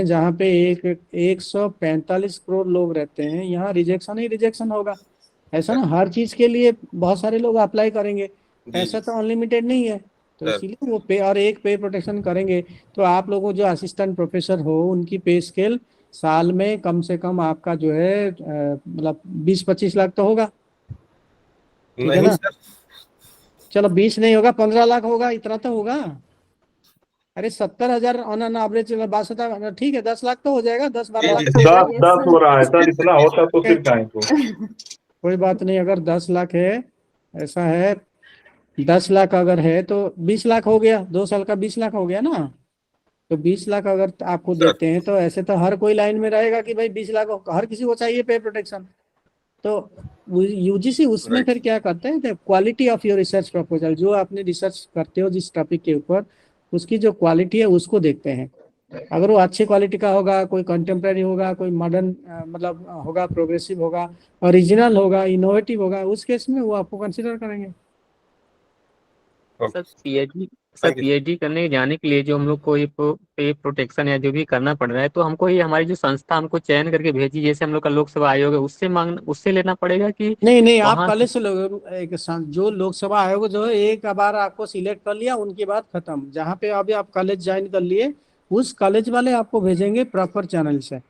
जहाँ पे एक 145 करोड़ लोग रहते हैं, यहाँ रिजेक्शन ही रिजेक्शन होगा। ऐसा ना, हर चीज के लिए बहुत सारे लोग अप्लाई करेंगे। जी ऐसा जी तो अनलिमिटेड नहीं है। तो सर। इसीलिए वो पे और एक पे प्रोटेक्शन करेंगे। तो आप लोगों जो असिस्टेंट प्रोफेसर हो उनकी पे स्केल साल में कम से कम आपका जो है मतलब 20-25 लाख तो होगा। ठीक है नहीं ना। सर। चलो 20 नहीं होगा, 15 लाख होगा, इतना तो होगा। अरे 70,000 ऑन एन एवरेज 62, ठीक है, 10 लाख तो हो जाएगा, दस जी बारह लाख जी तो हो सर। दस जाएगा। दस हो रहा है सर, इतना होता तो फिर काहे को। कोई बात नहीं, अगर 10 लाख है, ऐसा है, 10 लाख अगर है तो 20 लाख हो गया, 2 साल का 20 लाख हो गया ना। तो 20 लाख अगर आपको सर देते हैं तो ऐसे तो हर कोई लाइन में रहेगा कि भाई 20 लाख हर किसी को चाहिए पे प्रोटेक्शन। तो यूजीसी उसमें राइट। फिर क्या करते हैं, quality of your research proposal, जो आपने रिसर्च करते हो जिस टॉपिक के ऊपर, उसकी जो क्वालिटी है उसको देखते हैं। अगर वो अच्छी क्वालिटी का होगा, कोई कंटेम्प्रेरी होगा, कोई मॉडर्न मतलब होगा, प्रोग्रेसिव होगा, ओरिजिनल होगा, इनोवेटिव होगा, उस केस में वो आपको कंसिडर करेंगे। Okay. Sir PhD sir thank you. PhD करने जाने के लिए जो हम लोग को ये पे प्रोटेक्शन या जो भी करना पड़ रहा है, तो हमको ये हमारी जो संस्था हमको चयन करके भेजी, जैसे हम लोग का लोक सेवा आयोग है, उससे लेना पड़ेगा कि नहीं नहीं, आप वहां से? कॉलेज से लोग जो लोकसभा आयोग जो है, एक बार आपको सिलेक्ट कर लिया उनके बाद खत्म, जहाँ पे अभी आप कॉलेज ज्वाइन कर लिए उस कॉलेज वाले आपको भेजेंगे प्रॉपर चैनल से।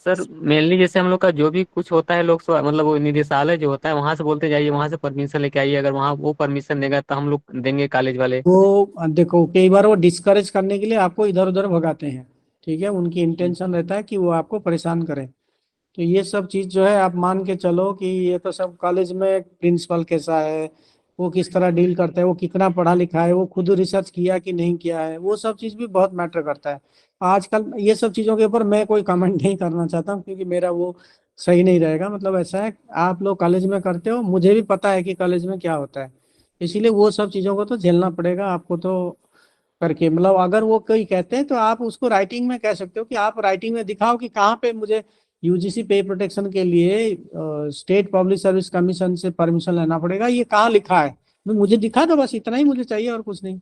सर मेनली जैसे हम लोग का जो भी कुछ होता है लोक सेवा, मतलब वो निदेशालय जो होता है, वहां से बोलते जाइए, वहां से परमिशन लेके आइए, अगर वहाँ वो परमिशन देगा तो हम लोग देंगे कॉलेज वाले। वो देखो, कई बार वो डिस्करेज करने के लिए आपको इधर उधर भगाते हैं। ठीक है, उनकी जी इंटेंशन रहता है कि वो आपको परेशान करें। तो ये सब चीज जो है आप मान के चलो कि ये तो सब कॉलेज में प्रिंसिपल कैसा है, वो किस तरह डील करता है, वो कितना पढ़ा लिखा है, वो खुद रिसर्च किया कि नहीं किया है, वो सब चीज भी बहुत मैटर करता है। आजकल ये सब चीजों के ऊपर मैं कोई कमेंट नहीं करना चाहता हूँ, क्योंकि मेरा वो सही नहीं रहेगा। मतलब ऐसा है, आप लोग कॉलेज में करते हो, मुझे भी पता है कि कॉलेज में क्या होता है। इसीलिए वो सब चीजों को तो झेलना पड़ेगा आपको तो करके। मतलब अगर वो कोई कहते हैं तो आप उसको राइटिंग में कह सकते हो कि आप राइटिंग में दिखाओ कि कहाँ पे मुझे यूजीसी पे प्रोटेक्शन के लिए स्टेट पब्लिक सर्विस कमीशन से परमिशन लेना पड़ेगा, ये कहाँ लिखा है। मुझे दिखा दो, बस इतना ही मुझे चाहिए और कुछ नहीं।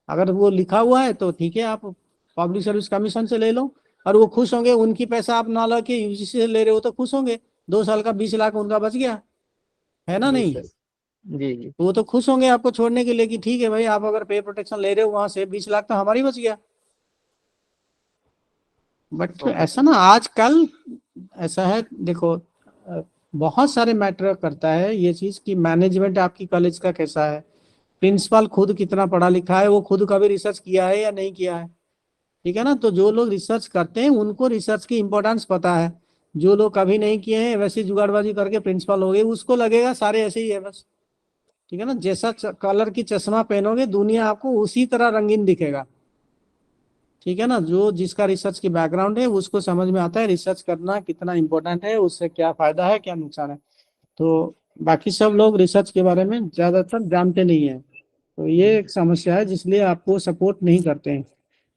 अगर वो लिखा हुआ है तो ठीक है, आप पब्लिक सर्विस कमीशन से ले लो, और वो खुश होंगे, उनकी पैसा आप ना ला के यूजीसी से ले रहे हो तो खुश होंगे। 2 साल का 20 लाख उनका बच गया, है ना जी नहीं। सर। जी जी। तो वो तो खुश होंगे आपको छोड़ने के लिए कि ठीक है भाई, आप अगर पे प्रोटेक्शन ले रहे हो वहां से 20 लाख तो हमारी बच गया। बट ओके ऐसा सर। ना आजकल ऐसा है, देखो बहुत सारे मैटर करता है ये चीज कि मैनेजमेंट आपकी कॉलेज का कैसा है, प्रिंसिपल खुद कितना पढ़ा लिखा है, वो खुद कभी रिसर्च किया है या नहीं किया है। ठीक है ना। तो जो लोग रिसर्च करते हैं उनको रिसर्च की इंपॉर्टेंस पता है। जो लोग कभी नहीं किए हैं वैसे जुगाड़बाजी करके प्रिंसिपल हो गए, उसको लगेगा सारे ऐसे ही है बस। ठीक है ना, जैसा कलर की चश्मा पहनोगे दुनिया आपको उसी तरह रंगीन दिखेगा। ठीक है ना, जो जिसका रिसर्च की बैकग्राउंड है उसको समझ में आता है रिसर्च करना कितना इंपॉर्टेंट है, उससे क्या फायदा है क्या नुकसान है। तो बाकी सब लोग रिसर्च के बारे में ज्यादातर जानते नहीं है। तो ये एक समस्या है, जिसलिए आपको सपोर्ट नहीं करते हैं।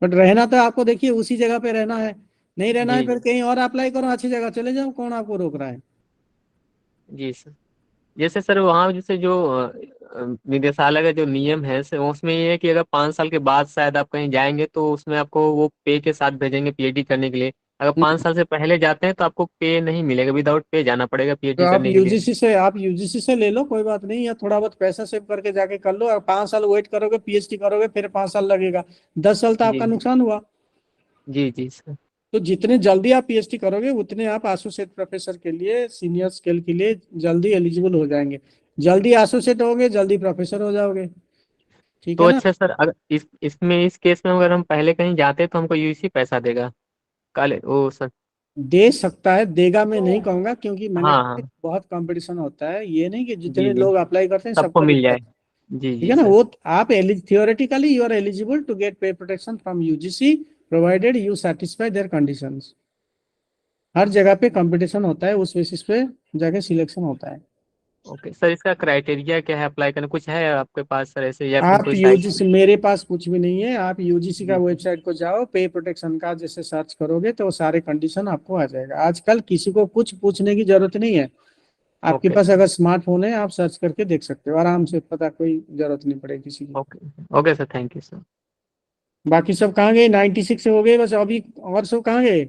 बट रहना तो आपको, देखिए, उसी जगह पे रहना है। नहीं रहना है जी फिर जी। कहीं और अप्लाई करो, अच्छी जगह चले जाओ, कौन आपको रोक रहा है। जी सर। जैसे सर वहाँ जैसे जो निदेशालय का जो नियम है सर, उसमें ये है कि अगर 5 साल के बाद शायद आप कहीं जाएंगे तो उसमें आपको वो पे के साथ भेजेंगे पीएचडी करने के लिए। अगर 5 साल से पहले जाते हैं तो आपको पे नहीं मिलेगा, विदाउट पे जाना पड़ेगा तो पीएचडी करने के लिए। आप यूजीसी से ले लो, कोई बात नहीं, या थोड़ा बहुत पैसा सेव करके जाके कर लो। और 5 साल वेट करोगे, पीएचडी करोगे, फिर 5 साल लगेगा, 10 साल तो जी आपका नुकसान हुआ। जी जी सर। तो जितने जल्दी आप पीएचडी करोगे उतने आप एसोसिएट प्रोफेसर के लिए, सीनियर स्केल के लिए जल्दी एलिजिबल हो जाएंगे। जल्दी एसोसिएट होगे जल्दी प्रोफेसर हो जाओगे। ठीक तो है ना। अच्छा सर, अगर इस केस में अगर हम पहले कहीं जाते हैं तो हमको यूसी पैसा देगा काले ओ सर? दे सकता है, देगा मैं नहीं कहूंगा, क्योंकि मैंने हाँ कहा कि हाँ। बहुत कंपटीशन होता है, ये नहीं कि जी जितने जी। लोग अप्लाई करते हैं सबको सबको मिल मिलता जाए। है। जी ठीक जी है ना, सर। वो आप theoretically you are eligible to get pay protection from UGC, provided you satisfy their conditions. हर जगह पे कंपटीशन होता है, उस बेसिस पे जाके सिलेक्शन होता है। ओके सर, इसका क्राइटेरिया क्या है अप्लाई करने, कुछ है आपके पास सर ऐसे, या फिर आप कोई साइट? यूजीसी, मेरे पास कुछ भी नहीं है, आप यूजीसी का जी सर। वेबसाइट को जाओ, पे प्रोटेक्शन का जैसे सर्च करोगे तो वो सारे कंडीशन आपको आ जाएगा। आजकल किसी को कुछ पूछने की जरूरत नहीं है। आपके ओके पास सर। अगर स्मार्टफोन है आप सर्च करके देख सकते हो आराम से, पता कोई जरूरत नहीं पड़ेगी किसी की। Okay. Okay sir, thank you sir. बाकी सब कहाँ गए? 96 हो गए बस अभी, और सब कहाँ गए?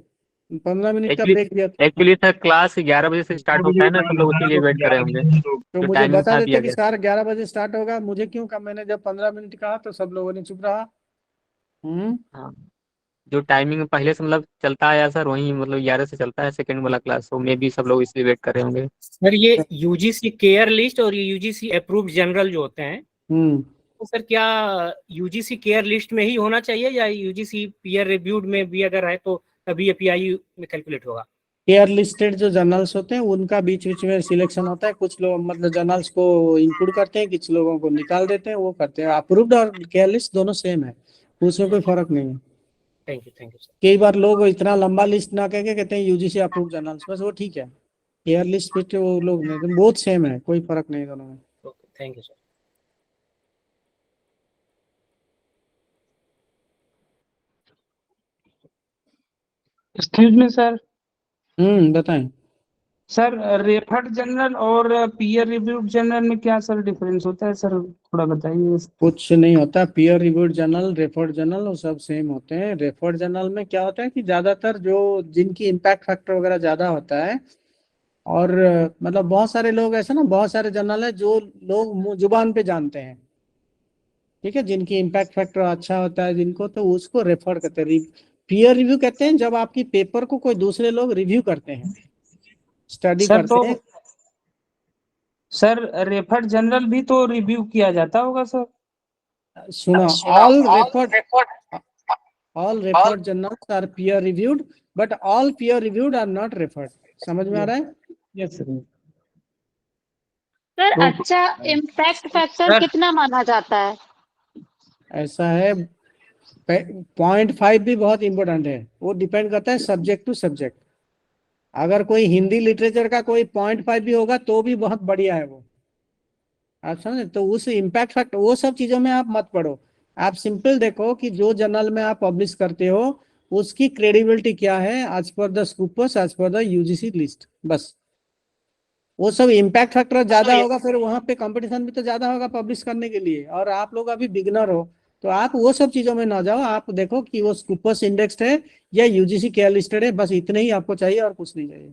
15 मिनट का एक्चुअली ब्रेक दिया था। एक्चुअली सर क्लास 11 बजे से स्टार्ट होता है ना, सब लोग उसी लिए वेट कर रहे होंगे, तो जो मुझे टाइमिंग बता था देते दिया कि गया। सर 11 बजे स्टार्ट होगा, मुझे क्यों कहा? मैंने जब 15 मिनट कहा तो सब लोगों ने चुप रहा। हम्म। हाँ, जो टाइमिंग पहले से मतलब चलता आया सर, वही मतलब 11 से चलता है सेकंड वाला क्लास, तो मे भी सब लोग इसलिए वेट कर रहे होंगे। सर ये यूजीसी केयर लिस्ट और ये यूजीसी अप्रूव्ड जनरल जो होते हैं, हम्म। तो सर क्या यूजीसी केयर लिस्ट में ही होना चाहिए या यूजीसी पीयर रिव्यूड में भी अगर है तो तभी एपीआई में कैलकुलेट होगा? एयर लिस्टेड जो जर्नल्स होते हैं उनका बीच बीच में सिलेक्शन होता है, कुछ लोग मतलब जर्नल्स को इंक्लूड करते हैं, कुछ लोगों को निकाल देते हैं, वो करते हैं। अप्रूव्ड और केयर लिस्ट दोनों सेम है, उसमें कोई फर्क नहीं है। Thank you sir. कई बार लोग इतना लंबा लिस्ट ना कह के कहते हैं यूजीसी अप्रूव्ड जर्नल्स, बस वो ठीक है। एयर लिस्ट पे वो लोग नहीं, तो बहुत सेम है, कोई फर्क नहीं दोनों में। Okay, thank you sir. Excuse me sir. बताएं। सर रेफर्ड जर्नल और पीयर रिव्यूड जर्नल में क्या सर डिफरेंस होता है सर, थोड़ा बताइए। कुछ नहीं होता, peer reviewed journal, referred journal वो सब सेम होते हैं। रेफर्ड जर्नल में क्या होता है कि ज्यादातर जो जिनकी इम्पैक्ट फैक्टर वगैरह ज्यादा होता है, और मतलब बहुत सारे लोग ऐसे ना, बहुत सारे जर्नल है जो लोग जुबान पे जानते हैं, ठीक है, जिनकी इम्पैक्ट फैक्टर अच्छा होता है जिनको, तो उसको रेफर करते हैं। पीयर रिव्यू कहते हैं जब आपकी पेपर को कोई दूसरे लोग रिव्यू करते हैं, स्टडी सर तो करते हैं। सर रेफर्ड जर्नल भी तो रिव्यू किया जाता होगा सर। सुनो, all refereed journals are peer reviewed, but all peer reviewed are not refereed. समझ में आ रहा है? Yes sir. सर अच्छा इम्पैक्ट फैक्टर कितना माना जाता है? ऐसा है, 0.5 भी बहुत इंपॉर्टेंट है, वो डिपेंड करता है सब्जेक्ट टू सब्जेक्ट। अगर कोई हिंदी लिटरेचर का कोई 0.5 भी होगा तो भी बहुत बढ़िया है वो, आप समझे? तो उस इम्पैक्ट फैक्टर वो सब चीजों में आप मत पढ़ो। आप सिंपल देखो कि जो जर्नल में आप पब्लिश करते हो उसकी क्रेडिबिलिटी क्या है, एज पर द स्कूपर्स, as per the UGC list, बस। वो सब इम्पैक्ट फैक्टर ज्यादा होगा, फिर वहां पे कंपटीशन भी तो ज्यादा होगा पब्लिश करने के लिए, और आप लोग अभी बिगनर हो, तो आप वो सब चीजों में ना जाओ। आप देखो कि वो स्कूपर्स इंडेक्स्ड है या यूजीसी केयर लिस्टेड है, बस इतने ही आपको चाहिए और कुछ नहीं चाहिए।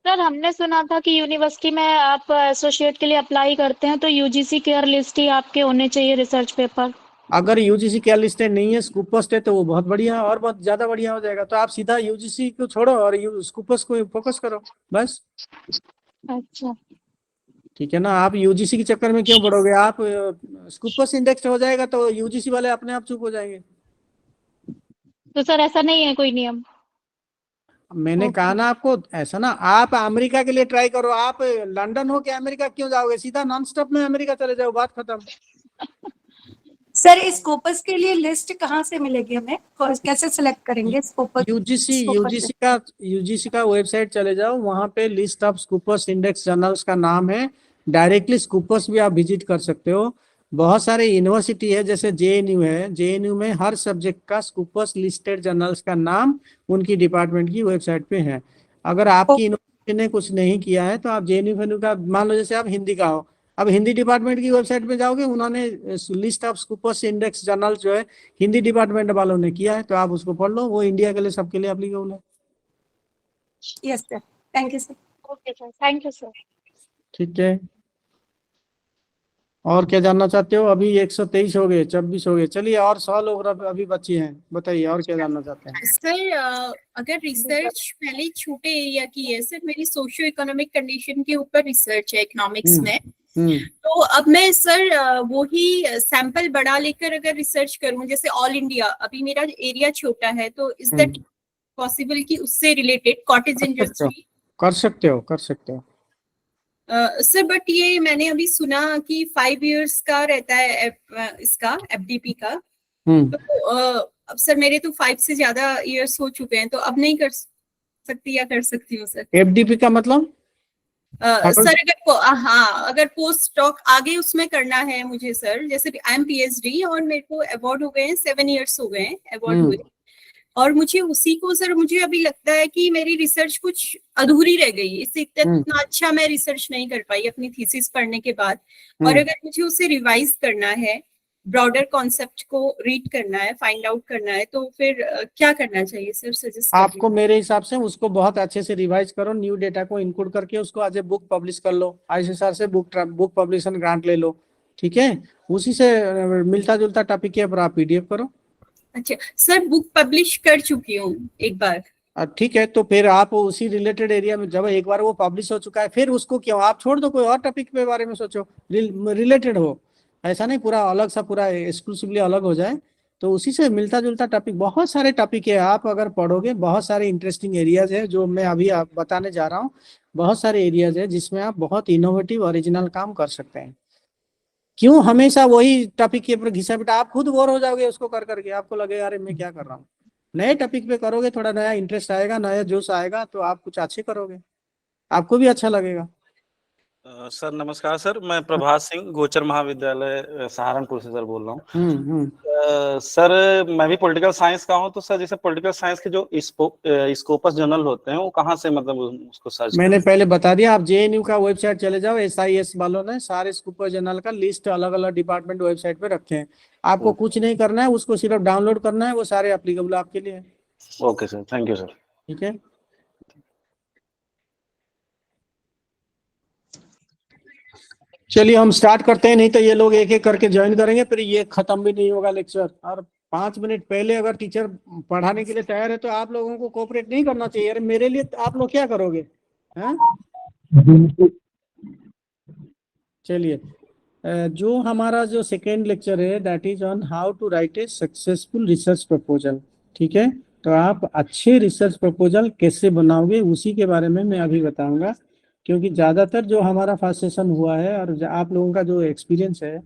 सर हमने सुना था कि यूनिवर्सिटी में आप एसोसिएट के लिए अप्लाई करते हैं तो यूजीसी केयर लिस्ट ही आपके होने चाहिए रिसर्च पेपर। अगर यूजीसी केयर लिस्टेड नहीं है, स्कूपर्स है, तो वो बहुत बढ़िया और बहुत ज्यादा बढ़िया हो जाएगा। तो आप सीधा यूजीसी को छोड़ो और स्कूपर्स को फोकस करो, बस। अच्छा, ठीक है ना? आप यूजीसी के चक्कर में क्यों पड़ोगे? आप स्कूपर्स इंडेक्स हो जाएगा तो यूजीसी वाले अपने आप चुप हो जाएंगे। तो सर ऐसा नहीं है कोई नियम? मैंने कहा ना आपको, ऐसा ना, आप अमेरिका के लिए ट्राई करो। आप लंदन हो के अमेरिका क्यों जाओगे? सीधा नॉन स्टॉप में अमेरिका चले जाओ, बात खत्म। सर इस स्कोपस के लिए लिस्ट कहाँ से मिलेगी हमें, कैसे सिलेक्ट करेंगे स्कोपस? यूजीसी का वेबसाइट चले जाओ, वहां पे list of scoopers index journals का नाम है। डायरेक्टली स्कूपर्स भी आप विजिट कर सकते हो। बहुत सारे यूनिवर्सिटी है, जैसे जेएनयू है, जेएनयू में हर सब्जेक्ट का स्कूपर्स लिस्टेड जर्नल्स का नाम उनकी डिपार्टमेंट की वेबसाइट पे है। अगर आपकी यूनिवर्सिटी ने कुछ नहीं किया है तो आप जेएनयू का, मान लो जैसे आप हिंदी का हो, अब हिंदी डिपार्टमेंट की वेबसाइट पे जाओगे, उन्होंने list of scoopers index journal जो है हिंदी डिपार्टमेंट वालों ने किया है, तो आप उसको पढ़ लो, वो इंडिया के लिए सबके लिए एप्लीकेबल है। Yes sir, thank you sir. Okay sir, thank you sir. ठीक है, और क्या जानना चाहते हो? अभी 123 हो गए, 26 हो गए, चलिए और 100 लोग अभी बचे हैं, बताइए और क्या जानना चाहते हैं? सर अगर रिसर्च पहले छोटे एरिया की है सर, मेरी सोशियो इकोनॉमिक कंडीशन के ऊपर रिसर्च है इकोनॉमिक्स में, तो अब मैं सर वही सैंपल बड़ा लेकर अगर रिसर्च करूं, जैसे ऑल इंडिया, अभी मेरा एरिया छोटा है, तो इज दैट पॉसिबल कि उससे रिलेटेड कॉटेज इंडस्ट्री? कर सकते हो। सर बट ये मैंने अभी सुना कि 5 years का रहता है इसका एफडीपी का, तो अब सर मेरे तो 5 से ज्यादा इयर्स हो चुके हैं, तो अब नहीं कर सकती या कर सकती हूँ सर? एफडीपी का मतलब सर अगर पोस्ट डॉक आगे उसमें करना है मुझे सर, जैसे आई एम पीएचडी और मेरे को अवार्ड हो गए हैं, 7 years हो गए हैं अवार्ड हुए, और मुझे उसी को सर, मुझे अभी लगता है कि मेरी रिसर्च कुछ अधूरी रह गई, इससे इतना अच्छा मैं रिसर्च नहीं कर पाई अपनी थीसिस पढ़ने के बाद, और अगर मुझे उसे रिवाइज करना है ब्रॉडर कॉन्सेप्ट को रीड करना है, फाइंड आउट करना है, तो फिर क्या करना चाहिए सर, सजेस्ट आपको मेरे हिसाब से उसको बहुत अच्छे से रिवाइज करो, न्यू डेटा को इनक्लूड करके उसको एज ए बुक पब्लिश कर लो, ICSR से बुक पब्लिशन ग्रांट ले लो, ठीक है, उसी से मिलता जुलता टॉपिक के ऊपर आप PDF करो। अच्छा सर, बुक पब्लिश कर चुकी हूँ एक बार। ठीक है, तो फिर आप उसी रिलेटेड एरिया में, जब एक बार वो पब्लिश हो चुका है फिर उसको क्यों आप छोड़ दो, कोई और टॉपिक के बारे में सोचो रिलेटेड हो, ऐसा नहीं पूरा अलग सा पूरा एक्सक्लूसिवली अलग हो जाए। तो उसी से मिलता जुलता टॉपिक, बहुत सारे टॉपिक है, आप अगर पढ़ोगे बहुत सारे इंटरेस्टिंग एरियाज है जो मैं अभी आप बताने जा रहा हूँ, बहुत सारे एरियाज है जिसमें आप बहुत इनोवेटिव ओरिजिनल काम कर सकते हैं। क्यों हमेशा वही टॉपिक के ऊपर घिसा पिटा, आप खुद बोर हो जाओगे उसको कर करके, आपको लगेगा अरे मैं क्या कर रहा हूँ। नए टॉपिक पे करोगे, थोड़ा नया इंटरेस्ट आएगा, नया जोश आएगा, तो आप कुछ अच्छे करोगे, आपको भी अच्छा लगेगा। सर नमस्कार सर, मैं प्रभात सिंह गोचर महाविद्यालय सहारनपुर से सर बोल रहा हूँ। सर मैं भी पॉलिटिकल साइंस का हूँ, तो सर जैसे पॉलिटिकल साइंस के जो स्कोपस जर्नल होते हैं वो कहाँ से मतलब उसको सर्च मैंने पहले बता दिया, आप JNU का वेबसाइट चले जाओ, SIS वालों ने सारे स्कूपर जर्नल का लिस्ट अलग अलग डिपार्टमेंट वेबसाइट पे रखे हैं, आपको कुछ नहीं करना है, उसको सिर्फ डाउनलोड करना है, वो सारे एप्लीकेबल आपके लिए। Okay sir, thank you sir. ठीक है, चलिए हम स्टार्ट करते हैं, नहीं तो ये लोग एक एक करके ज्वाइन करेंगे, फिर ये खत्म भी नहीं होगा लेक्चर। और 5 मिनट पहले अगर टीचर पढ़ाने के लिए तैयार है तो आप लोगों को कोऑपरेट नहीं करना चाहिए। अरे मेरे लिए आप लोग क्या करोगे, हैं? चलिए, जो हमारा जो सेकेंड लेक्चर है that is on how to write a successful research proposal. ठीक है, तो आप अच्छे रिसर्च प्रपोजल कैसे बनाओगे उसी के बारे में मैं अभी बताऊंगा, क्योंकि ज़्यादातर जो हमारा फर्स्ट सेशन हुआ है और आप लोगों का जो एक्सपीरियंस है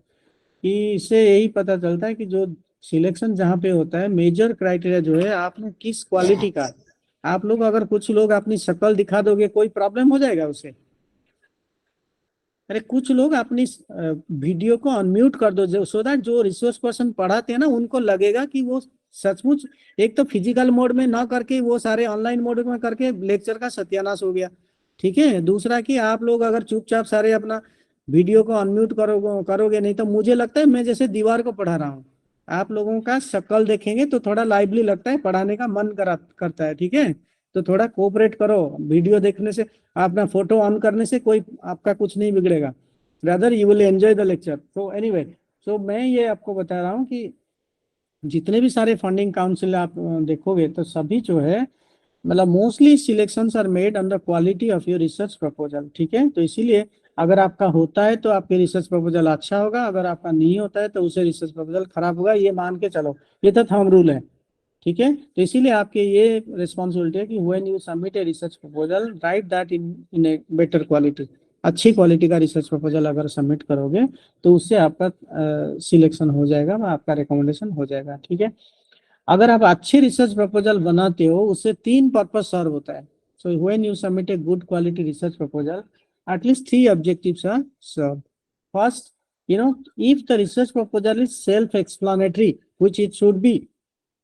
कि इससे यही पता चलता है कि जो सिलेक्शन जहाँ पे होता है मेजर क्राइटेरिया जो है आपने किस क्वालिटी का। आप लोग अगर कुछ लोग अपनी शक्ल दिखा दोगे कोई प्रॉब्लम हो जाएगा उससे? अरे कुछ लोग अपनी वीडियो को अनम्यूट कर दो सो दैट जो रिसोर्स पर्सन पढ़ाते हैं ना उनको लगेगा कि वो सचमुच एक तो फिजिकल मोड में ना करके वो सारे ऑनलाइन मोड में करके लेक्चर का सत्यानाश हो गया। ठीक है, दूसरा कि आप लोग अगर चुपचाप सारे अपना वीडियो को अनम्यूट करोगे नहीं तो मुझे लगता है मैं जैसे दीवार को पढ़ा रहा हूँ, आप लोगों का शक्ल देखेंगे तो थोड़ा लाइवली लगता है, पढ़ाने का मन करता है। ठीक है, तो थोड़ा कोऑपरेट करो, वीडियो देखने से अपना फोटो ऑन करने से कोई आपका कुछ नहीं बिगड़ेगा, rather you will enjoy the lecture. So anyway, so मैं ये आपको बता रहा हूँ कि जितने भी सारे फंडिंग काउंसिल आप देखोगे तो सभी जो है मतलब mostly selections are made on the quality of your research proposal. ठीक है, तो इसीलिए अगर आपका होता है तो आपके रिसर्च प्रपोजल अच्छा होगा, अगर आपका नहीं होता है तो उसे रिसर्च प्रपोजल खराब होगा, ये मान के चलो, ये तो थंब रूल है। ठीक है, तो इसीलिए आपके ये रिस्पॉन्सिबिलिटी है कि when you submit a research proposal right that in a better quality. अच्छी क्वालिटी का रिसर्च प्रपोजल अगर सबमिट करोगे तो उससे आपका सिलेक्शन हो जाएगा, आपका रिकमेंडेशन हो जाएगा। ठीक है, अगर आप अच्छे रिसर्च प्रपोजल बनाते हो उससे 3 पर्पस सर्व होता है। So when you submit a good quality research proposal at least 3 objectives are served. First, if the research proposal is self-explanatory, which it should be,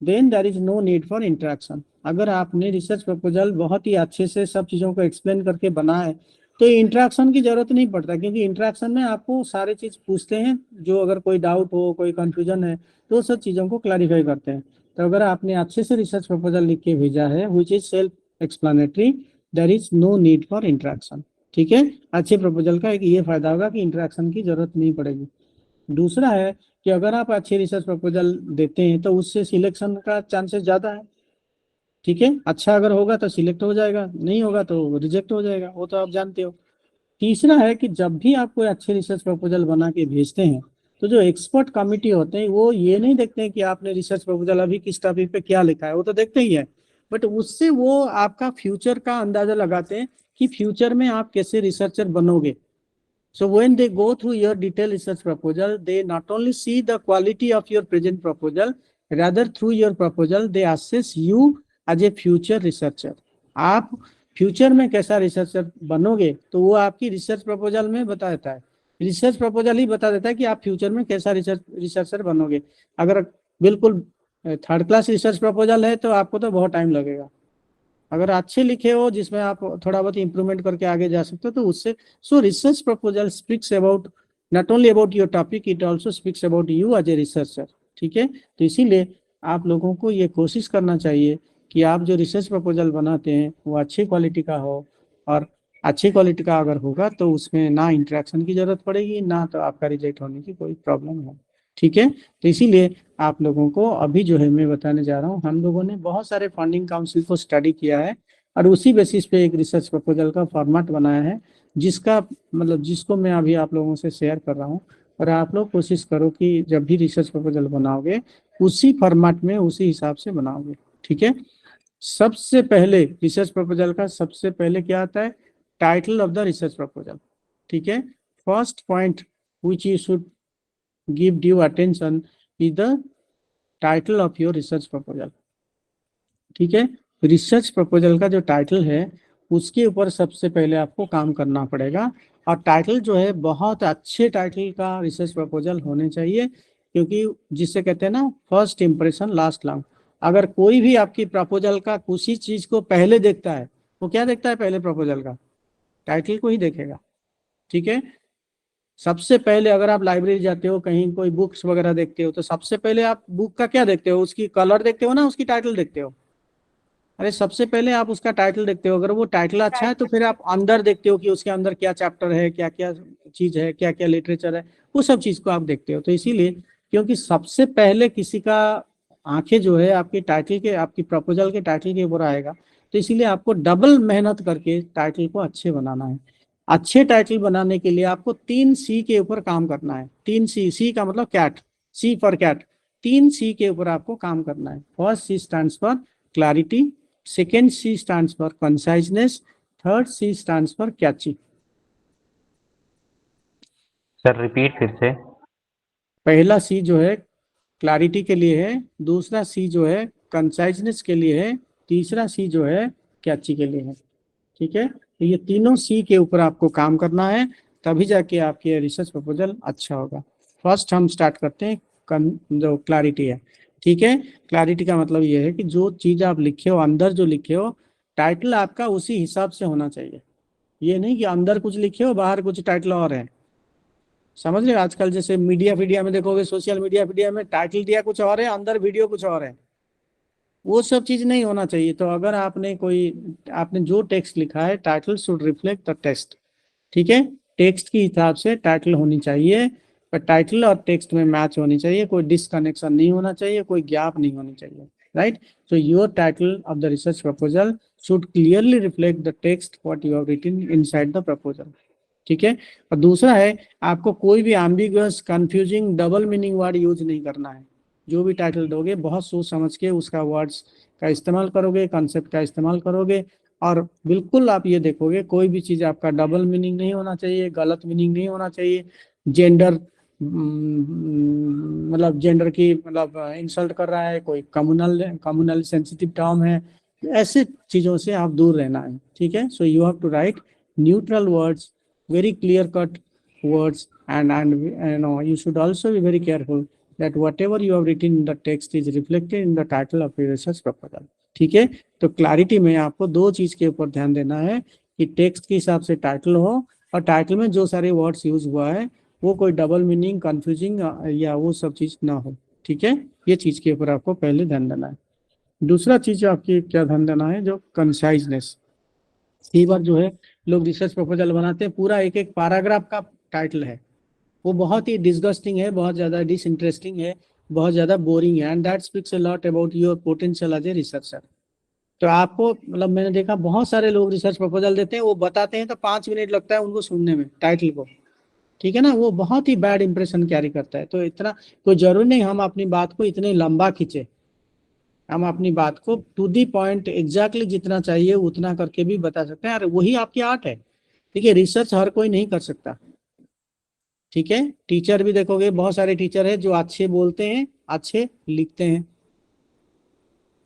then there is no need for interaction. अगर आपने research proposal बहुत ही अच्छे से सब चीज़ों को explain करके बना है तो इंटरेक्शन की जरूरत नहीं पड़ता, क्योंकि इंटरेक्शन में आपको सारे चीज़ पूछते हैं, जो अगर कोई डाउट हो कोई कंफ्यूजन है तो सब चीज़ों को क्लैरिफाई करते हैं। तो अगर आपने अच्छे से रिसर्च प्रपोजल लिख के भेजा है which is self explanatory, there is no need for interaction. ठीक है, अच्छे प्रपोजल का एक ये फायदा होगा कि इंटरेक्शन की जरूरत नहीं पड़ेगी। दूसरा है कि अगर आप अच्छे रिसर्च प्रपोजल देते हैं तो उससे सिलेक्शन का चांसेस ज़्यादा है। ठीक है, अच्छा अगर होगा तो सिलेक्ट हो जाएगा, नहीं होगा तो रिजेक्ट हो जाएगा, वो तो आप जानते हो। तीसरा है कि जब भी आप कोई अच्छे रिसर्च प्रपोजल बना के भेजते हैं तो जो एक्सपर्ट कमिटी होते हैं वो ये नहीं देखते हैं कि आपने रिसर्च प्रपोजल अभी किस टॉपिक पे क्या लिखा है, वो तो देखते ही है, बट उससे वो आपका फ्यूचर का अंदाजा लगाते हैं कि फ्यूचर में आप कैसे रिसर्चर बनोगे। So when they go through your detailed research proposal, they not only see the quality of your present proposal, rather through your proposal they assess you as a future researcher. आप future में कैसा researcher बनोगे तो वो आपकी research proposal में बता देता है, रिसर्च प्रपोजल ही बता देता है कि आप फ्यूचर में कैसा रिसर्चर बनोगे। अगर बिल्कुल 3rd क्लास रिसर्च प्रपोजल है तो आपको तो बहुत टाइम लगेगा, अगर अच्छे लिखे हो जिसमें आप थोड़ा बहुत इंप्रूवमेंट करके आगे जा सकते हो तो उससे। So research proposal speaks about not only about your topic, it also speaks about you as a researcher. ठीक है, तो इसीलिए आप लोगों को ये कोशिश करना चाहिए कि आप जो रिसर्च प्रपोजल बनाते हैं वो अच्छी क्वालिटी का हो, और अच्छी क्वालिटी का अगर होगा तो उसमें ना इंटरेक्शन की जरूरत पड़ेगी, ना तो आपका रिजेक्ट होने की कोई प्रॉब्लम है। ठीक है, तो इसीलिए आप लोगों को अभी जो है मैं बताने जा रहा हूँ, हम लोगों ने बहुत सारे फंडिंग काउंसिल को स्टडी किया है और उसी बेसिस पे एक रिसर्च प्रपोजल का फॉर्मेट बनाया है, जिसका मतलब जिसको मैं अभी आप लोगों से शेयर कर रहा हूँ। और आप लोग कोशिश करो कि जब भी रिसर्च प्रपोजल बनाओगे उसी फॉर्मेट में उसी हिसाब से बनाओगे। ठीक है, सबसे पहले रिसर्च प्रपोजल का सबसे पहले क्या आता है, title of the research proposal. ठीक है, first point which you should give due attention is the title of your research proposal. ठीक है, रिसर्च प्रपोजल का जो टाइटल है उसके ऊपर सबसे पहले आपको काम करना पड़ेगा, और टाइटल जो है बहुत अच्छे टाइटल का रिसर्च प्रपोजल होने चाहिए, क्योंकि जिसे कहते हैं ना फर्स्ट इंप्रेशन लास्ट लॉन्ग। अगर कोई भी आपकी प्रपोजल का किसी चीज को पहले देखता है, वो क्या देखता है पहले प्रपोजल का, टाइटल को ही देखेगा। ठीक है, सबसे पहले अगर आप लाइब्रेरी जाते हो, कहीं कोई बुक्स वगैरह देखते हो, तो सबसे पहले आप बुक का क्या देखते हो, उसकी कलर देखते हो ना, उसकी टाइटल देखते हो। अरे सबसे पहले आप उसका टाइटल देखते हो, अगर वो टाइटल अच्छा है तो फिर आप अंदर देखते हो कि उसके अंदर क्या चैप्टर है, क्या क्या चीज है, क्या क्या लिटरेचर है, वो सब चीज को आप देखते हो। तो इसीलिए क्योंकि सबसे पहले किसी का आंखें जो है आपके टाइटल के, आपकी प्रपोजल के टाइटल के ऊपर आएगा, तो इसीलिए आपको डबल मेहनत करके टाइटल को अच्छे बनाना है। अच्छे टाइटल बनाने के लिए आपको 3C के ऊपर काम करना है। 3C, सी का मतलब cat, C for cat, 3C के ऊपर आपको काम करना है। First C stands for clarity, second C stands for conciseness, third C stands for catchy. Sir repeat फिर से। पहला C जो है क्लैरिटी के लिए है, दूसरा C जो है कंसाइजनेस के लिए है, तीसरा C जो है कैची के लिए है। ठीक है, तो ये तीनों C के ऊपर आपको काम करना है, तभी जाके आपकी रिसर्च प्रपोजल अच्छा होगा। फर्स्ट हम स्टार्ट करते हैं जो क्लैरिटी है। ठीक है, क्लैरिटी का मतलब ये है कि जो चीज आप लिखे हो, अंदर जो लिखे हो, टाइटल आपका उसी हिसाब से होना चाहिए। ये नहीं कि अंदर कुछ लिखे हो बाहर कुछ टाइटल और है। समझ रहे हो, आजकल जैसे मीडिया में देखोगे, सोशल मीडिया में टाइटल दिया कुछ और है, अंदर वीडियो कुछ और है, वो सब चीज नहीं होना चाहिए। तो अगर आपने जो टेक्स्ट लिखा है, title should reflect the text. ठीक है, टेक्स्ट के हिसाब से टाइटल होनी चाहिए, पर टाइटल और टेक्स्ट में मैच होनी चाहिए, कोई डिसकनेक्शन नहीं होना चाहिए, कोई गैप नहीं होनी चाहिए। Right, so your title of the research proposal should clearly reflect the text what you have written inside the proposal. ठीक है, और दूसरा है आपको कोई भी ambiguous, confusing, double meaning word use नहीं करना है। जो भी टाइटल दोगे बहुत सोच समझ के उसका वर्ड्स का इस्तेमाल करोगे, कॉन्सेप्ट का इस्तेमाल करोगे, और बिल्कुल आप ये देखोगे कोई भी चीज आपका डबल मीनिंग नहीं होना चाहिए, गलत मीनिंग नहीं होना चाहिए, जेंडर मतलब जेंडर की मतलब इंसल्ट कर रहा है, कोई कम्युनल सेंसिटिव टर्म है, ऐसे चीजों से आप दूर रहना है। ठीक है, so you have to write neutral words, very clear cut words, and you know, you should also be very careful that whatever you have written in the text is reflected in the title of your research proposal। ठीक है, तो clarity में आपको दो चीज के ऊपर ध्यान देना है कि टेक्स्ट के हिसाब से टाइटल हो, और टाइटल में जो सारे वर्ड्स यूज हुआ है वो कोई डबल मीनिंग, कंफ्यूजिंग या वो सब चीज ना हो। ठीक है, ये चीज के ऊपर आपको पहले ध्यान देना है। दूसरा चीज आपकी क्या ध्यान देना है, जो कंसाइजनेस। कई बार जो है लोग रिसर्च प्रपोजल बनाते हैं, पूरा एक एक पैराग्राफ का टाइटल है, वो बहुत ही डिसगस्टिंग है, बहुत ज्यादा डिसइंटरेस्टिंग है, बहुत ज्यादा बोरिंग है, and that speaks a lot about your potential as a researcher. तो आपको मतलब मैंने देखा बहुत सारे लोग रिसर्च प्रपोजल देते हैं, वो बताते हैं तो 5 मिनट लगता है उनको सुनने में टाइटल को। ठीक है ना, वो बहुत ही बैड इंप्रेशन कैरी करता है। तो इतना कोई जरूरी नहीं हम अपनी बात को इतने लंबा खींचे, हम अपनी बात को टू दी पॉइंट एग्जैक्टली जितना चाहिए उतना करके भी बता सकते हैं, अरे वही आपकी आर्ट है। ठीक है, रिसर्च हर कोई नहीं कर सकता। ठीक है, टीचर भी देखोगे बहुत सारे टीचर है जो अच्छे बोलते हैं, अच्छे लिखते हैं,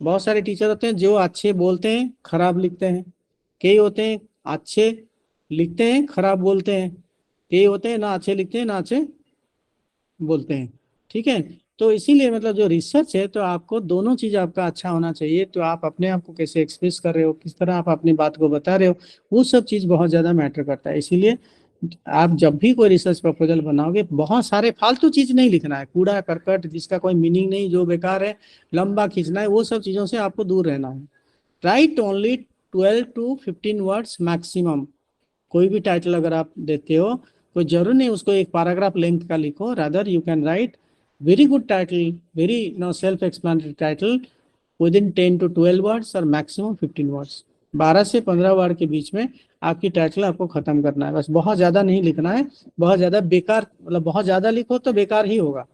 बहुत सारे टीचर होते हैं जो अच्छे बोलते हैं, खराब लिखते हैं, कई होते हैं अच्छे लिखते हैं, खराब बोलते हैं, कई होते हैं ना अच्छे लिखते हैं ना अच्छे बोलते हैं। ठीक है, तो इसीलिए मतलब जो रिसर्च है, तो आपको दोनों चीज आपका अच्छा होना चाहिए। तो आप अपने आप को कैसे एक्सप्रेस कर रहे हो, किस तरह आप अपनी बात को बता रहे हो, वो सब चीज बहुत ज्यादा मैटर करता है। इसीलिए आप जब भी कोई रिसर्च प्रपोजल बनाओगे बहुत सारे फालतू चीज नहीं लिखना है, कूड़ा करकट जिसका कोई मीनिंग नहीं, जो बेकार है, लंबा खींचना है, वो सब चीजों से आपको दूर रहना है। Right only 12 to 15 words maximum. कोई भी टाइटल अगर आप देते हो कोई जरूर नहीं उसको एक पैराग्राफ लेंथ का लिखो, rather you can write very good title, very self explanatory title with in 10 to 12 words और मैक्सिमम 15 वर्ड्स। 12 से 15 वर्ड के बीच में आपकी टाइटल आपको खत्म करना है, बस बहुत ज्यादा नहीं लिखना है, बहुत ज्यादा बेकार, मतलब बहुत ज्यादा लिखो तो बेकार ही होगा।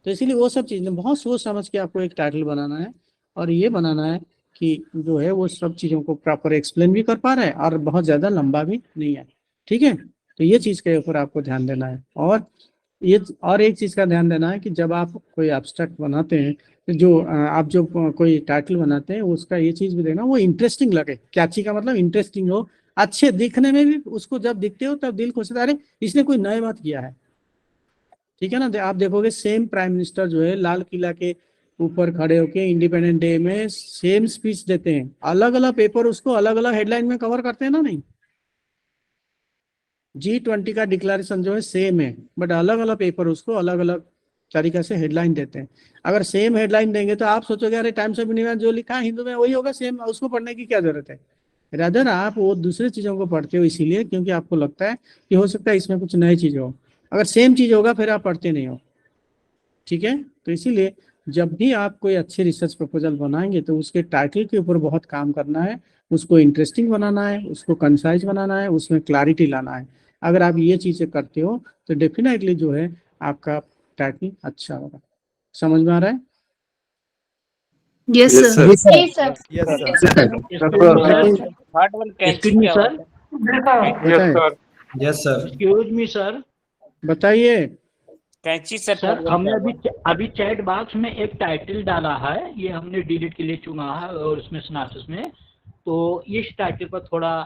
तो इसीलिए वो सब चीजें बहुत सोच समझ के आपको एक टाइटल बनाना है, और ये बनाना है कि जो है वो सब चीजों को प्रॉपर एक्सप्लेन भी कर पा रहा है और बहुत ज्यादा लंबा भी नहीं है। ठीक है, तो ये चीज के ऊपर आपको ध्यान देना है। और एक चीज का ध्यान देना है कि जब आप कोई एब्स्ट्रैक्ट बनाते हैं, जो आप जो कोई टाइटल बनाते हैं उसका ये चीज भी देखना वो इंटरेस्टिंग लगे। कैची का मतलब इंटरेस्टिंग हो, अच्छे दिखने में भी, उसको जब दिखते हो तब दिल खुश होता है, अरे इसने कोई नई बात किया है। ठीक है ना, आप देखोगे सेम प्राइम मिनिस्टर जो है लाल किला के ऊपर खड़े होके इंडिपेंडेंट डे में सेम स्पीच देते हैं, अलग अलग पेपर उसको अलग अलग हेडलाइन में कवर करते हैं ना। नहीं, G20 का डिक्लेरेशन जो है सेम है, बट अलग अलग पेपर उसको अलग अलग तरीके से हेडलाइन देते हैं। अगर सेम हेडलाइन देंगे तो आप सोचोगे अरे टाइम्स ऑफ इंडिया में जो लिखा है हिंदू में वही होगा सेम, उसको पढ़ने की क्या जरूरत है। रादर आप वो दूसरी चीजों को पढ़ते हो इसीलिए क्योंकि आपको लगता है कि हो सकता है इसमें कुछ नई चीज हो, अगर सेम चीज होगा फिर आप पढ़ते नहीं हो। ठीक है, तो इसीलिए जब भी आप कोई अच्छे रिसर्च प्रपोजल बनाएंगे तो उसके टाइटल के ऊपर बहुत काम करना है, उसको इंटरेस्टिंग बनाना है, उसको कंसाइज बनाना है, उसमें क्लैरिटी लाना है। अगर आप ये चीजें करते हो तो डेफिनेटली जो है आपका टाइटल अच्छा होगा। समझ में आ रहा है? Yes Yes, sir. sir. जी सर। बताइए। Yes sir. Excuse me sir. बताइए। कैंची सर। सर हमने अभी चैट बॉक्स में एक टाइटल डाला है, ये हमने डिलीट के लिए चुना है और उसमें सिनॉप्सिस में, तो इस टाइटल पर थोड़ा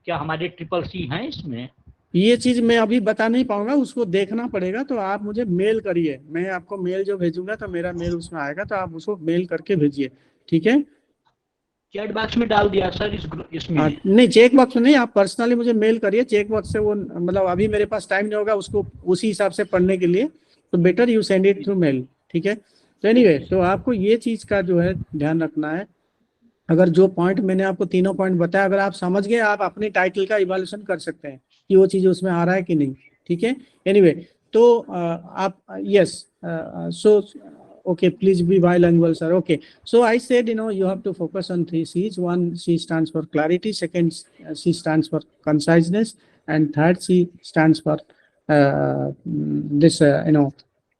क्या हमारे CCC हैं इसमें? ये चीज मैं अभी बता नहीं पाऊंगा, उसको देखना पड़ेगा। तो आप मुझे मेल करिए, मैं आपको मेल जो भेजूंगा तो मेरा मेल उसमें आएगा, तो आप उसको मेल करके भेजिए। ठीक है, चैट बॉक्स में डाल दिया सर इसमें। नहीं चेक बॉक्स में नहीं, आप पर्सनली मुझे मेल करिए। चेक बॉक्स से वो मतलब अभी मेरे पास टाइम नहीं होगा उसको उसी हिसाब से पढ़ने के लिए, तो better you send it through mail. ठीक है, तो एनीवे तो आपको ये चीज का जो है ध्यान रखना है। अगर जो पॉइंट मैंने आपको तीनों पॉइंट बताया अगर आप समझ गए, आप अपने टाइटल का इवैल्यूएशन कर सकते हैं कि वो चीज उसमें आ रहा है कि नहीं। ठीक है, एनीवे तो आप yes so okay, please be bilingual sir. Okay, so I said you have to focus on 3 C's. One C stands for clarity, second C stands for conciseness, and third C stands for this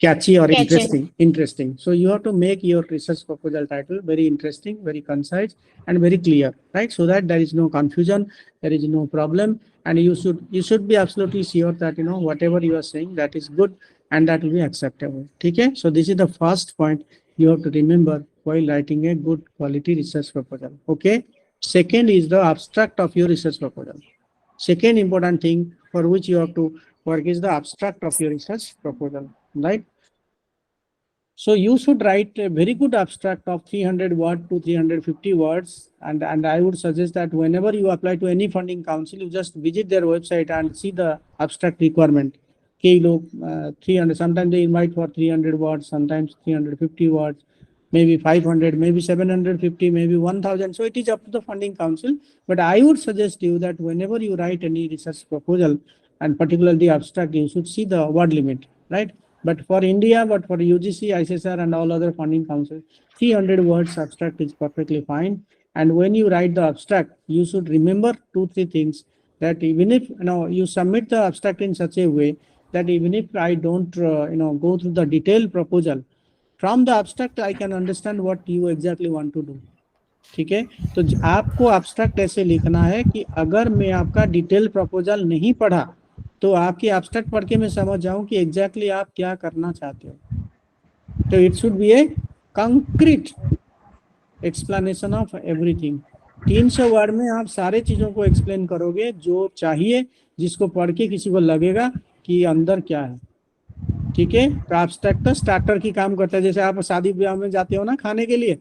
catchy or interesting. So you have to make your research proposal title very interesting, very concise and very clear, right? So that there is no confusion, there is no problem, and you should be absolutely sure that whatever you are saying that is good and that will be acceptable. Okay, so this is the first point you have to remember while writing a good quality research proposal. Okay, second is the abstract of your research proposal. Second important thing for which you have to work is the abstract of your research proposal, right? So you should write a very good abstract of 300 words to 350 words, and I would suggest that whenever you apply to any funding council, you just visit their website and see the abstract requirement. 300, sometimes they invite for 300 words, sometimes 350 words, maybe 500, maybe 750, maybe 1000. So it is up to the funding council. But I would suggest you that whenever you write any research proposal, and particularly the abstract, you should see the word limit, right? But for India, but for UGC, ICSR and all other funding councils, 300 words abstract is perfectly fine. And when you write the abstract, you should remember 2-3 things, that even if you submit the abstract in such a way that even if I don't go through the detailed proposal, from the abstract I can understand what you exactly want to do. ठीक है, तो आपको abstract ऐसे लिखना है कि अगर मैं आपका डिटेल प्रपोजल नहीं पढ़ा तो आपकी abstract पढ़ के मैं समझ जाऊं कि exactly आप क्या करना चाहते हो। तो it should be a concrete explanation of everything. 300 word में आप सारे चीजों को एक्सप्लेन करोगे जो चाहिए, जिसको पढ़ के किसी को लगेगा कि अंदर क्या है। ठीक है, तो एब्स्ट्रैक्ट तो स्टार्टर की काम करता है। जैसे आप शादी ब्याह में जाते हो ना खाने के लिए,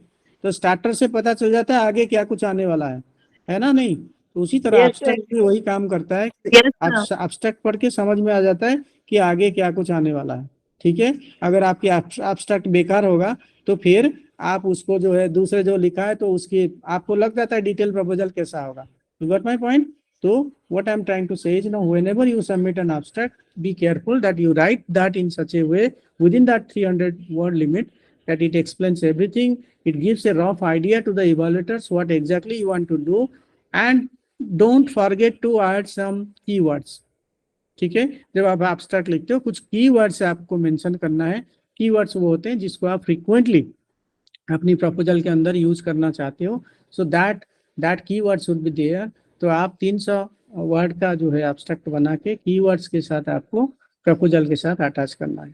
तो स्टार्टर से पता चल जाता है आगे क्या कुछ आने वाला है ना। नहीं, तो उसी तरह एब्स्ट्रैक्ट भी वही काम करता है। एब्स्ट्रैक्ट पढ़ के समझ में आ जाता है कि आगे क्या कुछ आने वाला है। ठीक है, अगर आपकी एब्स्ट्रैक्ट बेकार होगा तो फिर आप उसको जो है दूसरे जो लिखा है तो उसकी आपको लग जाता है डिटेल प्रपोजल कैसा होगा। You got my point? So what I'm trying to say is, whenever you submit an abstract, be careful that you write that in such a way within that 300 word limit that it explains everything. It gives a rough idea to the evaluators what exactly you want to do, and don't forget to add some keywords. ठीक है, जब आप abstract लिखते हो कुछ keywords आपको mention करना है। keywords वो होते हैं जिसको आप frequently अपनी प्रपोजल के अंदर यूज करना चाहते हो। So that keywords would be there. तो आप 300 वर्ड का जो है एब्स्ट्रैक्ट बना के कीवर्ड्स के साथ आपको प्रपोजल के साथ अटैच करना है।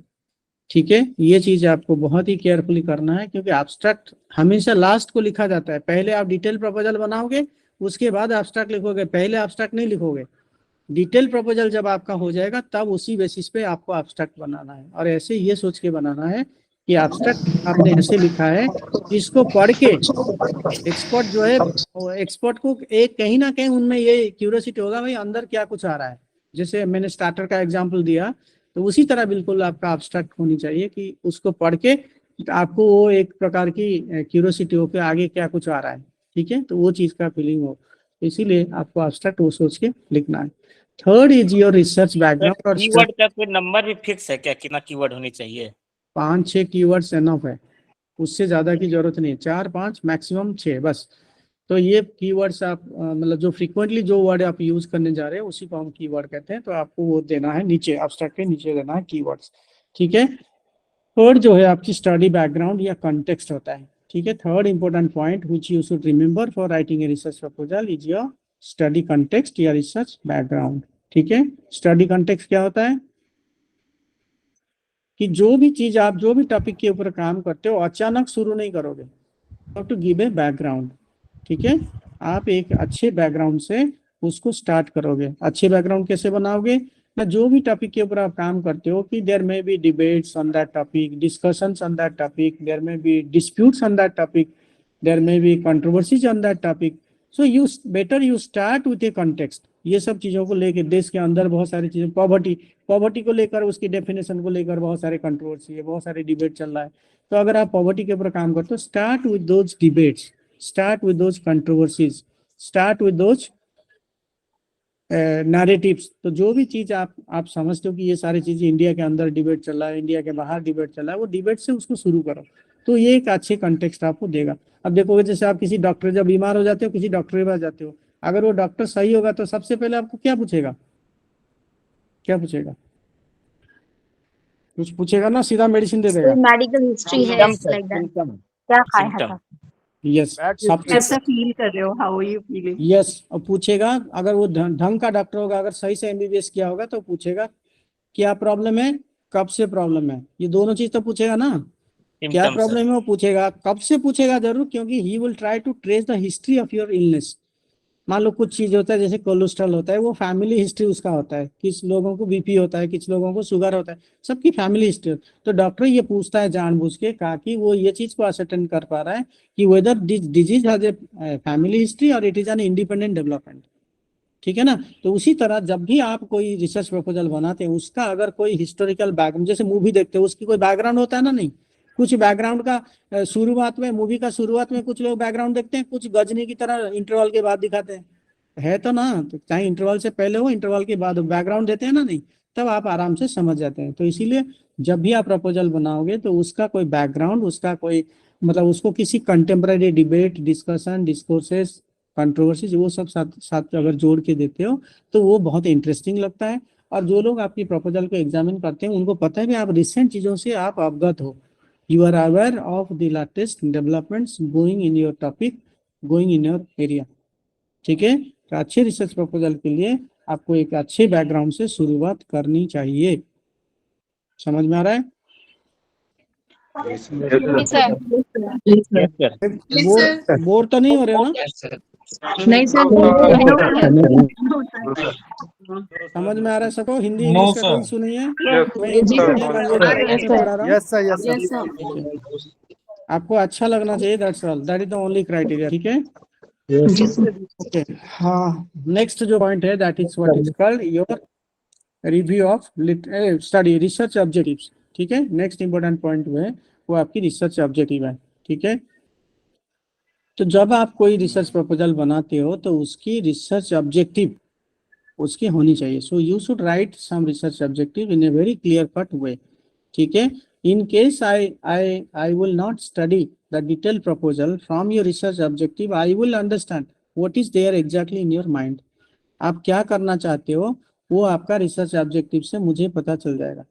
ठीक है, ये चीज आपको बहुत ही केयरफुली करना है, क्योंकि एब्स्ट्रैक्ट हमेशा लास्ट को लिखा जाता है। पहले आप डिटेल प्रपोजल बनाओगे, उसके बाद एब्स्ट्रैक्ट लिखोगे, पहले एब्स्ट्रैक्ट नहीं लिखोगे। डिटेल प्रपोजल जब आपका हो जाएगा तब उसी बेसिस पे आपको एब्स्ट्रैक्ट बनाना है, और ऐसे ये सोच के बनाना है कि एब्स्ट्रैक्ट आपने ऐसे लिखा है जिसको पढ़ के एक्सपर्ट जो है, एक्सपर्ट को एक कहीं ना कहीं उनमें ये क्यूरियोसिटी होगा भाई अंदर क्या कुछ आ रहा है। जैसे मैंने स्टार्टर का एग्जांपल दिया, तो उसी तरह बिल्कुल आपका एब्स्ट्रैक्ट होनी चाहिए कि उसको पढ़ के आपको वो एक प्रकार की क्यूरियोसिटी हो कि आगे क्या कुछ आ रहा है। ठीक है, तो वो चीज का फीलिंग हो, इसीलिए आपको एब्स्ट्रैक्ट वो सोच के लिखना है। Third is your research background. और कीवर्ड का कोई नंबर भी फिक्स है क्या, कितना कीवर्ड होनी चाहिए? 5-6 कीवर्ड्स एनफ है, उससे ज्यादा की जरूरत नहीं है। 4-5 मैक्सिमम 6 बस। तो ये कीवर्ड्स आप मतलब जो फ्रीक्वेंटली जो वर्ड आप यूज करने जा रहे हैं उसी को हम कीवर्ड कहते हैं। तो आपको वो देना है नीचे, एब्स्ट्रैक्ट के नीचे देना है कीवर्ड्स। ठीक है, थर्ड जो है आपकी स्टडी बैकग्राउंड या कंटेक्स्ट होता है। ठीक है, third important point which you should remember for writing a research proposal is your study context या रिसर्च बैकग्राउंड। ठीक है, स्टडी कंटेक्स्ट क्या होता है कि जो भी चीज आप जो भी टॉपिक के ऊपर काम करते हो अचानक शुरू नहीं करोगे, टू गिव ए बैकग्राउंड। ठीक है, आप एक अच्छे बैकग्राउंड से उसको स्टार्ट करोगे। अच्छे बैकग्राउंड कैसे बनाओगे ना, जो भी टॉपिक के ऊपर आप काम करते हो कि there may be debates on that topic, discussions on that topic, there may be disputes on that topic, there may be controversies on that topic. So you better you start with a context. ये सब चीजों को लेकर देश के अंदर बहुत सारी चीजें, पॉवर्टी को लेकर उसकी डेफिनेशन को लेकर बहुत सारे कंट्रोवर्सी है, बहुत सारे डिबेट चल रहा है। तो अगर आप पॉवर्टी के ऊपर काम करते हो, start with those debates, start with those controversies, start with those narratives. तो जो भी चीज आप समझते हो कि ये सारी चीजें इंडिया के अंदर डिबेट चल रहा है, इंडिया के बाहर डिबेट चल रहा है, वो डिबेट से उसको शुरू करो। तो ये एक अच्छे कंटेक्स्ट आपको देगा। अब देखोगे जैसे आप किसी डॉक्टर जब बीमार हो जाते हो, किसी डॉक्टर के पास जाते हो, अगर वो डॉक्टर सही होगा तो सबसे पहले आपको क्या पूछेगा, क्या पूछेगा? कुछ पूछेगा ना, सीधा मेडिसिन दे देगा। मेडिकल हिस्ट्री है लाइक दैट, क्या खाया था। यस, कैसा फील कर रहे हो, how are you feeling? Yes, और पूछेगा अगर वो ढंग का डॉक्टर होगा, अगर सही से एमबीबीएस किया होगा तो पूछेगा क्या प्रॉब्लम है, कब से प्रॉब्लम है। ये दोनों चीज तो पूछेगा ना, क्या प्रॉब्लम है वो पूछेगा, कब से पूछेगा जरूर, क्योंकि he will try to trace the history of your illness. मान लो कुछ चीज होता है जैसे कोलेस्ट्रॉल होता है, वो फैमिली हिस्ट्री उसका होता है, किस लोगों को बीपी होता है, किस लोगों को शुगर होता है, सबकी फैमिली हिस्ट्री। तो डॉक्टर ये पूछता है जानबूझ के, ताकि वो ये चीज को असर्टेन कर पा रहा है कि whether this disease has a family history और it is an independent development. ठीक है ना। तो उसी तरह जब भी आप कोई रिसर्च प्रपोजल बनाते हैं, उसका अगर कोई हिस्टोरिकल बैकग्राउंड, जैसे मूवी देखते हो उसकी कोई बैकग्राउंड होता है ना, नहीं, कुछ बैकग्राउंड का शुरुआत में, मूवी का शुरुआत में कुछ लोग बैकग्राउंड देखते हैं, कुछ गजनी की तरह इंटरवल के बाद दिखाते हैं, है तो ना। तो चाहे इंटरवल से पहले हो, इंटरवल के बाद बैकग्राउंड देते हैं ना, नहीं, तब आप आराम से समझ जाते हैं। तो इसीलिए जब भी आप प्रपोजल बनाओगे तो उसका कोई बैकग्राउंड, उसका कोई मतलब उसको किसी contemporary debate, discussion, discourses, controversies, वो सब साथ अगर जोड़ के देते हो तो वो बहुत इंटरेस्टिंग लगता है। और जो लोग आपकी प्रपोजल को एग्जामिन करते हैं उनको पता है कि आप रिसेंट चीजों से आप अवगत हो, you are aware of the latest developments going in your topic, going in your area. ठीक है, तो अच्छे रिसर्च प्रपोजल के लिए आपको एक अच्छे बैकग्राउंड से शुरुआत करनी चाहिए। समझ में आ रहा है? बोर तो नहीं हो रहे ना? नहीं सर, समझ में आ रहा है सबको? हिंदी इंग्लिश का कोई इशू नहीं है? आपको अच्छा लगना चाहिए, that's all, that is the only criteria. ठीक है, ओके, हाँ, नेक्स्ट जो पॉइंट है that is what is called your review of study research objectives. ठीक है, नेक्स्ट इंपॉर्टेंट पॉइंट वो है वो आपकी रिसर्च ऑब्जेक्टिव है। ठीक है, तो जब आप कोई रिसर्च प्रपोजल बनाते हो तो उसकी रिसर्च ऑब्जेक्टिव उसकी होनी चाहिए। So you should write some research objective in a very clear cut way. ठीक है, in case I will not study the detailed proposal from your research objective, I will understand what is there exactly in your mind। आप क्या करना चाहते हो वो आपका research objective से मुझे पता चल जाएगा।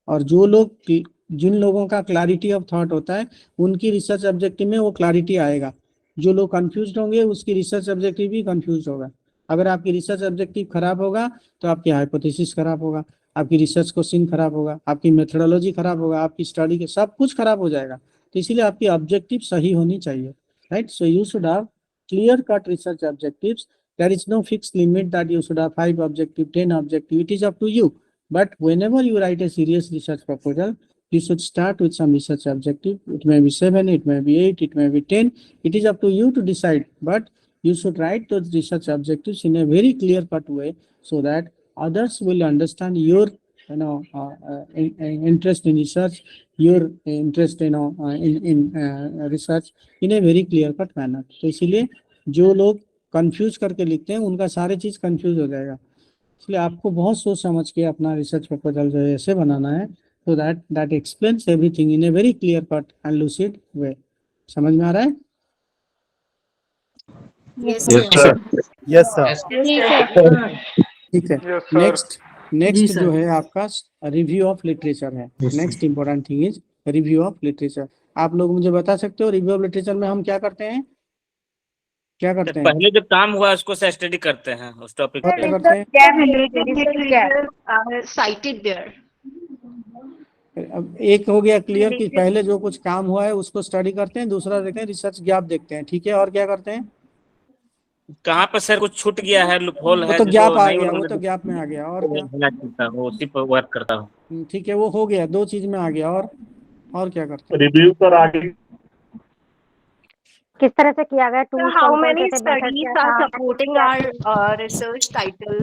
और जो लोग जिन लोगों का क्लैरिटी ऑफ थॉट होता है उनकी रिसर्च ऑब्जेक्टिव में वो क्लैरिटी आएगा। जो लोग कंफ्यूज होंगे उसकी रिसर्च ऑब्जेक्टिव भी कंफ्यूज होगा। अगर आपकी रिसर्च ऑब्जेक्टिव खराब होगा तो आपकी हाइपोथेसिस खराब होगा, आपकी रिसर्च क्वेश्चन खराब होगा, आपकी मेथोडोलॉजी खराब होगा, आपकी स्टडी के सब कुछ खराब हो जाएगा। तो इसीलिए आपकी ऑब्जेक्टिव सही होनी चाहिए, right. So you should have clear cut research objectives. There is no fixed limit that you should have 5 objective, 10 objective. It is up to you. But whenever you write a serious research proposal, you should start with some research objective. It may be 7, it may be 8, it may be 10. It is up to you to decide. But you should write those research objectives in a very clear-cut way so that others will understand your, interest in research, your interest, in research in a very clear-cut manner. तो इसीलिए जो लोग confuse करके लिखते हैं उनका सारे चीज कंफ्यूज हो जाएगा। इसलिए आपको बहुत सोच समझ के अपना रिसर्च प्रपोजल जो है ऐसे बनाना है so that explains everything in a very clear cut and lucid way। समझ में आ रहा है? Yes, Yes, sir. ठीक है, नेक्स्ट जो है आपका रिव्यू ऑफ लिटरेचर है। Next important thing is review of literature. आप लोग मुझे बता सकते हो रिव्यू ऑफ लिटरेचर में हम क्या करते हैं? क्या करते हैं? पहले जो काम हुआ उसको स्टडी करते हैं उस टॉपिक पे। क्या करते हैं? अब एक हो गया क्लियर कि पहले जो कुछ काम हुआ है उसको स्टडी करते हैं, दूसरा देखते हैं रिसर्च गैप देखते हैं। ठीक है, और क्या करते हैं? कहाँ पर सर कुछ छूट गया है, लूपहोल है, वो तो गैप आ नहीं गया, वो उन्होंने तो गैप में आ गया। और क्या? वो उसी पर वर्क करता हूँ। ठीक है, वो हो गया, 2 चीज में आ गया। और क्या करते हैं? रिव्यू पर आगे किस तरह से किया गया tools how many studies are supporting our research title?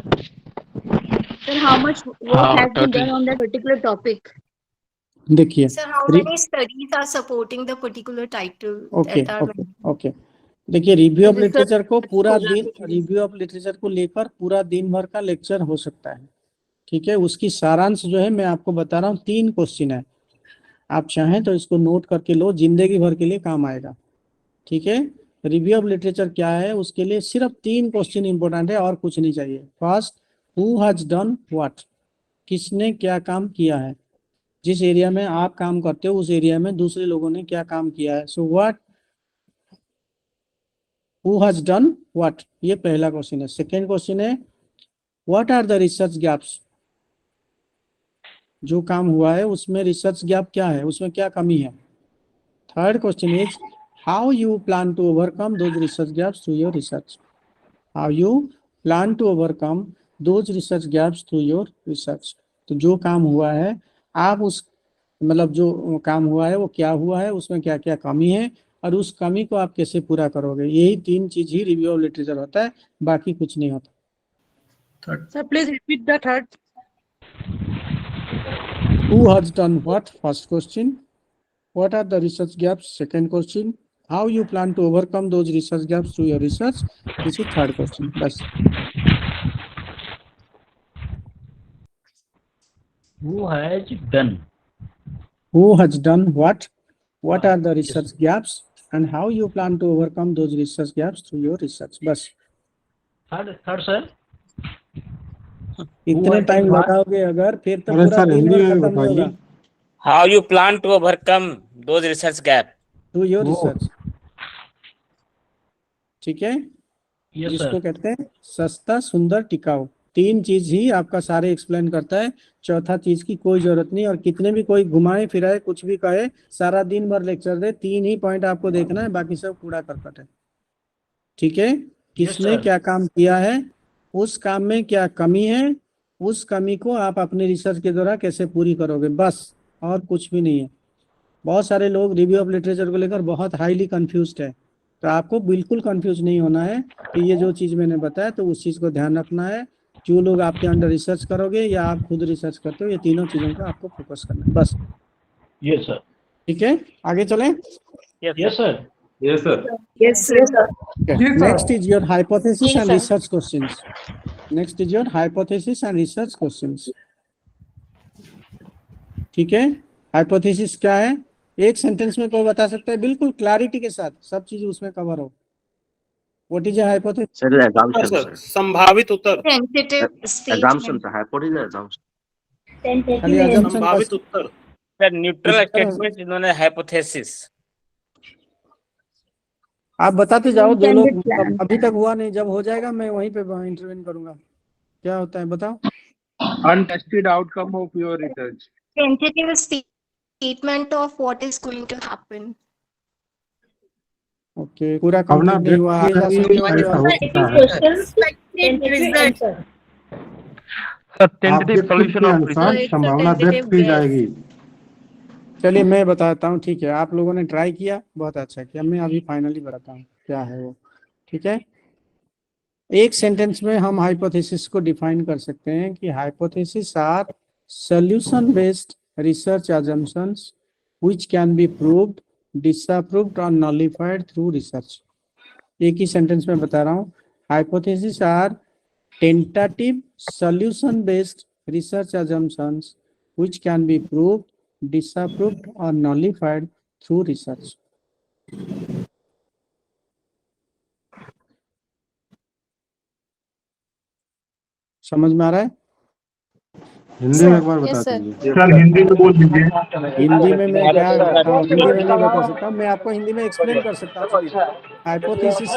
Sir, how much work has been done on that particular topic? देखिए, Sir, how many studies are supporting the particular title? Okay, देखिए review of literature को पूरा दिन, review of literature को लेकर पूरा दिन भर का लेक्चर हो सकता है। ठीक है, उसकी सारांश जो है मैं आपको बता रहा हूँ, 3 क्वेश्चन है। आप चाहें तो इसको नोट करके लो, जिंदगी भर के लिए काम आएगा। ठीक है, रिव्यू ऑफ लिटरेचर क्या है, उसके लिए सिर्फ 3 क्वेश्चन इंपॉर्टेंट है और कुछ नहीं चाहिए। First, who has done what, किसने क्या काम किया है। जिस एरिया में आप काम करते हो उस एरिया में दूसरे लोगों ने क्या काम किया है। So what, who has done what, ये पहला क्वेश्चन है। सेकेंड क्वेश्चन है what are the research gaps, जो काम हुआ है उसमें रिसर्च गैप क्या है, उसमें क्या कमी है। Third question is how you plan to overcome those research gaps through your research, how you plan to overcome those research gaps through your research। तो जो काम हुआ है आप उस, मतलब जो काम हुआ है वो क्या हुआ है, उसमें क्या क्या कमी है और उस कमी को आप कैसे पूरा करोगे। यही 3 चीज ही रिव्यू ऑफ लिटरेचर होता है, बाकी कुछ नहीं होता। Sir, please repeat the third. Who has done what, first question. What are the research gaps, second question. How you plan to overcome those research gaps through your research, this is third question। बस। Who has done? Who has done what? What are the research gaps and how you plan to overcome those research gaps through your research। बस। Third sir। इतने time लगाओगे अगर, फिर तो पूरा दिन खत्म होगा। How you plan to overcome those research gap through your research। ठीक है, Yes, जिसको sir। कहते हैं सस्ता, सुंदर, टिकाऊ। 3 चीज ही आपका सारे एक्सप्लेन करता है, चौथा चीज की कोई जरूरत नहीं। और कितने भी कोई घुमाए फिराए कुछ भी कहे, सारा दिन भर लेक्चर दे, 3 ही पॉइंट आपको देखना है, बाकी सब कूड़ा करकट है। ठीक है, किसने क्या काम किया है, उस काम में क्या कमी है, उस कमी को आप अपने रिसर्च के द्वारा कैसे पूरी करोगे, बस, और कुछ भी नहीं है। बहुत सारे लोग रिव्यू ऑफ लिटरेचर को लेकर बहुत हाईली कंफ्यूज्ड है, तो आपको बिल्कुल कंफ्यूज नहीं होना है कि ये जो चीज मैंने बताया, तो उस चीज को ध्यान रखना है। जो लोग आपके अंडर रिसर्च करोगे या आप खुद रिसर्च करते हो, ये तीनों चीजों का आपको फोकस करना है बस। Yes sir. ठीक है, आगे चलें। Yes sir. Yes, sir. Yes, sir. Next is your hypothesis Yes, and sir. research questions. Next is your hypothesis and research questions. ठीक है, हाइपोथेसिस क्या है? एक सेंटेंस में कोई बता सकता है बिल्कुल क्लैरिटी के साथ, सब चीज उसमें कवर हो। What is hypothesis? Sir, संभावित उत्तर। Tentative assumption, statement. sir. What is the assumption? खाली assumption संभावित बस। उत्तर। सर न्यूट्रल इस तरह- स्टेटमेंट इन्होंने हाइपोथेसिस। आप बताते जाओ, जो लोग अभी तक हुआ नहीं, जब हो जाएगा मैं वहीं पे इंटरवेन करूंगा। क्या होता है बताओ? Untested outcome of your research. Tentative statement of what is going to happen. Okay, पूरा कंप्लीट नहीं हुआ। आगे जा सकते हो Sir, tentative solution of research. संभावना व्यक्त की जाएगी। चलिए मैं बताता हूँ। ठीक है, आप लोगों ने ट्राई किया, बहुत अच्छा किया। मैं अभी फाइनली बताता हूँ क्या है वो। ठीक है, एक सेंटेंस में हम हाइपोथेसिस को डिफाइन कर सकते हैं कि hypothesis are solution based research assumptions which can be proved, disapproved or nullified through research। एक ही सेंटेंस में बता रहा हूँ, hypothesis are tentative solution based research assumptions which can be proved, disapproved or nullified through research। समझ में आ रहा है? हिंदी में एक बार बता दीजिए। सर हिंदी में बोल दीजिए। हिंदी में मैं क्या बताऊं, हिंदी में नहीं बता सकता। मैं आपको हिंदी में एक्सप्लेन कर सकता हूँ। Hypothesis,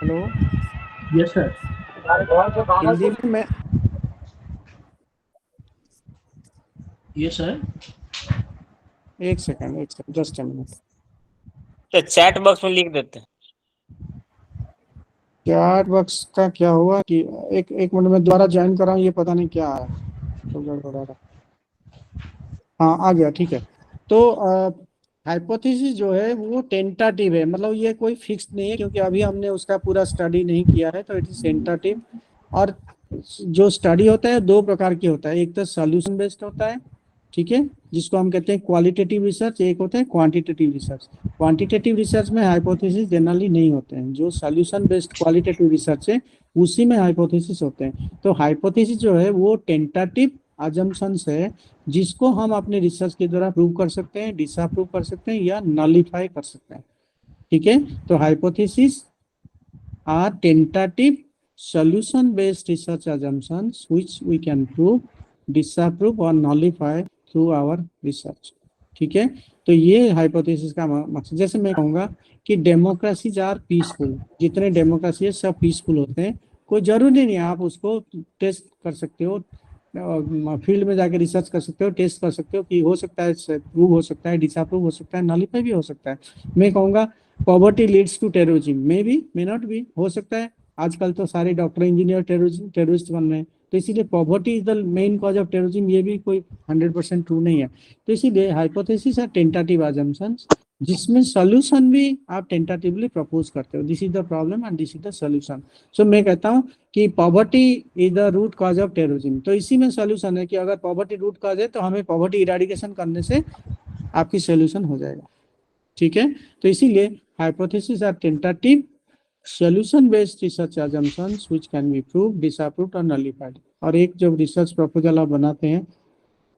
hello, yes sir. Hindi में मैं, यस सर। एक सेकंड जस्ट अ मिनट। तो चैट बॉक्स में लिख देते हैं। चैट बॉक्स का क्या हुआ कि एक मिनट में दोबारा ज्वाइन कर रहा हूँ, ये पता नहीं क्या है तो गड़बड़ा रहा। हाँ आ गया, ठीक है। तो हाइपोथेसिस जो है वो टेंटेटिव है, मतलब ये कोई फिक्स नहीं है, क्योंकि अभी हमने उसका पूरा स्टडी नहीं किया है, तो इट इज टेंटेटिव। और जो स्टडी होता है दो प्रकार की होता है, एक तो सॉल्यूशन बेस्ड होता है, ठीक है, जिसको हम कहते हैं क्वालिटेटिव रिसर्च, एक होता है क्वांटिटेटिव रिसर्च। क्वांटिटेटिव रिसर्च में हाइपोथेसिस जनरली नहीं होते हैं, जो सॉल्यूशन बेस्ड क्वालिटेटिव रिसर्च है उसी में हाइपोथेसिस होते हैं। तो हाइपोथेसिस जो है वो टेंटेटिव assumptions है, जिसको हम अपने रिसर्च के द्वारा प्रूव कर सकते हैं, डिसअप्रूव कर सकते हैं या नलिफाई कर सकते हैं। ठीक है, तो hypothesis are tentative solution based research assumptions which we can prove, disapprove or nullify through our research। ठीक है, तो ये हाइपोथेसिस का मकसद। जैसे मैं कहूँगा कि डेमोक्रेसीज आर पीसफुल, जितने डेमोक्रेसी है सब पीसफुल होते हैं। कोई जरूरी नहीं है, आप उसको टेस्ट कर सकते हो, फील्ड में जाके रिसर्च कर सकते हो, टेस्ट कर सकते हो कि हो सकता है प्रूव हो सकता है, डिसअप्रूव हो सकता है, नलिफाई भी हो सकता है। मैं कहूँगा poverty leads to terrorism, may be may not be, हो सकता है। आजकल तो सारे डॉक्टर इंजीनियर टेररिस्ट बन रहे हैं, तो इसीलिए poverty is the main cause of terrorism, ये भी कोई 100% ट्रू नहीं है। तो इसीलिए हाइपोथेसिस आर टेंटेटिव assumptions, जिसमें सॉल्यूशन भी आप टेंटेटिवली प्रपोज करते हो। This is the problem and this is the solution. So मैं कहता हूँ कि poverty is the root cause of terrorism, तो इसी में सॉल्यूशन है कि अगर पॉवर्टी रूट कॉज है तो हमें पॉवर्टी इरेडिकेशन करने से आपकी सॉल्यूशन हो जाएगा। ठीक है, तो इसीलिए hypothesis are tentative solution based research assumptions which can be proved, disapproved or nullified। और एक जब रिसर्च प्रपोजल आप बनाते हैं,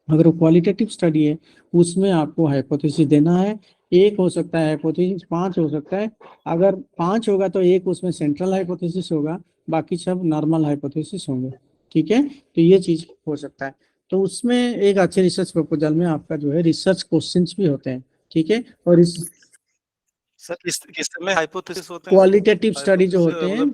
अगर वो क्वालिटेटिव स्टडी है, उसमें आपको हाइपोथेसिस देना है। एक हो सकता है हाइपोथेसिस, 5 हो सकता है। अगर 5 होगा तो एक उसमें सेंट्रल हाइपोथेसिस होगा, बाकी सब नॉर्मल हाइपोथेसिस होंगे। ठीक है, तो ये चीज हो सकता है। तो उसमें एक अच्छे रिसर्च प्रपोजल में आपका जो है रिसर्च क्वेश्चंस भी होते हैं। ठीक है, और इस सर किस में हाइपोथेसिस होते हैं? क्वालिटेटिव स्टडी जो होते हैं,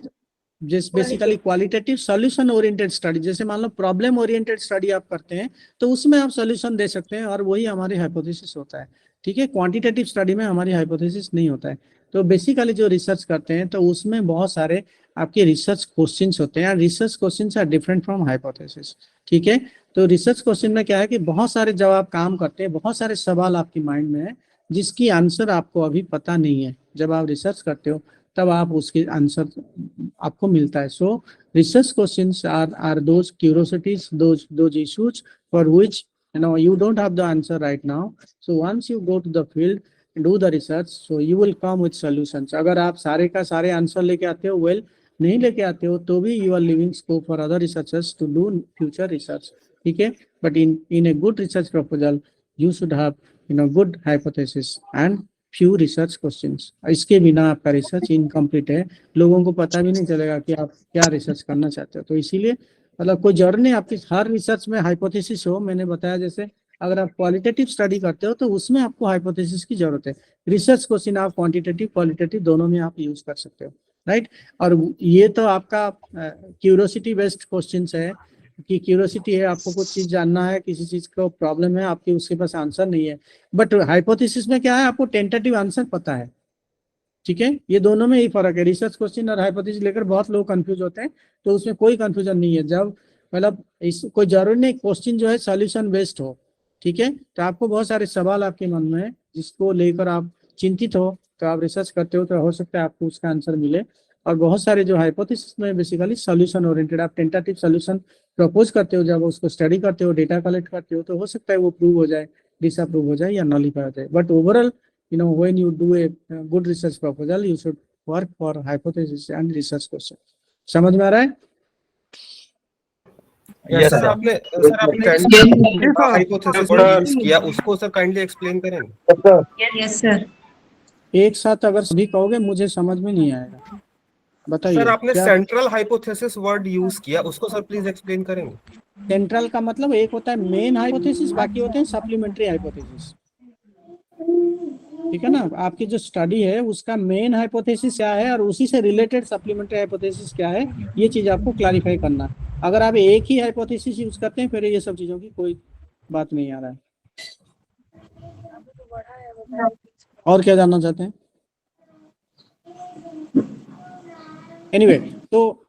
जैसे basically qualitative solution oriented study, जैसे मान लो प्रॉब्लम ओरिएंटेड स्टडी आप करते हैं तो उसमें आप सॉल्यूशन दे सकते हैं, और वही हमारी हाइपोथेसिस होता है। ठीक है, क्वांटिटेटिव स्टडी में हमारी हाइपोथेसिस नहीं होता है। तो बेसिकली जो रिसर्च करते हैं तो उसमें बहुत सारे आपके रिसर्च क्वेश्चंस होते हैं। Research questions are different from hypothesis. ठीक है, तो रिसर्च क्वेश्चन में क्या है कि बहुत सारे जब आप काम करते हैं, बहुत सारे सवाल आपकी माइंड में है, जिसकी आंसर आपको अभी पता नहीं है। जब आप रिसर्च करते हो तब आप उसके आंसर आपको मिलता है। So research questions are those curiosities, those issues for which you don't have the answer right now. So once you go to the field and do the research, so you will come with solutions. अगर आप सारे का सारे answer लेके आते हो, well, नहीं लेके आते हो तो भी you are leaving scope for other researchers to do future research. ठीक है, but in a good research proposal you should have good hypothesis and few research questions. इसके बिना आपका रिसर्च इनकम्प्लीट है, लोगों को पता भी नहीं चलेगा कि आप क्या रिसर्च करना चाहते हो। तो इसीलिए मतलब कोई जरूरी नहीं आपकी हर रिसर्च में हाइपोथेसिस हो। मैंने बताया जैसे अगर आप क्वालिटेटिव स्टडी करते हो तो उसमें आपको हाइपोथेसिस की जरूरत है। रिसर्च क्वेश्चन आप क्वांटिटेटिव क्वालिटेटिव दोनों में आप यूज कर सकते हो, राइट। और ये तो आपका क्यूरियोसिटी बेस्ड क्वेश्चंस है कि क्यूरियोसिटी है, आपको कुछ चीज जानना है, किसी चीज का प्रॉब्लम है, आपके उसके पास आंसर नहीं है। बट हाइपोथेसिस में क्या है, आपको टेंटेटिव आंसर पता है। ठीक है, ये दोनों में ही फर्क है। रिसर्च क्वेश्चन और हाइपोथेसिस लेकर बहुत लोग कंफ्यूज होते हैं, तो उसमें कोई कंफ्यूजन नहीं है। जब मतलब इस कोई जरूरी नहीं क्वेश्चन जो है सॉल्यूशन बेस्ड हो, ठीक है। तो आपको बहुत सारे सवाल आपके मन में है जिसको लेकर आप चिंतित हो, तो आप रिसर्च करते हो तो हो सकता है आपको उसका आंसर मिले। और बहुत सारे जो हाइपोथेसिस में बेसिकली सॉल्यूशन ओरिएंटेड, आप टेंटेटिव सॉल्यूशन प्रपोज करते हो, जब उसको स्टडी करते हो, डेटा कलेक्ट करते हो, तो हो सकता है वो प्रूव हो जाए, डिसअप्रूव हो जाए या नॉलिफाई हो जाए। But overall when you do a good research proposal, you should work for hypothesis and research question. समझ में आ रहा है? सर आपने हाइपोथेसिस यूज किया, उसको सर काइंडली एक्सप्लेन करेंगे? Yes sir. एक साथ अगर सभी कहोगे मुझे समझ में नहीं आएगा। बताइए सर आपने सेंट्रल हाइपोथेसिस वर्ड यूज किया, उसको सर प्लीज एक्सप्लेन करेंगे? सेंट्रल का मतलब एक होता है मेन हाइपोथेसिस, बाकी होते हैं सप्लीमेंट्री हाइपोथेसिस। ठीक है ना, आपकी जो स्टडी है उसका मेन हाइपोथेसिस क्या है और उसी से रिलेटेड सप्लीमेंट्री हाइपोथेसिस क्या है, ये चीज आपको क्लैरिफाई करना है। अगर आप एक ही हाइपोथेसिस यूज करते हैं फिर ये सब चीजों की कोई बात नहीं आ रहा है। और क्या जानना चाहते हैं? एनीवे, तो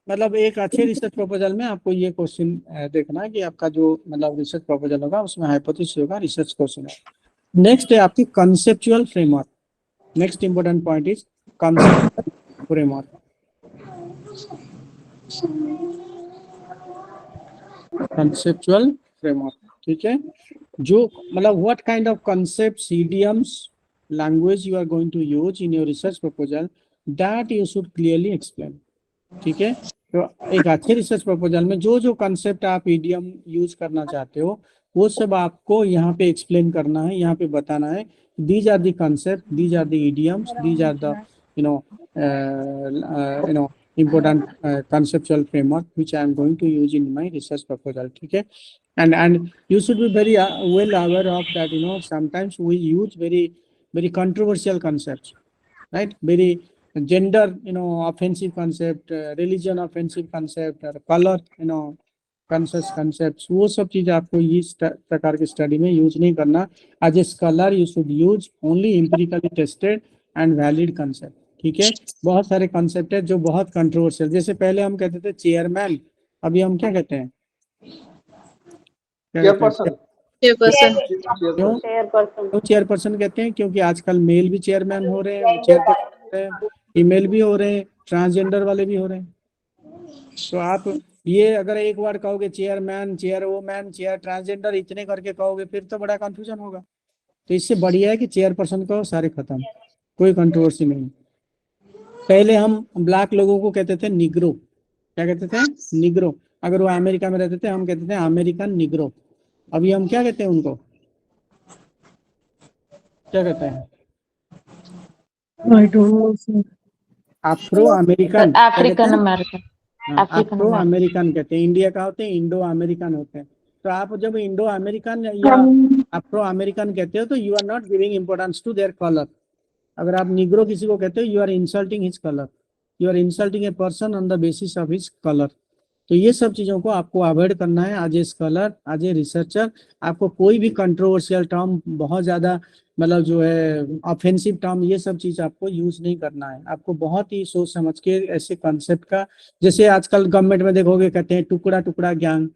मतलब एक अच्छे रिसर्च प्रपोजल में आपको ये क्वेश्चन देखना है कि आपका जो मतलब रिसर्च प्रपोजल होगा उसमें हाइपोथेसिस होगा, रिसर्च क्वेश्चन है। नेक्स्ट है आपकी conceptual framework. Next important point is conceptual framework. Conceptual framework, ठीक है, जो मतलब what kind of concepts, idioms, language you are going to use in your research proposal, that you should clearly explain. ठीक है, तो एक अच्छे रिसर्च प्रपोजल में जो जो कंसेप्ट आप ईडियम यूज करना चाहते हो वो सब आपको यहाँ पे एक्सप्लेन करना है, यहाँ पे बताना है। These are the concept, these are the idioms, these are the important conceptual framework which I am going to use in my research proposal. ठीक है, and you should be very well aware of that, sometimes we use very controversial concepts, right? Very gender offensive concept, religion offensive concept, or color conscious concepts, वो सब चीज आपको इस प्रकार की study में यूज नहीं करना। As a scholar you should use only empirically tested and valid concept. ठीक है, बहुत सारे कंसेप्ट है जो बहुत कंट्रोवर्शियल, जैसे पहले हम कहते थे चेयरमैन, अभी हम क्या कहते हैं? क्यों चेयरपर्सन कहते हैं? क्योंकि आजकल मेल भी चेयरमैन हो रहे हैं, चेयरपर्सन, फीमेल भी हो रहे हैं, ट्रांसजेंडर वाले भी हो रहे हैं। तो आप ये अगर एक बार कहोगे chairman, chair woman, chair transgender इतने करके कहोगे फिर तो बड़ा कंफ्यूजन होगा। तो इससे बढ़िया है कि चेयरपर्सन कहो, सारे खत्म, कोई कंट्रोवर्सी नहीं। पहले हम ब्लैक लोगों को कहते थे निग्रो, क्या कहते थे? निग्रो। अगर वो अमेरिका में रहते थे हम कहते थे अमेरिकन निग्रो। अभी हम क्या कहते हैं उनको? क्या कहते हैं? Afro American, African American, Afro American कहते हैं। इंडिया का होते हैं इंडो अमेरिकन होते हैं। तो आप जब इंडो अमेरिकन या अफ्रो अमेरिकन कहते हो तो you are not giving importance to their colour. अगर आप निग्रो किसी को कहते हो you are insulting his colour, you are insulting a person on the basis of his colour. तो ये सब चीजों को आपको अवॉइड करना है as a scholar, as a researcher. आपको कोई भी कंट्रोवर्शियल टर्म, बहुत ज्यादा मतलब जो है ऑफेंसिव टर्म, ये सब चीज आपको यूज नहीं करना है। आपको बहुत ही सोच समझ के ऐसे कॉन्सेप्ट का, जैसे आजकल गवर्नमेंट में देखोगे कहते हैं टुकड़ा टुकड़ा गैंग,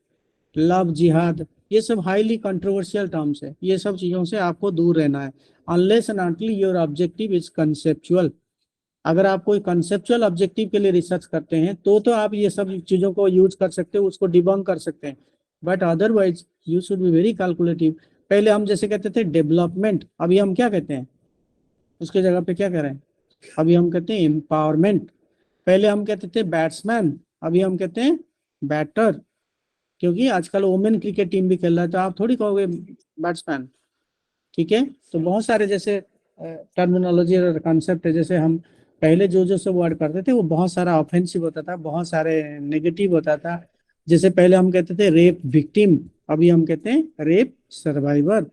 लव जिहाद, ये सब हाईली कंट्रोवर्शियल टर्म्स है, ये सब चीजों से आपको दूर रहना है। Unless and until your objective is conceptual. अगर आप कोई कंसेप्चुअल ऑब्जेक्टिव के लिए रिसर्च करते हैं तो आप ये सब चीजों को यूज कर सकते हो, उसको डिबंक कर सकते हैं, but otherwise you should be very calculative. पहले हम जैसे कहते थे डेवलपमेंट, अभी हम क्या कहते हैं, उसके जगह पे क्या कह रहे हैं, अभी हम कहते हैं एम्पावरमेंट। पहले हम कहते थे बैट्समैन, अभी हम कहते हैं बैटर, क्योंकि आजकल वोमेन क्रिकेट टीम भी खेल रहा है, तो आप थोड़ी कहोगे बैट्समैन। ठीक है, तो बहुत सारे जैसे टर्मिनोलॉजी और कॉन्सेप्ट है। जैसे हम पहले जो सब वर्ड करते थे वो बहुत सारा ऑफेंसिव होता था, बहुत सारे नेगेटिव होता था। जैसे पहले हम कहते थे रेप विक्टिम, अभी हम कहते हैं रेप सर्वाइवर।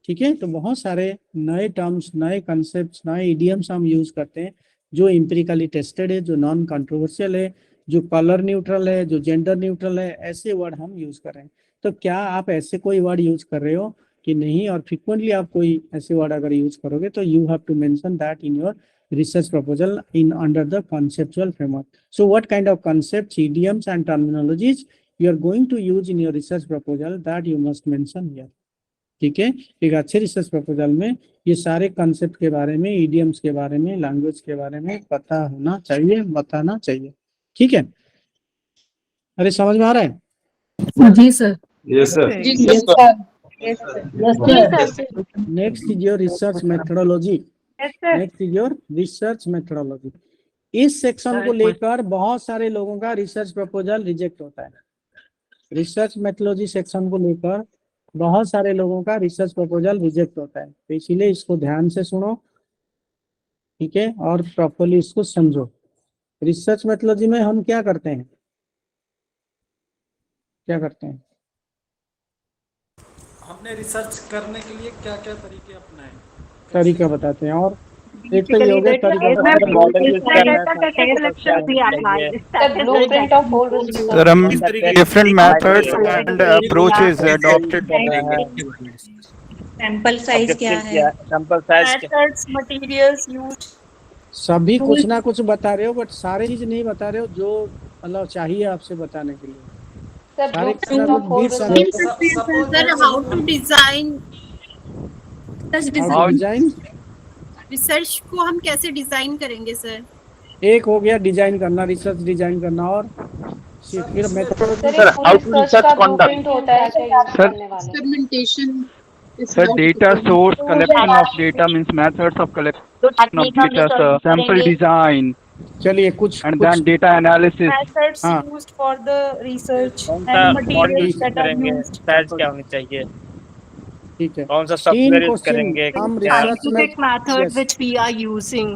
ठीक है, तो बहुत सारे नए टर्म्स, नए कॉन्सेप्ट्स, नए इडियम्स हम यूज करते हैं जो एम्पिरिकली टेस्टेड है, जो नॉन कंट्रोवर्शियल है, जो कलर न्यूट्रल है, जो जेंडर न्यूट्रल है, ऐसे वर्ड हम यूज कर रहे हैं। तो क्या आप ऐसे कोई वर्ड यूज कर रहे हो कि नहीं, और फ्रिक्वेंटली आप कोई ऐसे वर्ड अगर यूज करोगे तो you have to mention that in your research proposal in under the conceptual framework. So what kind of concepts, idioms and terminologies you are going to use in your research proposal, that you must mention here. ठीक है, एक अच्छे research proposal में ये सारे concept के बारे में, इडियम्स के बारे में, लैंग्वेज के बारे में पता होना चाहिए, बताना चाहिए। ठीक है, अरे समझ में आ रहा है? जी sir. Yes, sir. Next is your research methodology. Next is your research methodology. इस सेक्शन को लेकर बहुत सारे लोगों का रिसर्च प्रपोजल रिजेक्ट होता है। रिसर्च मेथोडोलॉजी सेक्शन को लेकर बहुत सारे लोगों का रिसर्च प्रपोजल रिजेक्ट होता है, तो इसीलिए इसको ध्यान से सुनो, ठीक है, और प्रॉपर्ली इसको समझो। रिसर्च मेथोडोलॉजी में हम क्या करते हैं, क्या करते हैं? हमने रिसर्च करने के लिए क्या क्या तरीके अपनाए, तरीका बताते हैं। और एक तो ये हो गया तरीका सर, हम different methods and approaches adopted कर रहे हैं। सैंपल साइज क्या है, sample size methods, materials used, सभी कुछ ना कुछ बता रहे हो, बट सारे चीज नहीं बता रहे हो जो मतलब चाहिए आपसे बताने के लिए। सारे sir how to design research को हम कैसे डिजाइन करेंगे सर? एक हो गया डिजाइन करना, रिसर्च डिजाइन करना, और फिर sir how to research conduct होता है experimentation. Sir data source, collection of data means methods of collection of data, sample design, चलिए कुछ and then data analysis, methods used for the research and materials that are used, size क्या होनी चाहिए, ठीक है, कौन सा सॉफ्टवेयर यूज करेंगे, हम research scientific method which we are using.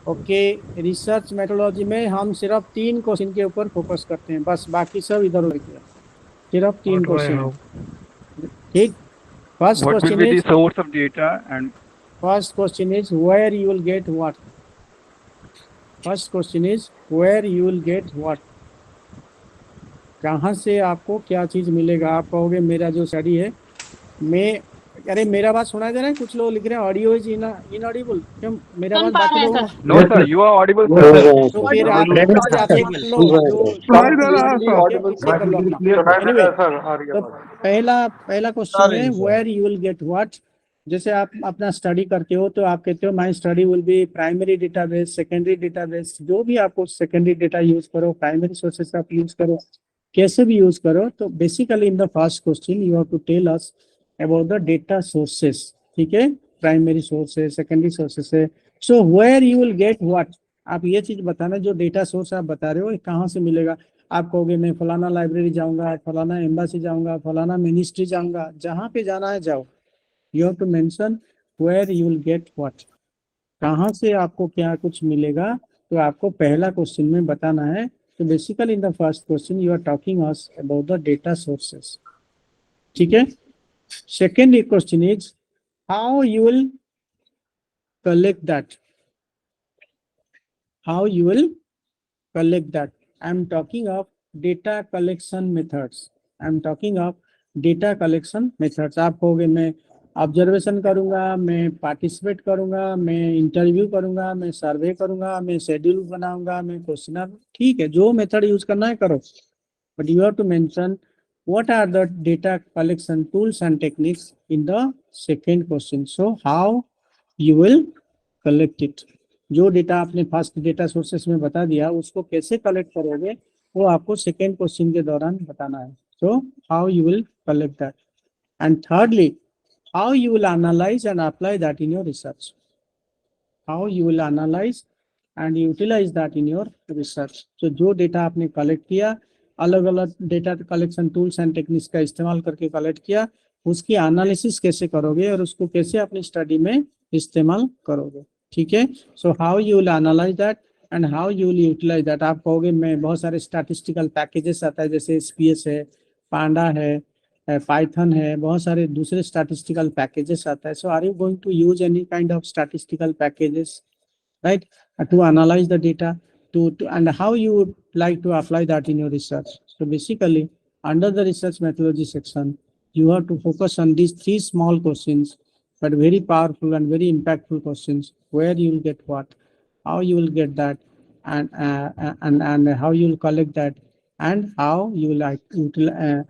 Okay, research methodology में हम सिर्फ 3 क्वेश्चन के ऊपर फोकस करते हैं, बस बाकी सब इधर उधर किया, सिर्फ 3 क्वेश्चन। ठीक, first question is source of data and first question is where you will get what. First question is where you will get what, कहाँ से आपको क्या चीज मिलेगा। आप कहोगे मेरा जो स्टडी है, मैं, अरे मेरा बात सुनाई दे रहा है? कुछ लोग लिख रहे हैं ऑडियो इज इनऑडिबल, क्यों? मेरा बात बाकी लोगों को no sir, you are audible sir. तो फिर आप पहला क्वेश्चन है where you will get what. जैसे आप अपना स्टडी करते हो तो आप कहते हो my study will be primary database, secondary database, जो भी आपको सेकेंडरी डेटा यूज करो, प्राइमरी सोर्सेस आप यूज करो, कैसे भी यूज करो। तो basically in the first question you have to tell us about the data sources, ठीक है, प्राइमरी सोर्सेस, सेकेंडरी सोर्सेस है। So where you will get what, आप ये चीज बताना, जो डेटा सोर्स आप बता रहे हो कहाँ से मिलेगा। आप कहोगे मैं फलाना लाइब्रेरी जाऊंगा, फलाना एम्बासी जाऊंगा, फलाना मिनिस्ट्री जाऊंगा, जहाँ पे जाना है जाओ। You have to mention where you will get what, कहाँ से आपको क्या कुछ मिलेगा, तो आपको पहला क्वेश्चन में बताना है। तो basically in the first question you are talking us about the data sources, ठीक है। Second question is how you will collect that, how you will collect that. I am talking of data collection methods. I am talking of data collection methods. आप कहोगे मैं observation करूंगा, मैं participate करूंगा, मैं interview करूंगा, मैं सर्वे करूंगा, मैं शेड्यूल बनाऊंगा, मैं क्वेश्चनर, ठीक है, जो मेथड यूज करना है करो, but you have to mention what are the data collection tools and techniques in the second question. So how you will collect it. जो डेटा आपने फर्स्ट डेटा सोर्सेस में बता दिया उसको कैसे कलेक्ट करोगे वो आपको सेकेंड क्वेश्चन के दौरान बताना है. So how you will collect that. And thirdly, how you will analyze and apply that in your research. How you will analyze and utilize that in your research. So जो data आपने collect किया अलग अलग data collection tools and techniques का इस्तेमाल करके collect किया उसकी एनालिसिस कैसे करोगे और उसको कैसे अपनी स्टडी में इस्तेमाल करोगे. ठीक है. So how you will analyse that and how you will utilize that. आप कहोगे मैं बहुत सारे स्टैटिस्टिकल पैकेजेस आता है जैसे SPSS है, पांडा है, पाइथन है, बहुत सारे दूसरे स्टैटिस्टिकल पैकेजेस आता है. So are you going to use any kind of statistical packages, right, to analyze the data to and how you would like to apply that in your research. So basically under the research methodology section you have to focus on these three small questions but very powerful and very impactful questions. Where you will get what, how you will get that, and how you will collect that, and how you will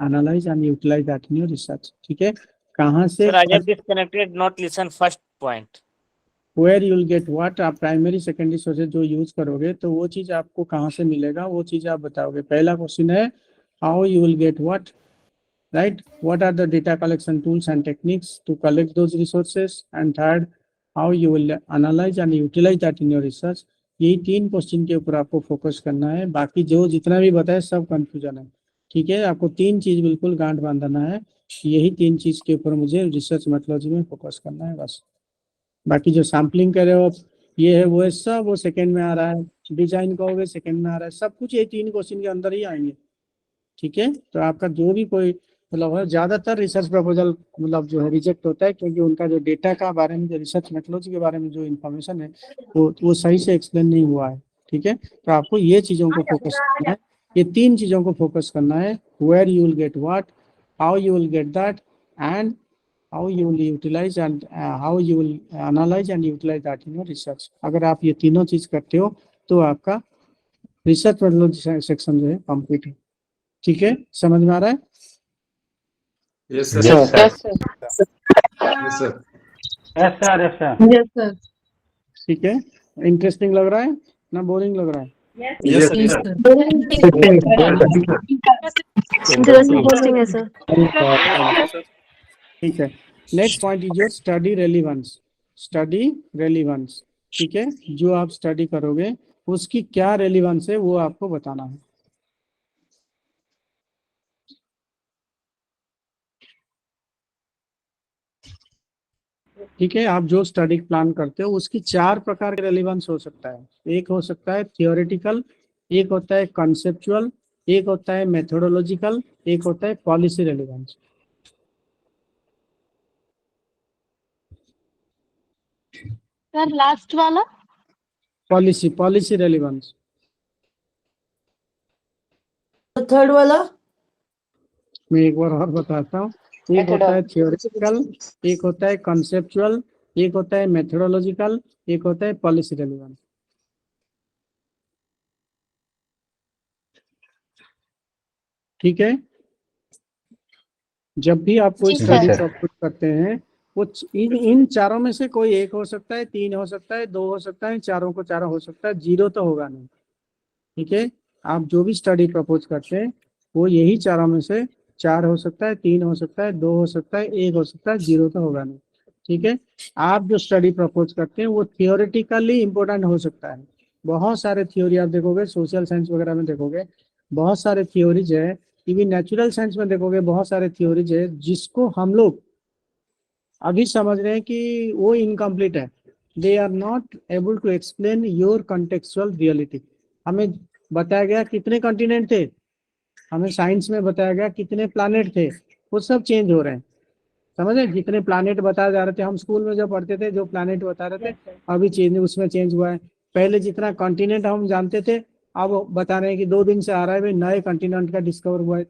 analyze and utilize that in your research. ठीक है. कहाँ से Sir, I have disconnected, not listen first point. Where you will get what, आप primary secondary sources जो use करोगे तो वो चीज आपको कहाँ से मिलेगा वो चीज आप बताओगे. पहला क्वेश्चन है how you will get what, right, what are the data collection tools and techniques to collect those resources, and third how you will analyse and utilise that in your research. यही तीन question के ऊपर आपको focus करना है. बाकी जो जितना भी बताए सब कंफ्यूजन है. ठीक है. आपको तीन चीज बिल्कुल गांठ बांधना है. यही तीन चीज के ऊपर मुझे रिसर्च मेथोडोलॉजी में फोकस करना है बस. बाकी जो सैम्पलिंग कर रहे हो ये है वो है सब वो सेकंड में आ रहा है. डिजाइन कहोगे सेकंड में आ रहा है. सब कुछ ये तीन क्वेश्चन के अंदर ही आएंगे. ठीक है. तो आपका जो भी कोई मतलब है ज्यादातर रिसर्च प्रपोजल मतलब जो है रिजेक्ट होता है क्योंकि उनका जो डेटा का बारे में जो रिसर्च मेथोडोलॉजी के बारे में जो इन्फॉर्मेशन है वो सही से एक्सप्लेन नहीं हुआ है. ठीक है. तो आपको ये चीजों को फोकस करना है. ये तीन चीजों को फोकस करना है. Where you will get what, how you will get that, and how you will utilize and how you will analyze and utilize that in your research. अगर आप ये तीनों चीज करते हो तो आपका रिसर्च मेथोडोलॉजी सेक्शन जो है कंप्लीट है. ठीक है. समझ में आ रहा है? Yes sir. Yes, sir. Yes sir. Yes, sir. Yes, sir. Yes, sir. ठीक है. इंटरेस्टिंग लग रहा है ना बोरिंग लग रहा है? Yes sir. Interesting है सर. ठीक है. Next point is your study relevance. Study relevance. ठीक है. जो आप स्टडी करोगे उसकी क्या रेलिवेंस है वो आपको बताना है. ठीक है. आप जो स्टडी प्लान करते हो उसकी चार प्रकार के रेलिवेंस हो सकता है. एक हो सकता है थियोरेटिकल, एक होता है कॉन्सेप्चुअल, एक होता है मेथोडोलॉजिकल, एक होता है पॉलिसी रेलिवेंस. सर लास्ट वाला पॉलिसी रेलिवेंस. थर्ड वाला मैं एक बार और बताता हूँ. एक होता है थियोरेटिकल, एक होता है कॉन्सेप्चुअल, एक होता है मेथोडोलॉजिकल, एक होता है पॉलिसी रेलिवेंस. ठीक है. जब भी आप कोई स्टडी प्रपोज करते हैं वो इन चारों में से कोई एक हो सकता है, तीन हो सकता है, दो हो सकता है, चारों को चारों हो सकता है, जीरो तो होगा नहीं. ठीक है. आप जो भी स्टडी प्रपोज करते हैं वो यही चारों में से चार हो सकता है, तीन हो सकता है, दो हो सकता है, एक हो सकता है, जीरो तो होगा नहीं. ठीक है. आप जो स्टडी प्रपोज करते हैं वो थियोरेटिकली इम्पोर्टेंट हो सकता है. बहुत सारे थ्योरी आप देखोगे सोशल साइंस वगैरह में देखोगे बहुत सारे थ्योरीज है. इवन नेचुरल साइंस में देखोगे बहुत सारे थ्योरीज है जिसको हम लोग अभी समझ रहे हैं कि वो इनकम्प्लीट है. They are not able to explain your contextual reality. हमें बताया गया कितने कॉन्टिनेंट थे, हमें साइंस में बताया गया कितने प्लैनेट थे, वो सब चेंज हो रहे हैं. समझे. जितने प्लैनेट बताए जा रहे थे हम स्कूल में जब पढ़ते थे जो प्लैनेट बता रहे थे अभी चेंज उसमें चेंज हुआ है. पहले जितना कॉन्टिनेंट हम जानते थे अब बता रहे हैं कि 2 दिन से आ रहा है भाई नए कॉन्टिनेंट का डिस्कवर हुआ है.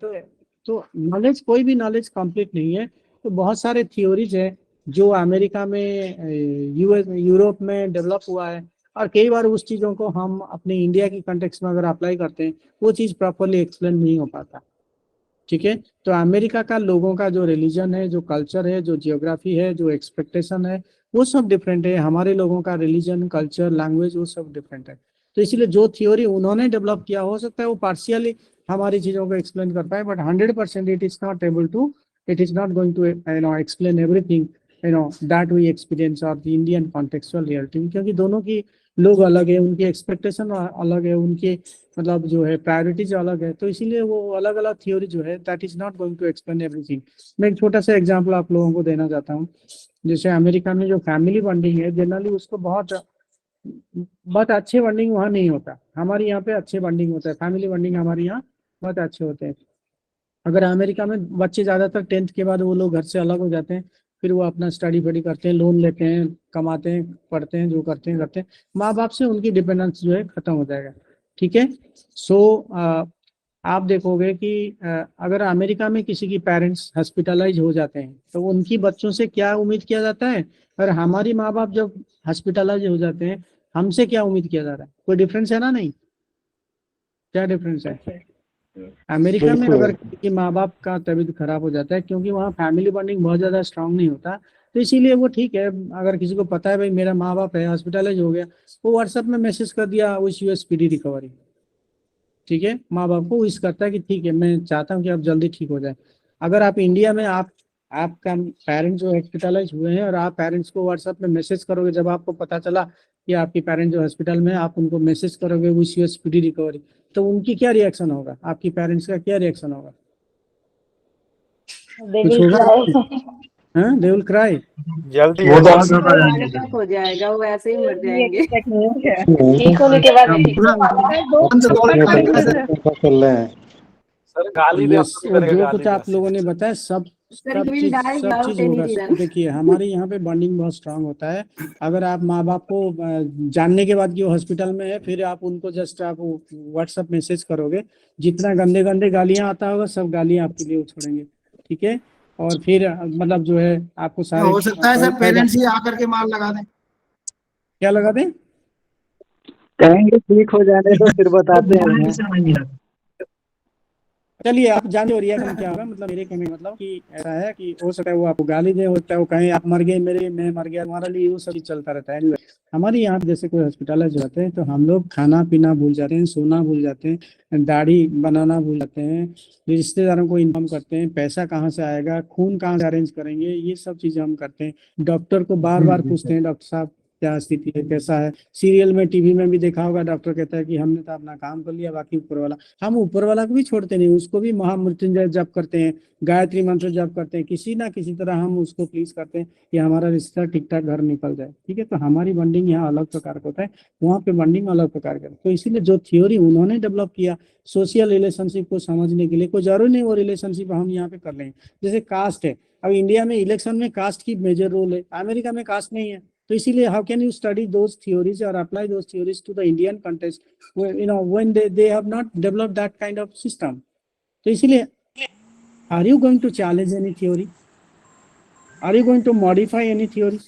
तो नॉलेज कोई भी नॉलेज कंप्लीट नहीं है. तो बहुत सारे थ्योरीज है जो अमेरिका में यूएस यूरोप में डेवलप हुआ है और कई बार उस चीज़ों को हम अपने इंडिया की कंटेक्स्ट में अगर अप्लाई करते हैं वो चीज़ प्रॉपरली एक्सप्लेन नहीं हो पाता. ठीक है। तो अमेरिका का लोगों का जो रिलीजन है, जो कल्चर है, जो जियोग्राफी है, जो एक्सपेक्टेशन है, वो सब डिफरेंट है। हमारे लोगों का रिलीजन, कल्चर, लैंग्वेज वो सब डिफरेंट है। तो इसीलिए जो थ्योरी उन्होंने डेवलप किया, हो सकता है वो पार्शियली हमारी चीजों को एक्सप्लेन कर पाए, but 100% it is not able to, it is not going to explain everything that we experience of the Indian contextual reality, क्योंकि दोनों की लोग अलग है, उनकी एक्सपेक्टेशन अलग है, उनके मतलब जो है प्रायोरिटीज अलग है। तो इसीलिए वो अलग अलग थ्योरी जो है that is not going to explain everything. मैं एक छोटा सा एग्जांपल आप लोगों को देना चाहता हूँ। जैसे अमेरिका में जो फैमिली बॉन्डिंग है, जनरली उसको बहुत अच्छे बॉन्डिंग वहाँ नहीं होता। हमारे यहाँ पे अच्छे बॉन्डिंग होता है, फैमिली बॉन्डिंग हमारे यहाँ बहुत अच्छे होते हैं। अगर अमेरिका में बच्चे ज़्यादातर 10th के बाद वो लोग घर से अलग हो जाते हैं, फिर वो अपना स्टडी बड़ी करते हैं, लोन लेते हैं, कमाते हैं, पढ़ते हैं, जो करते हैं करते हैं, माँ बाप से उनकी डिपेंडेंस जो है खत्म हो जाएगा। ठीक है। सो आप देखोगे कि अगर अमेरिका में किसी की पेरेंट्स हॉस्पिटलाइज हो जाते हैं तो उनकी बच्चों से क्या उम्मीद किया जाता है, और हमारी माँ बाप जब हॉस्पिटलाइज हो जाते हैं हमसे क्या उम्मीद किया जा रहा है? कोई डिफरेंस है ना? नहीं, क्या डिफरेंस है? अमेरिका में अगर किसी के माँ बाप का तबीयत खराब हो जाता है, क्योंकि वहाँ फैमिली बॉन्डिंग बहुत ज़्यादा स्ट्रांग नहीं होता, तो इसीलिए वो ठीक है। अगर किसी को पता है भाई मेरा माँ बाप है हॉस्पिटलाइज हो गया, वो व्हाट्सएप में मैसेज कर दिया विश यू स्पीडी रिकवरी। ठीक है, माँ बाप को विश करता है कि ठीक है मैं चाहता हूँ कि आप जल्दी ठीक हो जाए। अगर आप इंडिया में आपका पेरेंट्स जो हॉस्पिटलाइज हुए हैं और आप पेरेंट्स को व्हाट्सएप में मैसेज करोगे, जब आपको पता चला कि आपकी पेरेंट्स जो हॉस्पिटल में, आप उनको मैसेज करोगे विश यू स्पीडी रिकवरी, तो उनकी क्या रिएक्शन होगा? आपकी पेरेंट्स का क्या रिएक्शन होगा? कुछ होगा? हाँ, दे विल क्राई, जल्दी हो जाएगा, वो ऐसे ही मर जाएंगे। ठीक होने के बाद सर गाली दे, जो कुछ आप लोगों ने बताया सब चीज होगा। देखिए हमारे यहाँ पे बॉन्डिंग बहुत स्ट्रांग होता है। अगर आप माँ बाप को जानने के बाद कि वो हॉस्पिटल में है, फिर आप उनको जस्ट आप व्हाट्सएप मैसेज करोगे, जितना गंदे गंदे गालियाँ आता होगा सब गालियाँ आपके लिए छोड़ेंगे। ठीक है, और फिर मतलब जो है आपको सारे, हो सकता है सर पेरेंट्स ही आकर के मार लगा दें। क्या लगा दें? कहेंगे ठीक हो जाने तो फिर बताते हैं। चलिए आप जानते हो रिएक्शन क्या होगा। मतलब मेरे कहने का मतलब कि ऐसा है कि हो सकता है वो आपको गाली दे, हो सकता है वो कहें आप मर गए मेरे, मैं मर गया तुम्हारा लिए, वो सब चलता रहता है। हमारे यहाँ जैसे कोई हॉस्पिटलाइज जाते हैं तो हम लोग खाना पीना भूल जाते हैं, सोना भूल जाते हैं, दाढ़ी बनाना भूल जाते हैं, रिश्तेदारों को इन्फॉर्म करते हैं, पैसा कहाँ से आएगा, खून कहाँ से अरेंज करेंगे, ये सब चीजें हम करते हैं। डॉक्टर को बार बार पूछते हैं डॉक्टर साहब क्या स्थिति है, कैसा है। सीरियल में, टीवी में भी देखा होगा, डॉक्टर कहता है कि हमने तो अपना काम कर लिया, बाकी ऊपर वाला। हम ऊपर वाला को भी छोड़ते नहीं, उसको भी महामृत्युंजय जप करते हैं, गायत्री मंत्र जप करते हैं, किसी ना किसी तरह हम उसको प्लीज करते हैं कि हमारा रिश्ता ठीक ठाक घर निकल जाए। ठीक है, तो हमारी बॉन्डिंग यहाँ अलग प्रकार का होता है, वहाँ पे बॉन्डिंग अलग प्रकार का। तो इसीलिए जो थ्योरी उन्होंने डेवलप किया सोशल रिलेशनशिप को समझने के लिए, कोई जरूरी नहीं वो रिलेशनशिप हम यहाँ पे कर लेंगे। जैसे कास्ट है, अब इंडिया में इलेक्शन में कास्ट की मेजर रोल है, अमेरिका में कास्ट नहीं है। तो इसीलिए how can you study those theories और apply those theories to the Indian context, when they have not developed that kind of system. तो इसीलिए are you going to challenge any theory? Are you going to modify any theory?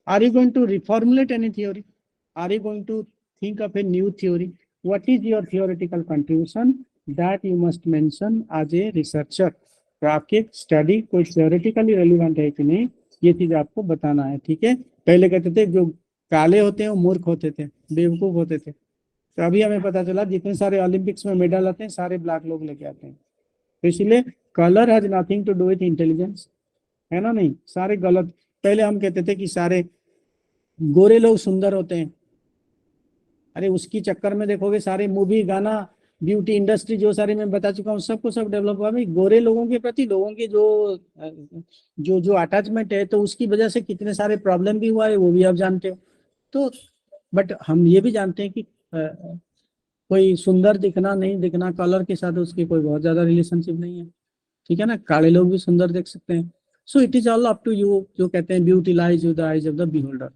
Are you going to reformulate any theory? Are you going to think of a new theory? What is your theoretical contribution that you must mention as a researcher? तो आपके study कोई theoretically relevant है कि नहीं, ये चीज आपको बताना है। ठीक है, पहले कहते थे जो काले होते हैं वो मूर्ख होते थे, बेवकूफ होते थे, तो अभी हमें पता चला जितने सारे ओलंपिक्स में मेडल आते हैं सारे ब्लैक लोग लेके आते हैं। तो इसलिए colour has nothing to do with intelligence, है ना? नहीं, सारे गलत। पहले हम कहते थे कि सारे गोरे लोग सुंदर होते हैं, अरे उसकी चक्कर में देखोगे सारे मूवी, गाना, ब्यूटी इंडस्ट्री जो सारे मैं बता चुका हूँ सबको सब डेवलप हुआ भाई गोरे लोगों के प्रति, लोगों के जो अटैचमेंट है, तो उसकी वजह से कितने सारे प्रॉब्लम भी हुआ है वो भी आप जानते हो। तो बट हम ये भी जानते हैं कि कोई सुंदर दिखना नहीं दिखना कलर के साथ उसकी कोई बहुत ज्यादा रिलेशनशिप नहीं है। ठीक है ना, काले लोग भी सुंदर देख सकते हैं। So it is all up to you, जो कहते हैं beauty lies with the eyes of the beholder.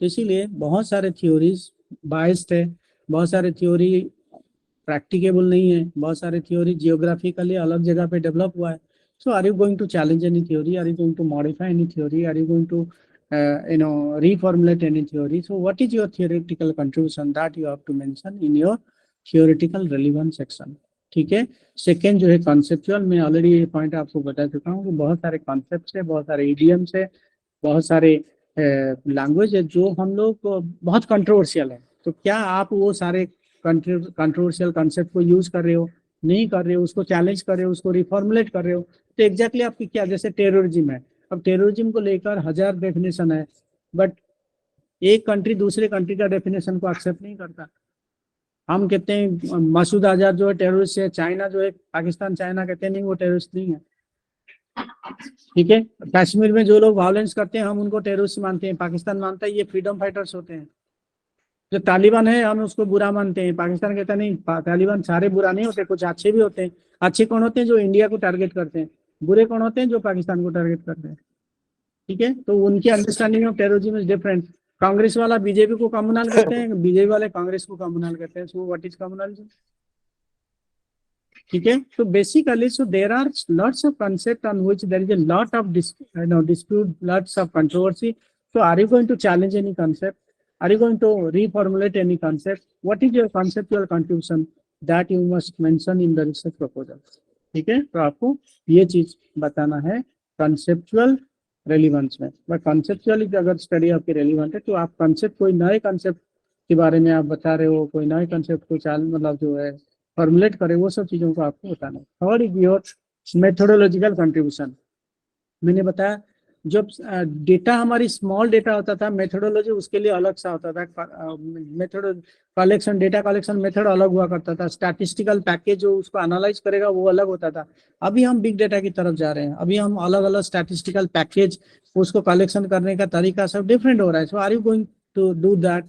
तो इसीलिए बहुत सारे थ्योरीज बाइस्ड है, बहुत सारे थ्योरी प्रैक्टिकेबल नहीं है, बहुत सारे थ्योरी जियोग्राफिकली अलग जगह पे डेवलप हुआ है। So are you going to challenge any theory? Are you going to modify any theory? Are you going to reformulate any theory? So what is your theoretical contribution that you have to mention in your theoretical relevance section? ठीक है। Second जो है conceptual, मैं already ये point आपको बता चुका हूँ कि बहुत सारे कॉन्सेप्ट है, बहुत सारे इडियम्स है, बहुत सारे लैंग्वेज है जो हम लोग बहुत कंट्रोवर्शियल है। तो क्या आप वो सारे कंट्रोवर्शियल कॉन्सेप्ट को यूज कर रहे हो, नहीं कर रहे हो, उसको चैलेंज कर रहे हो, उसको रिफॉर्मुलेट कर रहे हो, तो एग्जैक्टली आपकी क्या, जैसे टेररिज्म है, अब टेररिज्म को लेकर 1000 डेफिनेशन है, बट एक कंट्री दूसरे कंट्री का डेफिनेशन को एक्सेप्ट नहीं करता। हम कहते हैं मसूद अजहर जो है टेररिस्ट है, चाइना जो है, पाकिस्तान चाइना कहते हैं नहीं वो टेररिस्ट नहीं है, ठीक है। कश्मीर में जो लोग वायलेंस करते हैं हम उनको टेररिस्ट मानते हैं, पाकिस्तान मानता है ये फ्रीडम फाइटर्स होते हैं। जो तालिबान है हम उसको बुरा मानते हैं, पाकिस्तान कहता नहीं तालिबान सारे बुरा नहीं होते, कुछ अच्छे भी होते हैं। अच्छे कौन होते हैं? जो इंडिया को टारगेट करते हैं। बुरे कौन होते हैं? जो पाकिस्तान को टारगेट करते हैं, ठीक है। तो उनकी understanding of terrorism is different. Congress वाला बीजेपी को कम्युनल कहते हैं, बीजेपी वाले कांग्रेस को कम्युनल कहते हैं। So what is communalism? ठीक है। तो basically so there are lots of concept on which there is a lot of dispute, lots of controversy. So are you going to challenge any concept? Are you going to reformulate any concept? What is your conceptual contribution that you must mention in the research proposal? ठीक है। तो आपको ये चीज बताना है conceptual relevance में। But conceptually अगर स्टडी आपकी रेलिवेंट है तो आप कंसेप्ट, कोई नए कंसेप्ट के बारे में आप बता रहे हो, कोई नए कंसेप्ट को मतलब जो है फॉर्मुलेट करे, वो सब चीजों को आपको बताना है। Third is your methodological contribution. मैंने बताया जब डेटा हमारी स्मॉल डेटा होता था, मेथोडोलॉजी उसके लिए अलग सा होता था। Method collection, data collection method अलग हुआ करता था, स्टैटिस्टिकल पैकेज जो उसको एनालाइज करेगा वो अलग होता था। अभी हम बिग डेटा की तरफ जा रहे हैं, अभी हम अलग अलग स्टैटिस्टिकल पैकेज उसको कलेक्शन करने का तरीका सब डिफरेंट हो रहा है। So are you going to do that?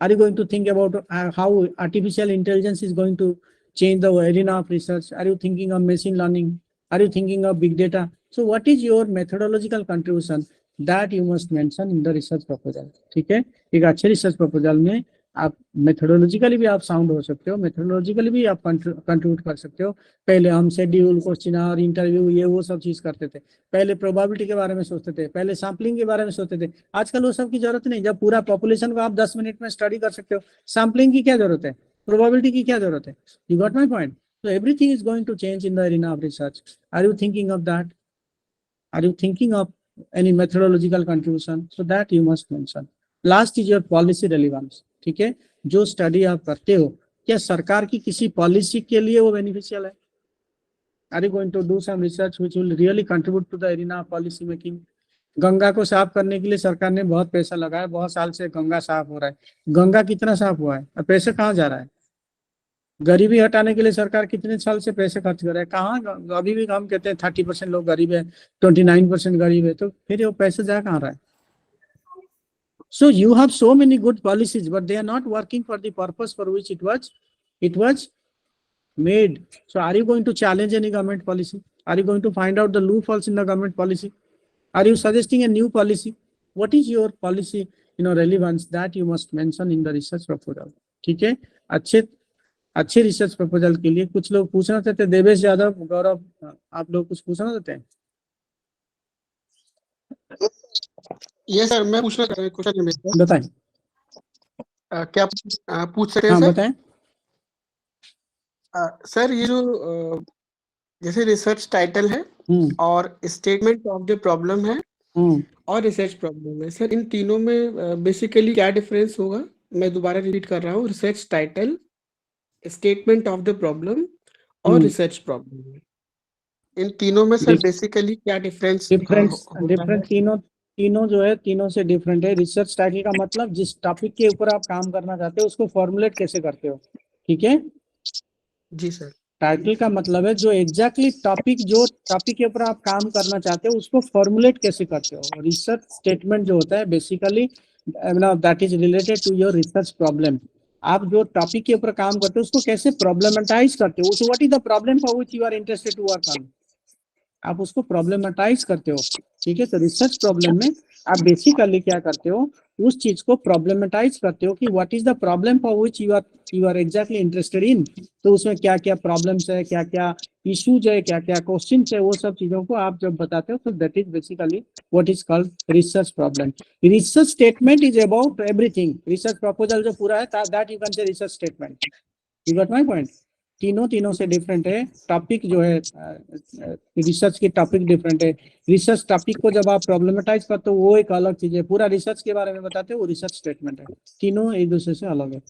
Are you going to think about how artificial intelligence is going to change the arena of research? Are you thinking of machine learning? Are you thinking of big data? So what is your methodological contribution that you must mention in the research proposal? ठीक है। एक अच्छे research proposal में आप मेथोडोलॉजिकली भी आप sound हो सकते हो, मेथोडोलॉजिकली भी आप कंट्रीब्यूट कर सकते हो। पहले हम शेड्यूल, क्वेश्चन और इंटरव्यू ये वो सब चीज करते थे, पहले प्रोबेबिलिटी के बारे में सोचते थे, पहले सैम्पलिंग के बारे में सोचते थे। आजकल वो सब की जरूरत नहीं। जब पूरा पॉपुलेशन को आप 10 मिनट में स्टडी कर सकते हो, सैम्पलिंग की क्या जरूरत है, प्रोबेबिलिटी की क्या जरूरत है? You got my point? So everything is going to change in the arena of research. Are you thinking of that? Are you thinking of any methodological contribution? So that you must mention. Last is your policy relevance. ठीक है। जो study आप करते हो क्या सरकार की किसी पॉलिसी के लिए वो बेनिफिशियल है? Are you going to do some research which will really contribute to the arena of policy making? Ganga को साफ करने के लिए सरकार ने बहुत पैसा लगाया, बहुत साल से गंगा साफ हो रहा है। गंगा कितना साफ हुआ है और पैसा कहाँ जा रहा है? गरीबी हटाने के लिए सरकार कितने साल से पैसे खर्च कर रहा है? कहाँ? अभी भी हम कहते हैं 30% लोग गरीब है, 29% गरीब है, तो फिर वो पैसे जा कहाँ रहा है? So you have so many good policies but they are not working for the purpose for which it was made. So are you going to challenge any government policy? Are you going to find out the loopholes in the government policy? Are you suggesting a new policy? What is your policy, relevance that you must mention in the research proposal? ठीक है। अच्छे research proposal के लिए कुछ लोग पूछना चाहते हैं। देवेश यादव, गौरव, आप लोग कुछ पूछना चाहते हैं? ये सर मैं पूछना चाह रहा हूँ, क्वेश्चन है मेरा। बताएं। क्या पूछ सकते हैं हाँ, सर? बताएं। सर ये जो जैसे रिसर्च टाइटल है और स्टेटमेंट ऑफ द प्रॉब्लम है और रिसर्च प्रॉब्लम है, सर इन तीनों में बेसिकली क्या डिफरेंस होगा? मैं दोबारा रिपीट कर रहा हूँ, research title, statement of the problem और रिसर्च प्रॉब्लम, इन तीनों में सर बेसिकली क्या डिफरेंस? तीनों जो है तीनों से डिफरेंट है। रिसर्च टाइटल का मतलब जिस टॉपिक के ऊपर आप काम करना चाहते हो उसको फॉर्मुलेट कैसे करते हो, ठीक है। जी सर। टाइटल का मतलब है जो एग्जैक्टली जो टॉपिक के ऊपर आप काम करना चाहते हो उसको फॉर्मुलेट कैसे करते हो। रिसर्च स्टेटमेंट जो होता है basically that is related to your research problem. आप जो टॉपिक के ऊपर काम करते हो उसको कैसे प्रॉब्लमेटाइज करते हो, what is the problem for which you are interested to work on, आप उसको प्रॉब्लमेटाइज करते हो, ठीक है। तो रिसर्च प्रॉब्लम में आप बेसिकली क्या करते हो, उस चीज को प्रॉब्लमेटाइज करते हो कि what is the problem for which you are exactly interested in. तो उसमें क्या क्या प्रॉब्लम्स है, क्या क्या इश्यूज है, क्या क्या क्वेश्चंस है, वो सब चीजों को आप जब बताते हो तो that is basically what is called research problem. Research statement is about everything. Research proposal जो पूरा है that you can say research statement. You got my point? तीनों से डिफरेंट है। टॉपिक जो है रिसर्च की टॉपिक डिफरेंट है। रिसर्च टॉपिक को जब आप प्रॉब्लमेटाइज करते हो वो एक अलग चीज है, पूरा रिसर्च के बारे में बताते हो वो रिसर्च स्टेटमेंट है। तीनों एक दूसरे से अलग है।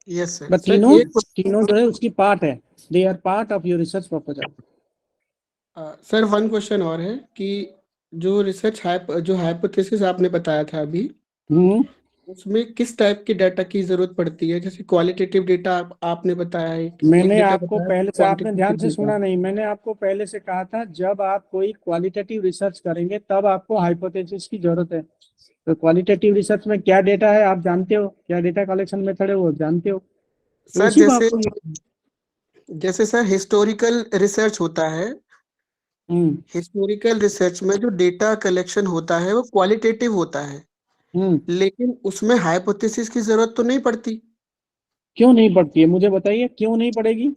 Yes sir. बट तीनों जो है उसकी पार्ट है, they are part of your research proposal. Sir one question और है कि जो रिसर्च जो हाइपोथेसिस आपने बताया था अभी, उसमें किस टाइप के डाटा की जरूरत पड़ती है? जैसे क्वालिटेटिव डेटा आपने बताया है। मैंने आपको पहले से, आपने ध्यान से सुना नहीं, मैंने आपको पहले से कहा था जब आप कोई क्वालिटेटिव रिसर्च करेंगे तब आपको हाइपोथेसिस की जरूरत है। तो क्वालिटेटिव रिसर्च में क्या डेटा है आप जानते हो, क्या डेटा कलेक्शन मेथड है वो जानते हो। सर जैसे सर हिस्टोरिकल रिसर्च होता है, हिस्टोरिकल रिसर्च में जो डेटा कलेक्शन होता है वो क्वालिटेटिव होता है, लेकिन उसमें हाइपोथेसिस की जरूरत तो नहीं पड़ती। क्यों नहीं पड़ती है मुझे बताइए, क्यों नहीं पड़ेगी?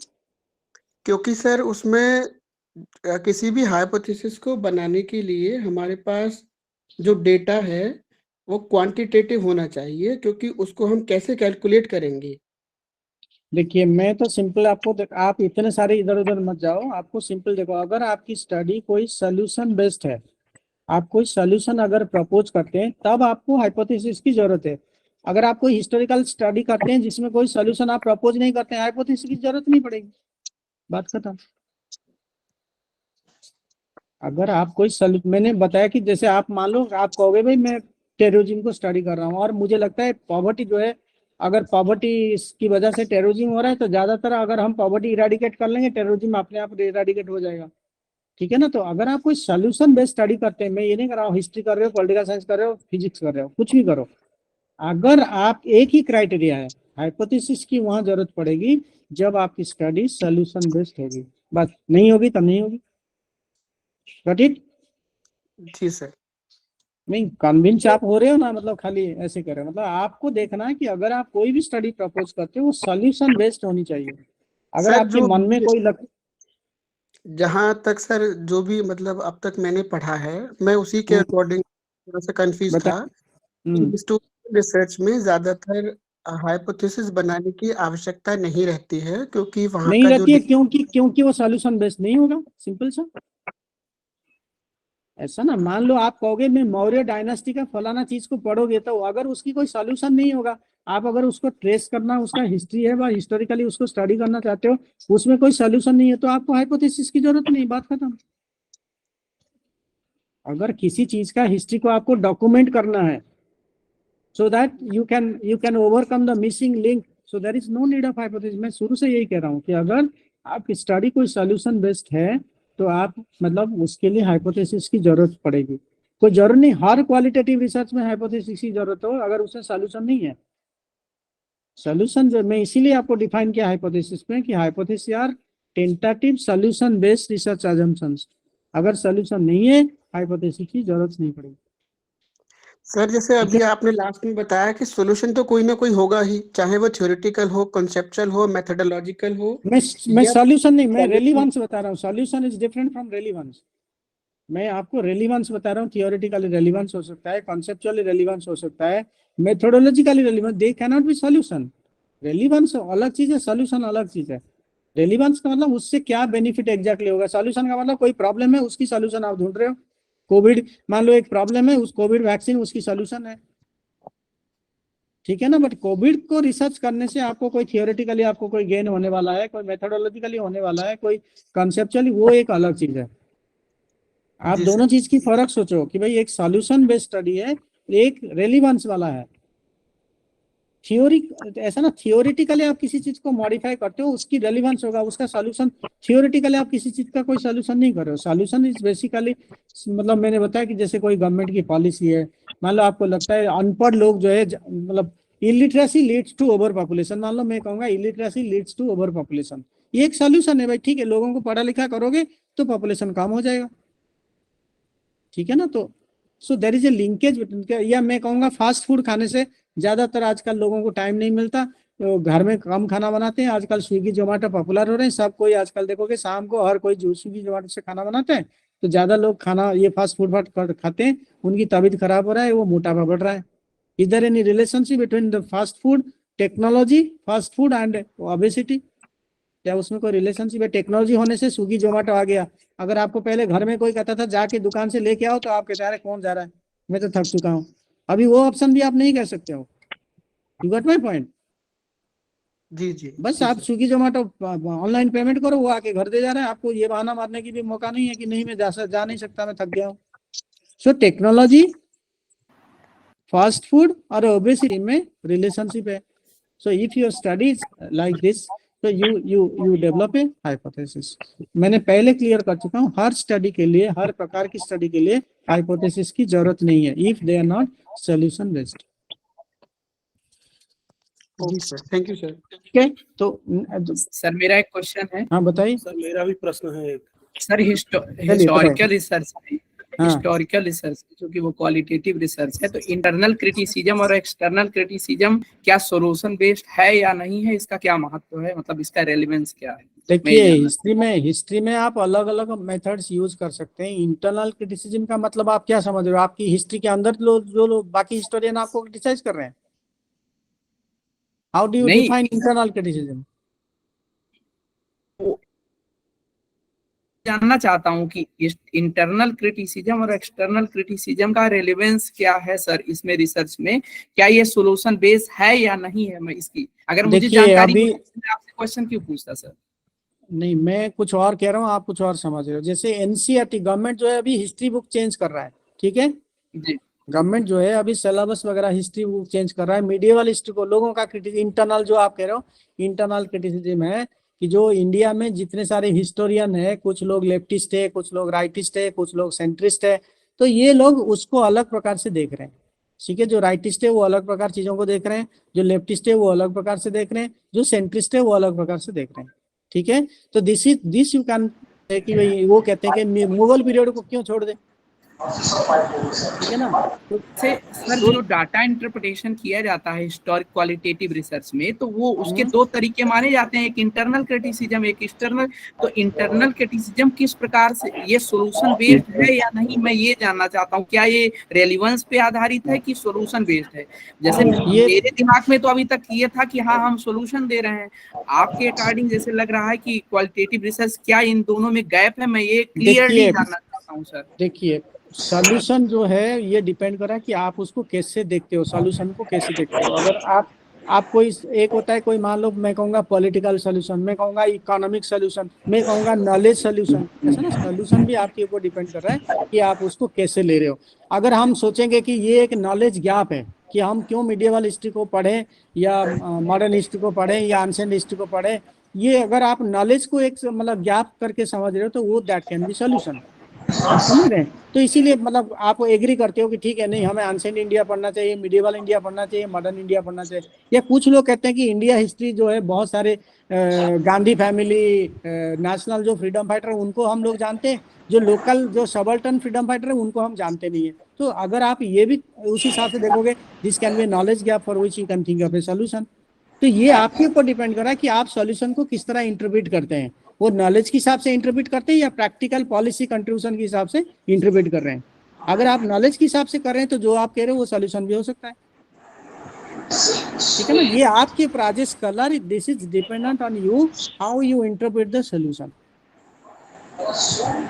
क्योंकि सर उसमें किसी भी हाइपोथेसिस को बनाने के लिए हमारे पास जो डेटा है वो क्वांटिटेटिव होना चाहिए, क्योंकि उसको हम कैसे कैलकुलेट करेंगे। देखिए मैं तो सिंपल आपको आप इतने सारे इधर उधर मत जाओ, आपको सिंपल देखो, अगर आपकी स्टडी कोई सोल्यूशन बेस्ड है, आप कोई सोल्यूशन अगर प्रपोज करते हैं तब आपको हाइपोथेसिस की जरूरत है। अगर आप कोई हिस्टोरिकल स्टडी करते हैं जिसमें कोई सोल्यूशन आप प्रपोज नहीं करते हैं, हाइपोथेसिस की जरूरत नहीं पड़ेगी, बात खत्म। अगर आप कोई मैंने बताया कि जैसे आप मान लो आप कहोगे भाई मैं टेररिज्म को स्टडी कर रहा हूँ और मुझे लगता है पॉवर्टी जो है, अगर पॉवर्टी की वजह से टेररिज्म हो रहा है तो ज्यादातर अगर हम पॉवर्टी इराडिकेट कर लेंगे टेररिज्म अपने आप इराडिकेट हो जाएगा, ठीक है ना। तो अगर आप कोई सोल्यूशन बेस्ड स्टडी करते हैं, मैं ये नहीं कर रहा हूँ हिस्ट्री कर रहे हो, पॉलिटिकल साइंस कर रहे हो, फिजिक्स कर रहे हो, कुछ भी करो, अगर आप एक ही क्राइटेरिया है हाइपोथेसिस की वहां जरूरत पड़ेगी जब आपकी स्टडी सोल्यूशन बेस्ड होगी, बस नहीं होगी तब नहीं होगी। Got it? जी सर। नहीं कन्विंस आप हो रहे हो ना, मतलब खाली ऐसे कर रहे हो, मतलब आपको देखना है कि अगर आप कोई भी स्टडी प्रपोज करते हो वो सॉल्यूशन बेस्ड होनी चाहिए। अगर आपके मन में कोई जहां तक सर जो भी मतलब अब तक मैंने पढ़ा है मैं उसी के अकॉर्डिंग थोड़ा सा कंफ्यूज था। हिस्टोरिकल रिसर्च में ज्यादातर हाइपोथेसिस बनाने की आवश्यकता नहीं रहती है, क्योंकि वहां नहीं का रहती है, जो क्योंकि वो सॉल्यूशन बेस्ड नहीं होगा, सिंपल सा। ऐसा ना मान लो आप कहोगे मैं मौर्य डायनास्टी का फलाना चीज को पढ़ोगे तो अगर उसकी कोई सॉल्यूशन नहीं होगा, आप अगर उसको ट्रेस करना उसका हिस्ट्री है व हिस्टोरिकली उसको स्टडी करना चाहते हो, उसमें कोई सॉल्यूशन नहीं है तो आपको हाइपोथेसिस की जरूरत नहीं, बात खत्म। अगर किसी चीज का हिस्ट्री को आपको डॉक्यूमेंट करना है so that you can overcome the missing link, so there is no need of hypothesis। मैं शुरू से यही कह रहा हूँ कि अगर आप स्टडी कोई सॉल्यूशन बेस्ड है तो आप मतलब उसके लिए हाइपोथेसिस की जरूरत पड़ेगी। कोई जरूरत नहीं हर क्वालिटेटिव रिसर्च में हाइपोथेसिस की जरूरत हो अगर उसमें सॉल्यूशन नहीं है। सॉल्यूशन जो मैं इसीलिए आपको डिफाइन किया हाइपोथेसिस में कि hypothesis are tentative solution based research assumptions. अगर सॉल्यूशन नहीं है हाइपोथेसिस की जरूरत नहीं पड़ेगी। सर जैसे अभी आपने लास्ट में बताया कि सॉल्यूशन तो कोई ना कोई होगा ही, चाहे वो थ्योरेटिकल हो, कॉन्सेप्चुअल हो, मेथोडोलॉजिकल हो। मैं सॉल्यूशन नहीं, मैं रेलेवेंस बता रहा हूँ। Solution is different from relevance. मैं आपको रेलेवेंस बता रहा हूँ, थियोरेटिकली रेलेवेंस हो सकता है, कॉन्सेप्चुअली रेलेवेंस हो सकता है, methodologically relevance, they can not be solution. Relevance अलग चीज है, सॉल्यूशन अलग चीज है। रेलेवेंस का मतलब उससे क्या बेनिफिट एग्जैक्टली होगा, सॉल्यूशन का मतलब कोई प्रॉब्लम है उसकी सॉल्यूशन आप ढूंढ रहे हो। कोविड मान लो एक प्रॉब्लम है, उस कोविड वैक्सीन उसकी सॉल्यूशन है, ठीक है ना। बट कोविड को रिसर्च करने से आपको कोई थियोरेटिकली आपको कोई गेन होने वाला है, कोई मेथोडोलॉजिकली होने वाला है, कोई कॉन्सेप्चुअली, वो एक अलग चीज है। आप दोनों चीज की फर्क सोचो कि भाई एक सॉल्यूशन बेस्ड स्टडी है, एक रेलेवेंस वाला है। थ्योरी ऐसा ना, थियोरेटिकली आप किसी चीज को मॉडिफाई करते हो उसकी रेलेवेंस होगा, उसका सॉल्यूशन। थियोरेटिकली आप किसी चीज का कोई सॉल्यूशन नहीं कर रहे हो। सॉल्यूशन इज बेसिकली मतलब मैंने बताया कि जैसे कोई गवर्नमेंट की पॉलिसी है, मान लो आपको लगता है अनपढ़ लोग जो है मतलब illiteracy leads to over population, मान लो मैं कहूंगा illiteracy leads to over population, ये एक सॉल्यूशन है भाई, ठीक है। लोगों को पढ़ा लिखा करोगे तो पॉपुलेशन कम हो जाएगा, ठीक है ना। तो so there is a linkage between. या मैं कहूंगा फास्ट फूड खाने से ज्यादातर आजकल लोगों को टाइम नहीं मिलता, तो घर में कम खाना बनाते हैं। आजकल स्विगी जोमेटो पॉपुलर हो रहे हैं, सब कोई आजकल देखोगे शाम को हर कोई जो स्विगी जोमेटो से खाना बनाते हैं, तो ज्यादा लोग खाना ये फास्ट फूड खाते हैं, उनकी तबीयत खराब हो रहा है, वो मोटापा बढ़ रहा है। Is there any relationship between the fast food technology, fast food and obesity? क्या उसमें कोई रिलेशनशिप है? टेक्नोलॉजी होने से स्विगी जोमेटो आ गया। अगर आपको पहले घर में कोई कहता था जाके दुकान से लेके आओ, तो आप कहते अरे कौन जा रहा है, मैं तो थक चुका हूँ। अभी वो ऑप्शन भी आप नहीं कर सकते हो। You got my point? जी जी बस आप स्विगी जोमेटो ऑनलाइन पेमेंट करो, वो आके घर दे जा रहे हैं। आपको ये बहाना मारने की भी मौका नहीं है कि नहीं मैं जा नहीं सकता, मैं थक गया हूँ। सो टेक्नोलॉजी, फास्ट फूड और ओबेसिटी में रिलेशनशिप है। So if your studies like this, तो यू डेवलप ए हाइपोथेसिस। मैंने पहले क्लियर कर चुका हूँ, हर स्टडी के लिए, हर प्रकार की स्टडी के लिए हाइपोथेसिस की जरूरत नहीं है if they are not solution based. जी सर, थैंक यू सर। ठीक है, तो सर मेरा एक क्वेश्चन है। हाँ बताइए सर मेरा भी प्रश्न है एक। सर हिस्टोरिकल रिसर्च है, हिस्टोरिकल रिसर्च जो कि वो क्वालिटेटिव रिसर्च है, तो इंटरनल क्रिटिसिज्म और एक्सटर्नल क्रिटिसिज्म क्या सॉल्यूशन बेस्ड है या नहीं है, इसका क्या महत्व है, मतलब इसका रेलेवेंस क्या है? देखिए, हिस्ट्री में आप अलग अलग मेथड्स यूज कर सकते हैं। इंटरनल क्रिटिसिज्म का मतलब आप क्या समझ रहे हो? आपकी हिस्ट्री के अंदर जो लोग बाकी हिस्टोरियन आपको क्रिटिसाइज कर रहे हैं। How do you define internal criticism? जानना चाहता हूं कि इंटरनल क्रिटिसिज्म और एक्सटर्नल क्रिटिसिज्म का रेलेवेंस क्या है सर इसमें, रिसर्च में क्या ये सॉल्यूशन बेस है या नहीं है? मैं इसकी अगर मुझे जानकारी हो तो मैं आपसे क्वेश्चन क्यों पूछता सर? नहीं, मैं कुछ और कह रहा हूँ, आप कुछ और समझ रहे हो। जैसे एनसीईआरटी गवर्नमेंट जो है अभी हिस्ट्री बुक चेंज कर रहा है, ठीक है जी। गवर्नमेंट जो है अभी सिलेबस वगैरह हिस्ट्री बुक चेंज कर रहा है। मीडिएवल हिस्ट्री को लोगों का इंटरनल जो आप कह रहे हो इंटरनल क्रिटिसिज्म है कि जो इंडिया में जितने सारे हिस्टोरियन है, कुछ लोग लेफ्टिस्ट है, कुछ लोग राइटिस्ट है, कुछ लोग सेंट्रिस्ट है, तो ये लोग उसको अलग प्रकार से देख रहे हैं। ठीक है, जो राइटिस्ट है वो अलग प्रकार चीजों को देख रहे हैं, जो लेफ्टिस्ट है वो अलग प्रकार से देख रहे हैं, जो सेंट्रिस्ट है वो अलग प्रकार से देख रहे हैं। ठीक है, तो दिस यू कैन कि भाई वो कहते हैं कि मुगल पीरियड को क्यों छोड़ दे, ठीक है ना। तो सर जो डाटा इंटरप्रिटेशन किया जाता है हिस्टोरिक क्वालिटेटिव रिसर्च में, तो वो उसके दो तरीके माने जाते हैं, एक इंटरनल क्रिटिसिज्म, एक एक्सटर्नल। तो इंटरनल क्रिटिसिज्म किस प्रकार से ये सॉल्यूशन बेस्ड है या नहीं, मैं ये जानना चाहता हूँ। क्या ये रेलिवेंस पे आधारित है कि सॉल्यूशन बेस्ड है? जैसे मेरे दिमाग में तो अभी तक ये था कि हाँ हम सॉल्यूशन दे रहे हैं, आपके अकॉर्डिंग जैसे लग रहा है कि क्वालिटेटिव रिसर्च, क्या इन दोनों में गैप है? मैं ये क्लियरली जानना चाहता हूँ सर। देखिए, सॉल्यूशन जो है ये डिपेंड कर रहा है कि आप उसको कैसे देखते हो, सॉल्यूशन को कैसे देखते हो। अगर आप कोई एक होता है, कोई मान लो मैं कहूँगा पॉलिटिकल सॉल्यूशन, मैं कहूँगा इकोनॉमिक सॉल्यूशन, मैं कहूँगा नॉलेज सॉल्यूशन, ऐसा ना सॉल्यूशन भी आपके ऊपर डिपेंड कर रहा है कि आप उसको कैसे ले रहे हो। अगर हम सोचेंगे कि ये एक नॉलेज गैप है कि हम क्यों मीडिएवल हिस्ट्री को पढ़ें या मॉडर्न हिस्ट्री को पढ़ें या एंशिएंट हिस्ट्री को पढ़ें, ये अगर आप नॉलेज को एक मतलब गैप करके समझ रहे हो तो वो दैट कैन बी सॉल्यूशन, समझ रहे हैं। तो इसीलिए मतलब आप एग्री करते हो कि ठीक है, नहीं हमें एंशिएंट इंडिया पढ़ना चाहिए, मिडिवल इंडिया पढ़ना चाहिए, मॉडर्न इंडिया पढ़ना चाहिए। या कुछ लोग कहते हैं कि इंडिया हिस्ट्री जो है बहुत सारे गांधी फैमिली, नेशनल जो फ्रीडम फाइटर उनको हम लोग जानते हैं, जो लोकल जो सबल्टन फ्रीडम फाइटर है उनको हम जानते नहीं है। तो अगर आप ये भी उस हिसाब से देखोगे, this can be knowledge gap for which you can think of A solution. तो ये आपके ऊपर डिपेंड कर रहा है कि आप सॉल्यूशन को किस तरह इंटरप्रेट करते हैं। वो नॉलेज के हिसाब से इंटरप्रेट करते हैं या प्रैक्टिकल पॉलिसी कंट्रीब्यूशन के हिसाब से इंटरप्रेट कर रहे हैं। अगर आप नॉलेज के हिसाब से कर रहे हैं तो जो आप कह रहे हो वो सॉल्यूशन भी हो सकता है, ठीक है ना। ये आपके ऊपर scholar, this is dependent on you how you interpret the solution.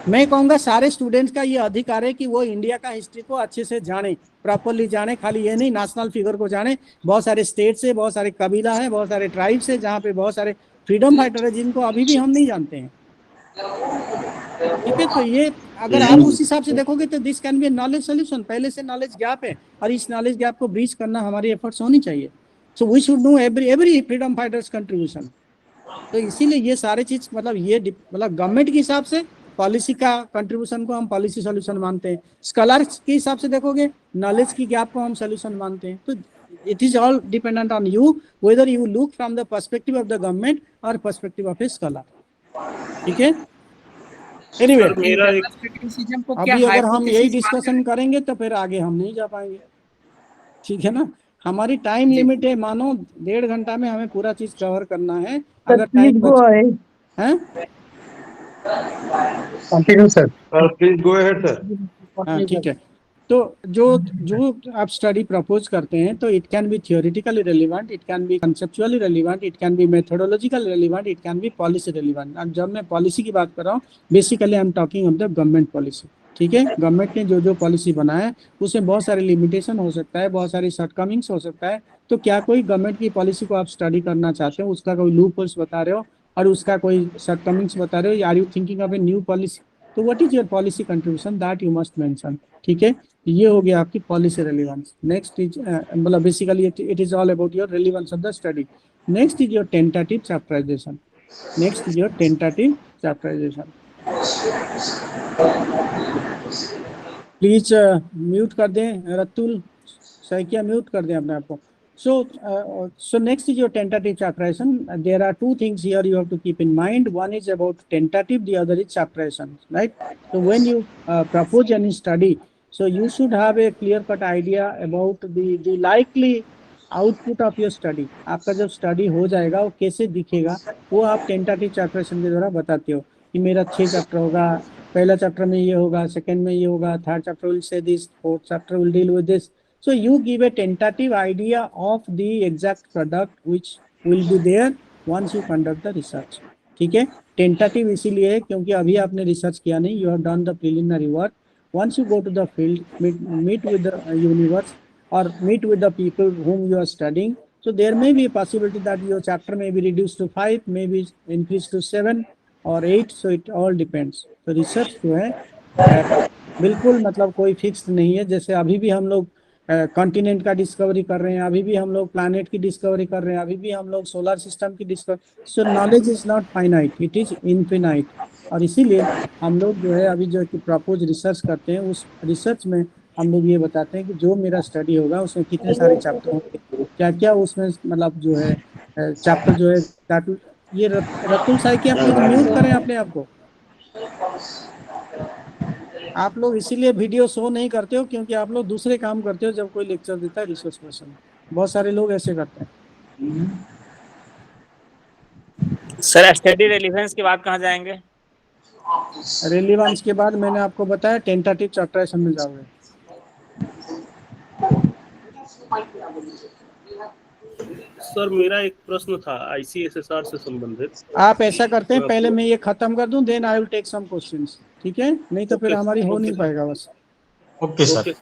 मैं कहूँगा सारे स्टूडेंट्स का ये अधिकार है कि वो इंडिया का हिस्ट्री को अच्छे से जाने, प्रॉपरली जाने, खाली ये नहीं नेशनल फिगर को जाने। बहुत सारे स्टेट से, बहुत सारे कबीला है, बहुत सारे ट्राइब से, जहाँ पे बहुत सारे फ्रीडम फाइटर है जिनको अभी भी हम नहीं जानते हैं, ठीक है। तो ये अगर आप उस हिसाब से देखोगे तो this can be knowledge solution. पहले से नॉलेज गैप है और इस नॉलेज गैप को ब्रीच करना हमारी एफर्ट्स होनी चाहिए। So we should know every freedom fighters contribution. तो इसीलिए ये सारे चीज मतलब ये मतलब गवर्नमेंट के हिसाब से पॉलिसी का कंट्रीब्यूशन को हम पॉलिसी सॉल्यूशन मानते हैं, स्कॉलर्स के हिसाब से देखोगे नॉलेज की गैप को हम सॉल्यूशन मानते हैं। तो it is all dependent on you whether you look from the perspective of the government or perspective of a scholar, ठीक है। Anyway, अभी अगर हम यही डिस्कशन करेंगे तो फिर आगे हम नहीं जा पाएंगे, ठीक है ना। हमारी टाइम लिमिट है, मानो 1.5 घंटा में हमें पूरा चीज कवर करना है। अगर टाइम है continue sir, please go ahead sir. हाँ ठीक है। तो जो जो आप स्टडी प्रपोज करते हैं तो it can be theoretically relevant, it can be conceptually relevant, it can be methodological relevant, it can be policy relevant. और जब मैं पॉलिसी की बात कर रहा हूँ, basically I am talking of the government policy. ठीक है, गवर्नमेंट ने जो जो पॉलिसी बनाया है उसमें बहुत सारे लिमिटेशन हो सकता है, बहुत सारी शॉर्टकमिंग्स हो सकता है। तो क्या कोई गवर्नमेंट की पॉलिसी को आप स्टडी करना चाहते हो, उसका कोई लूप होल्स बता रहे हो और उसका कोई शॉर्टकमिंग्स बता रहे हो, are you thinking of a new policy? तो what is your policy contribution that you must mention. ठीक है, ये हो गया आपकी पॉलिसी रेलिवेंस। नेक्स्ट इज मतलब basically it is all about your relevance of the study. Next is your tentative chapterization. Next is your tentative chapterization. Please mute कर दें Ratul Saikia, mute कर दें अपने आप को। So next is your tentative chapterization. There are two things here you have to keep in mind. One is about tentative, the other is chapterization, right? So when you propose any study, so you should have a clear-cut idea about the likely output of your study. आपका जब study हो जाएगा वो कैसे दिखेगा, वो आप tentative chapterization के द्वारा बताते हो कि मेरा 6 चैप्टर होगा, पहला चैप्टर में ये होगा, सेकेंड में ये होगा, third chapter will say this, fourth chapter will deal with this. So you give a tentative idea of the exact product which will be there once you conduct the research. ठीक है, tentative इसीलिए है क्योंकि अभी आपने research किया नहीं, you have done the preliminary work. Once you go to the field, meet with the universe or meet with the people whom you are studying, so there may be a possibility that your chapter may be reduced to 5, maybe increased to 7 or 8. So it all depends. तो research जो है बिल्कुल मतलब कोई fix नहीं है। जैसे अभी भी हम लोग कॉन्टिनेंट का डिस्कवरी कर रहे हैं, अभी भी हम लोग प्लैनेट की डिस्कवरी कर रहे हैं, अभी भी हम लोग सोलर सिस्टम की discovery. So knowledge is not finite, it is infinite. और इसीलिए हम लोग जो है अभी जो प्रपोज रिसर्च करते हैं, उस रिसर्च में हम लोग ये बताते हैं कि जो मेरा स्टडी होगा उसमें कितने सारे चैप्टर होंगे, क्या क्या उसमें मतलब जो है चैप्टर जो है। ये रतुल साइकिया प्लीज म्यूट करें अपने आप को। आप लोग इसीलिए वीडियो शो नहीं करते हो क्योंकि आप लोग दूसरे काम करते हो जब कोई लेक्चर देता है रिसर्च पर्सन। बहुत सारे लोग ऐसे करते हैं। सर स्टडी रेलिवेंस के बाद कहाँ जाएंगे? रेलिवेंस के बाद मैंने आपको बताया टेंटेटिव चैप्टराइजेशन में जाओगे। सर मेरा एक प्रश्न था ICSSR से संबंधित। आप ऐसा करते हैं, पहले मैं ये खत्म कर दूं, then I will take some questions. ठीक है, नहीं तो फिर हमारी हो नहीं पाएगा बस। Okay sir.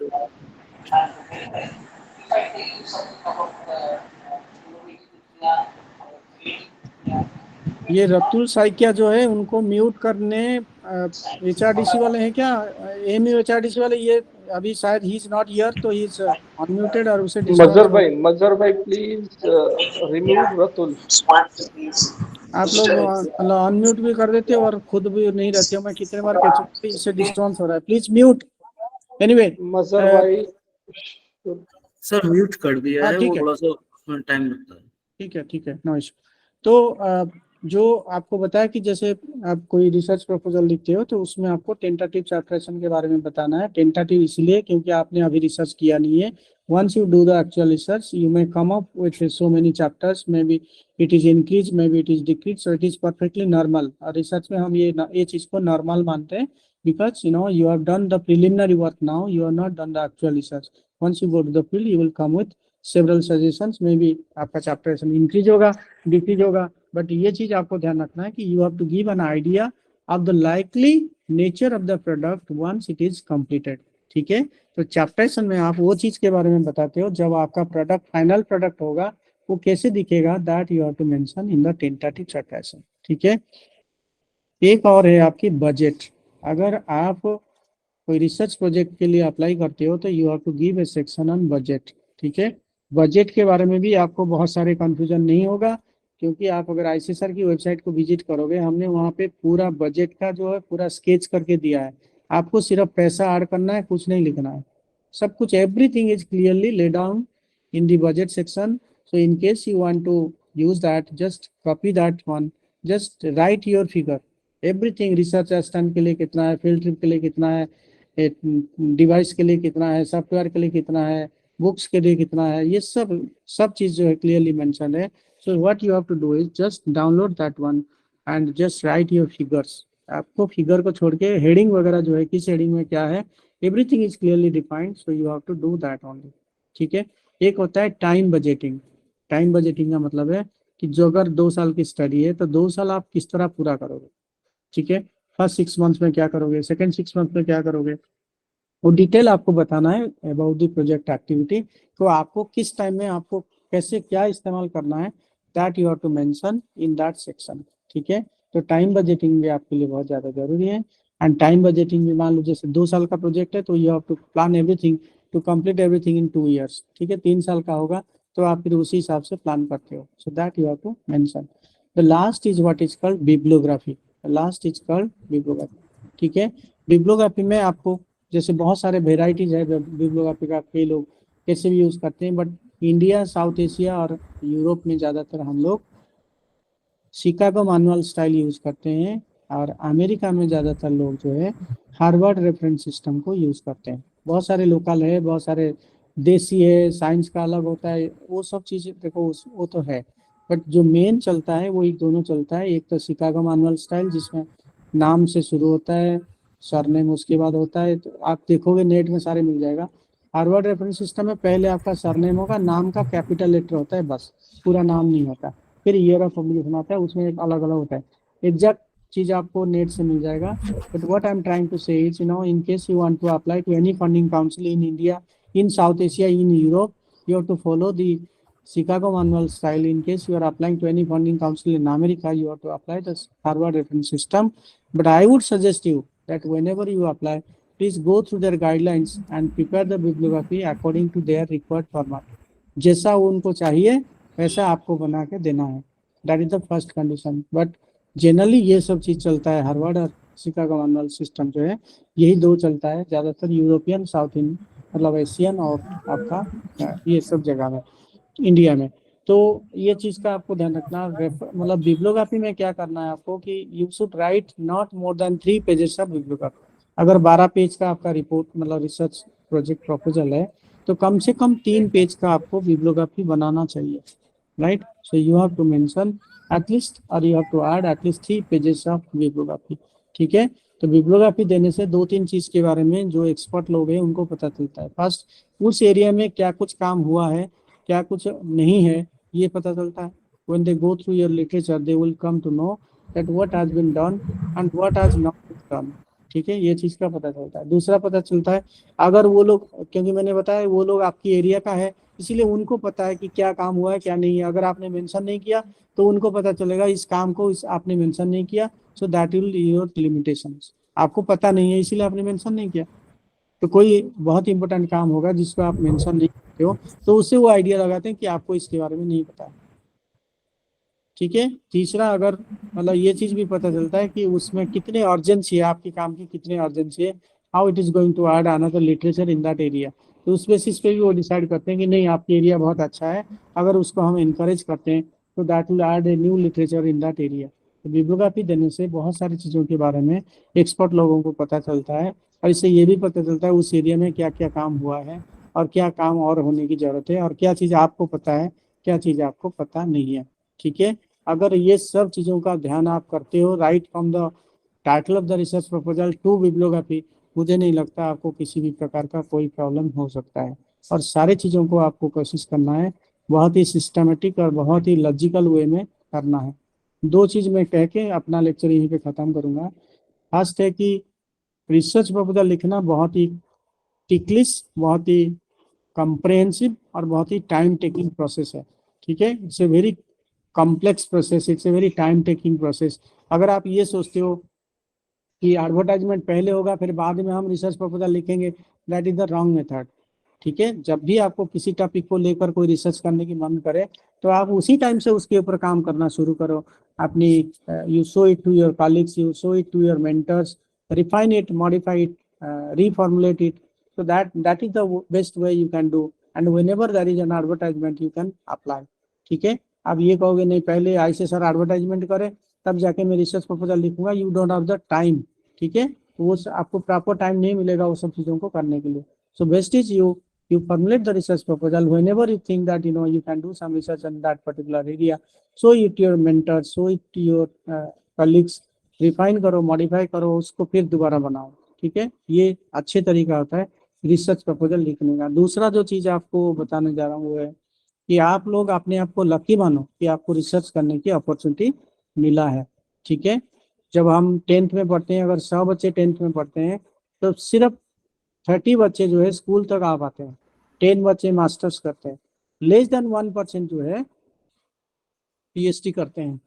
ये रतुल साइकिया जो है उनको म्यूट करने HRDC वाले हैं क्या? AMU HRDC वाले, ये अभी शायद ही इज नॉट हियर तो ही इज अनम्यूटेड और उसे मजहर भाई प्लीज रिमूव रतुल। आप लोग अनम्यूट भी कर देते हो और खुद भी नहीं रहते हो। मैं कितने बार कह चुका हूं इससे डिस्टर्ब हो रहा है, प्लीज म्यूट। एनीवे मजहर भाई सर म्यूट कर दिया है, वो है। थोड़ा सा टाइम लगता है। ठीक है नो इशू। तो जो आपको बताया कि जैसे आप कोई रिसर्च प्रपोजल लिखते हो तो उसमें आपको टेंटेटिव चैप्टराइजेशन के बारे में बताना है। टेंटेटिव इसलिए क्योंकि आपने अभी रिसर्च किया नहीं है। Once you do the actual research you may come up with so many chapters, maybe it is increase, maybe it is decrease, so it is perfectly normal. और research में हम ये चीज को normal मानते हैं because you have done the preliminary work now, you have not done the actual research. Once you go to the field you will come with several suggestions, maybe आपका chapterisation increase होगा, decrease होगा, but ये चीज आपको ध्यान रखना है कि you have to give an idea of the likely nature of the product once it is completed. ठीक है, तो चैप्टराइजेशन में आप वो चीज के बारे में बताते हो जब आपका प्रोडक्ट फाइनल प्रोडक्ट होगा वो कैसे दिखेगा, that you have to mention in the tentative chapterisation. ठीक है, एक और है आपकी बजट। अगर आप कोई रिसर्च प्रोजेक्ट के लिए अप्लाई करते हो तो you have to give a section on budget. ठीक है, बजट के बारे में भी आपको बहुत सारे कंफ्यूजन नहीं होगा क्योंकि आप अगर ICSR की वेबसाइट को विजिट करोगे, हमने वहाँ पे पूरा बजट का जो है पूरा स्केच करके दिया है। आपको सिर्फ पैसा ऐड करना है, कुछ नहीं लिखना है, सब कुछ everything is clearly lay down in the budget section. So in case you want to use that, just copy that one, just write your figure, everything. Research assistant के लिए कितना है, फील्ड ट्रिप के लिए कितना है, डिवाइस के लिए कितना है, सॉफ्टवेयर के लिए कितना है, बुक्स के लिए कितना है, ये सब चीज जो है क्लियरली मेंशन है। So what you have to do is just download that one and just write your figures. आपको फिगर को छोड़ के हेडिंग वगैरह जो है किस हेडिंग में क्या है everything is clearly defined, so you have to do that only. ठीक है। एक होता है टाइम बजटिंग। टाइम बजटिंग का मतलब है कि जो अगर 2 साल की स्टडी है तो 2 साल आप किस तरह पूरा करोगे। ठीक है। फर्स्ट 6 मंथ्स में क्या करोगे, सेकंड 6 मंथ में क्या करोगे, वो डिटेल आपको बताना है अबाउट द प्रोजेक्ट एक्टिविटी। तो आपको किस टाइम में आपको कैसे क्या इस्तेमाल करना है, that you have to mention in that section. ठीक है। तो टाइम बजटिंग भी आपके लिए बहुत ज़्यादा जरूरी है। एंड टाइम बजटिंग भी मान लो जैसे 2 साल का प्रोजेक्ट है तो you have to plan everything to complete everything in 2 years. ठीक है। 3 साल का होगा तो आप फिर उसी हिसाब से प्लान करते हो, so that you have to mention. The last is what is called bibliography. Last is called bibliography. ठीक है। बिब्लियोग्राफी में आपको जैसे बहुत सारे वेराइटीज है बिब्लियोग्राफी का, कई लोग कैसे भी यूज करते हैं, बट इंडिया, साउथ एशिया और यूरोप में ज़्यादातर हम लोग शिकागो मैनुअल स्टाइल यूज करते हैं, और अमेरिका में ज़्यादातर लोग जो है हार्वर्ड रेफरेंस सिस्टम को यूज करते हैं। बहुत सारे लोकल है, बहुत सारे देसी है, साइंस का अलग होता है, वो सब चीज़ें देखो वो तो है, बट जो मेन चलता है वो एक दोनों चलता है। एक तो शिकागो मैनुअल स्टाइल जिसमें नाम से शुरू होता है, सरनेम उसके बाद होता है, तो आप देखोगे नेट में सारे मिल जाएगा। हार्वर्ड रेफरेंस सिस्टम में पहले आपका सरनेम होगा, नाम का कैपिटल लेटर होता है बस, पूरा नाम नहीं होता। फिर ईयर ऑफ पब्लिकेशन आता है, उसमें एक अलग अलग होता है। एग्जैक्ट चीज आपको नेट से मिल जाएगा। But what I am trying to say is, in case you want to apply to any funding council in India, in South Asia, in Europe, you have to follow the Chicago manual style. In case you are applying to any funding council in America, you have to apply the Harvard reference system. But I would suggest you that whenever you apply, please go through their guidelines and prepare the bibliography according to their required format. जैसा उनको चाहिए वैसा आपको बना के देना है। That is the first condition. But generally ये सब चीज चलता है, हार्वर्ड और शिकागो मैनुअल सिस्टम जो है यही दो चलता है ज़्यादातर यूरोपियन, साउथ इंडियन मतलब एशियन और आपका ये सब जगह में, इंडिया में। तो ये चीज़ का आपको ध्यान रखना। मतलब बिब्लियोग्राफी में क्या करना है आपको कि you should right not more than 3 pages of bibliography. अगर 12 पेज का आपका रिपोर्ट मतलब रिसर्च प्रोजेक्ट प्रपोजल है तो कम से कम 3 पेज का आपको बिब्लियोग्राफी बनाना चाहिए, right. So you have to mention at least और you have to add at least 3 pages of bibliography. ठीक है। तो बिब्लियोग्राफी देने से 2-3 चीज के बारे में जो एक्सपर्ट लोग हैं उनको पता चलता है। फर्स्ट, उस एरिया में क्या कुछ काम हुआ है, क्या कुछ नहीं है, ये पता चलता है। When they go through your literature, they will come to know that what has been done and what has not been done। ठीक है। ये चीज का पता चलता है। दूसरा पता चलता है अगर वो लोग, क्योंकि मैंने बताया वो लोग आपकी एरिया का है इसीलिए उनको पता है कि क्या काम हुआ है क्या नहीं है। अगर आपने मेंशन नहीं किया तो उनको पता चलेगा इस काम को आपने मेंशन नहीं किया, so that will your limitations. आपको पता नहीं है इसीलिए आपने मेंशन नहीं किया। तो कोई बहुत इंपॉर्टेंट काम होगा जिसको आप मेंशन नहीं करते हो तो उससे वो आइडिया लगाते हैं कि आपको इसके बारे में नहीं पता है। ठीक है। तीसरा, अगर मतलब ये चीज भी पता चलता है कि उसमें कितने अर्जेंसी है, आपके काम की कितने अर्जेंसी है, how it is going to add another literature in that area. तो उस बेसिस पे भी वो डिसाइड करते हैं कि नहीं आपकी एरिया बहुत अच्छा है, अगर उसको हम इनकरेज करते हैं तो that will add a new literature in that area. तो बिब्लियोग्राफी देने से बहुत सारी चीज़ों के बारे में एक्सपर्ट लोगों को पता चलता है, और इससे ये भी पता चलता है उस एरिया में क्या क्या काम हुआ है और क्या काम और होने की ज़रूरत है, और क्या चीज़ आपको पता है क्या चीज़ आपको पता नहीं है। ठीक है। अगर ये सब चीज़ों का ध्यान आप करते हो, right from the title of the research proposal to bibliography, मुझे नहीं लगता आपको किसी भी प्रकार का कोई प्रॉब्लम हो सकता है। और सारे चीज़ों को आपको कोशिश करना है बहुत ही सिस्टमेटिक और बहुत ही लॉजिकल वे में करना है। 2 चीज़ मैं कह के अपना लेक्चर यहीं पे ख़त्म करूँगा। फर्स्ट है कि रिसर्च प्रपोजल लिखना बहुत ही टिकलिश, बहुत ही कम्प्रहेंसिव और बहुत ही टाइम टेकिंग प्रोसेस है। ठीक है। It's a very complex process, it's a very time taking process. अगर आप ये सोचते हो कि एडवर्टाइजमेंट पहले होगा फिर बाद में हम रिसर्च प्रपोजल लिखेंगे, that is the wrong method. ठीक है। जब भी आपको किसी टॉपिक को लेकर कोई रिसर्च करने की मन करे तो आप उसी टाइम से उसके ऊपर काम करना शुरू करो। अपनी you show it to your colleagues, you show it to your mentors, refine it, modify it, reformulate it, so that is the best way you can do, and whenever there is an advertisement you can apply। ठीक है। आप ये कहोगे नहीं पहले ऐसे sir advertisement करें तब जाके मैं रिसर्च प्रपोजल लिखूंगा, you don't have the time. ठीक है। तो वो आपको प्रॉपर टाइम नहीं मिलेगा वो सब चीज़ों को करने के लिए। So best is you formulate the research proposal whenever you think that you can do some research in that particular area, show it to your mentors, show it to your colleagues, refine करो, modify करो, उसको फिर दोबारा बनाओ। ठीक है, ये अच्छे तरीका होता है रिसर्च प्रपोजल लिखने का। दूसरा जो चीज आपको बताने जा रहा हूँ वो है कि आप लोग अपने आप को लकी मानो कि आपको रिसर्च करने की अपॉर्चुनिटी मिला है। ठीक है, जब हम 10th में पढ़ते हैं, अगर 100 बच्चे 10th में पढ़ते हैं तो सिर्फ 30 बच्चे जो है स्कूल तक आ पाते हैं, 10 बच्चे मास्टर्स करते हैं, लेस देन 1% जो है PhD करते हैं।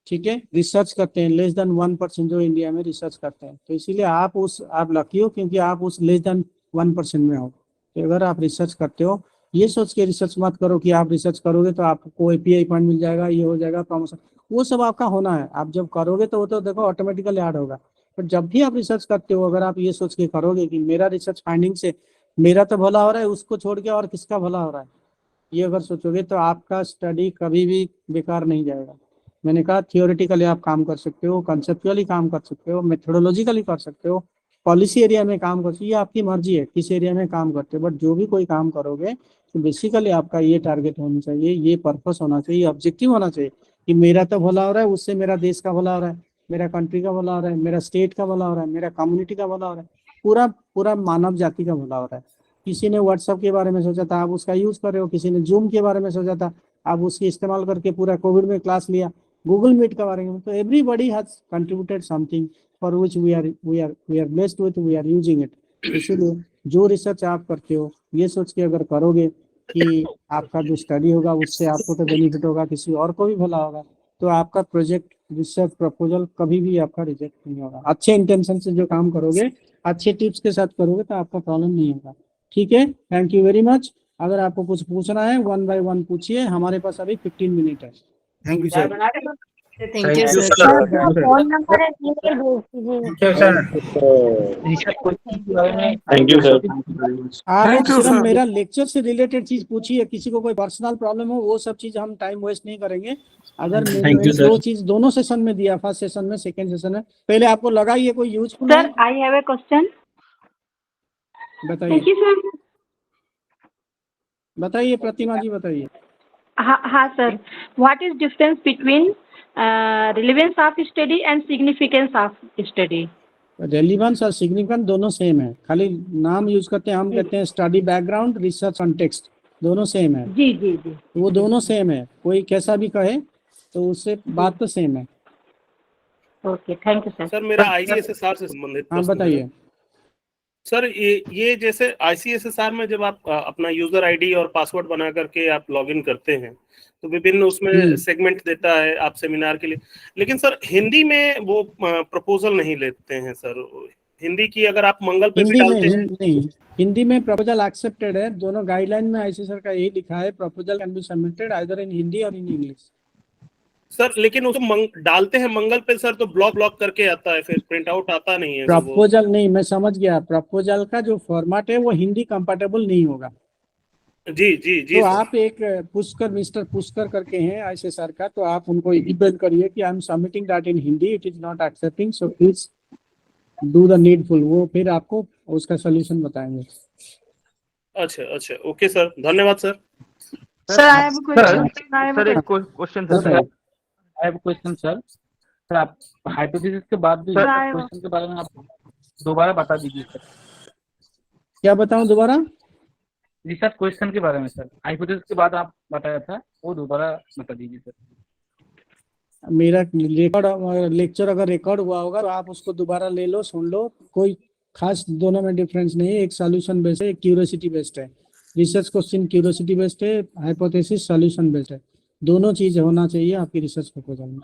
ठीक है, रिसर्च करते हैं, लेस देन 1% जो इंडिया में रिसर्च करते हैं। तो इसीलिए आप लकी हो क्योंकि आप उस लेस देन 1% में हो। तो अगर आप रिसर्च करते हो, ये सोच के रिसर्च मत करो कि आप रिसर्च करोगे तो आपको API पॉइंट मिल जाएगा, ये हो जाएगा प्रमोशन, वो सब आपका होना है। आप जब करोगे तो वो तो देखो ऑटोमेटिकली ऐड होगा। पर जब भी आप रिसर्च करते हो, अगर आप ये सोच के करोगे कि मेरा रिसर्च फाइंडिंग से मेरा तो भला हो रहा है, उसको छोड़ के और किसका भला हो रहा है, ये अगर सोचोगे तो आपका स्टडी कभी भी बेकार नहीं जाएगा। मैंने कहा थियोरेटिकली आप काम कर सकते हो, कंसेप्चुअली काम कर सकते हो, मेथोडोलॉजिकली कर सकते हो, पॉलिसी एरिया में काम कर सकते हो, ये आपकी मर्जी है किस एरिया में काम करते हो। बट जो भी कोई काम करोगे तो बेसिकली आपका ये टारगेट होना चाहिए, ये पर्पस होना चाहिए, ऑब्जेक्टिव होना चाहिए कि मेरा तो भला हो रहा है, उससे मेरा देश का भला हो रहा है, मेरा कंट्री का भला हो रहा है, मेरा स्टेट का भला हो रहा है, मेरा कम्युनिटी का भला हो रहा है, पूरा पूरा मानव जाति का भला हो रहा है। किसी ने व्हाट्सएप के बारे में सोचा था, आप उसका यूज कर रहे हो, किसी ने जूम के बारे में सोचा था, आप उसकी इस्तेमाल करके पूरा कोविड में क्लास लिया, गूगल मीट के बारे में। तो everybody has contributed something for which we are blessed with, we are using it. इसीलिए जो रिसर्च आप करते हो ये सोच के अगर करोगे कि आपका जो स्टडी होगा उससे आपको तो बेनिफिट होगा, किसी और को भी भला होगा, तो आपका प्रोजेक्ट रिसर्च प्रपोजल कभी भी आपका रिजेक्ट नहीं होगा। अच्छे इंटेंशन से जो काम करोगे, अच्छे टिप्स के साथ करोगे तो आपका प्रॉब्लम नहीं होगा। ठीक है, थैंक यू वेरी मच। अगर आपको कुछ पूछना है 1 by 1 पूछिए, हमारे पास अभी 15 मिनट है। Thank you sir. Thank you sir. Phone number है, ईमेल भेज थैंक यू सर। आप सिर्फ मेरा लेक्चर से रिलेटेड चीज पूछिए, किसी को कोई पर्सनल प्रॉब्लम हो वो सब चीज हम टाइम वेस्ट नहीं करेंगे। अगर मैंने दो चीज दोनों सेशन में दिया, फर्स्ट सेशन में, सेकंड सेशन में, पहले आपको लगा ये कोई यूजफुल है? Sir I have a question. बताइए सर। बताइए प्रतिमा जी बताइए। हाँ sir, what is difference between relevance of study and significance of study? Relevance और सिग्निफिकेंस दोनों सेम है, खाली नाम यूज करते हैं, हम कहते हैं स्टडी बैकग्राउंड, रिसर्च कॉन्टेक्स्ट, दोनों सेम है। जी जी जी, वो दोनों सेम है, कोई कैसा भी कहे तो उससे बात तो सेम है। Okay thank you sir. Sir मेरा ICSSR से संबंधित हाँ प्रश्न है। बताइए सर ये जैसे ICSSR में जब आप अपना यूजर आईडी और पासवर्ड बना करके आप लॉगिन करते हैं तो विभिन्न उसमें सेगमेंट देता है आप सेमिनार के लिए, लेकिन सर हिंदी में वो प्रपोजल नहीं लेते हैं सर। हिंदी की अगर आप मंगल पे भी डालते हैं नहीं, हिंदी में प्रपोजल एक्सेप्टेड है, दोनों गाइडलाइन में ICSR का यही लिखा है, proposal can be submitted either in Hindi और इन इंग्लिश। सर लेकिन उसको डालते हैं मंगल पे सर तो ब्लॉक करके आता है, फिर प्रिंट आउट आता नहीं है। प्रपोजल नहीं, मैं समझ गया, प्रपोजल का जो फॉर्मेट है वो हिंदी कंपैटिबल नहीं होगा। जी जी जी तो आप एक पुष्कर, मिस्टर पुष्कर करके हैं ICSR का, तो आप उनको ईमेल करिए कि I am submitting that in Hindi, it is not accepting, so please do the needful. वो फिर आपको उसका सोल्यूशन बताएंगे। अच्छा ओके सर, धन्यवाद sir. Sir I have a question sir, I have a question sir. Sir आप हाइपोथेसिस के बाद भी क्वेश्चन के बारे में आप दोबारा बता दीजिए सर। क्या बताऊं दोबारा? रिसर्च क्वेश्चन के बारे में सर, हाइपोथेसिस के बाद आप बताया था वो दोबारा बता दीजिए सर। मेरा लेक्चर अगर रिकॉर्ड हुआ होगा तो आप उसको दोबारा ले लो, सुन लो, कोई खास दोनों में डिफरेंस नहीं है। एक सॉल्यूशन बेस्ड है, एक क्यूरियोसिटी बेस्ड है। रिसर्च क्वेश्चन क्यूरियोसिटी बेस्ड है, हाइपोथेसिस सॉल्यूशन बेस्ड है। दोनों चीज होना चाहिए आपकी रिसर्च प्रपोजल में।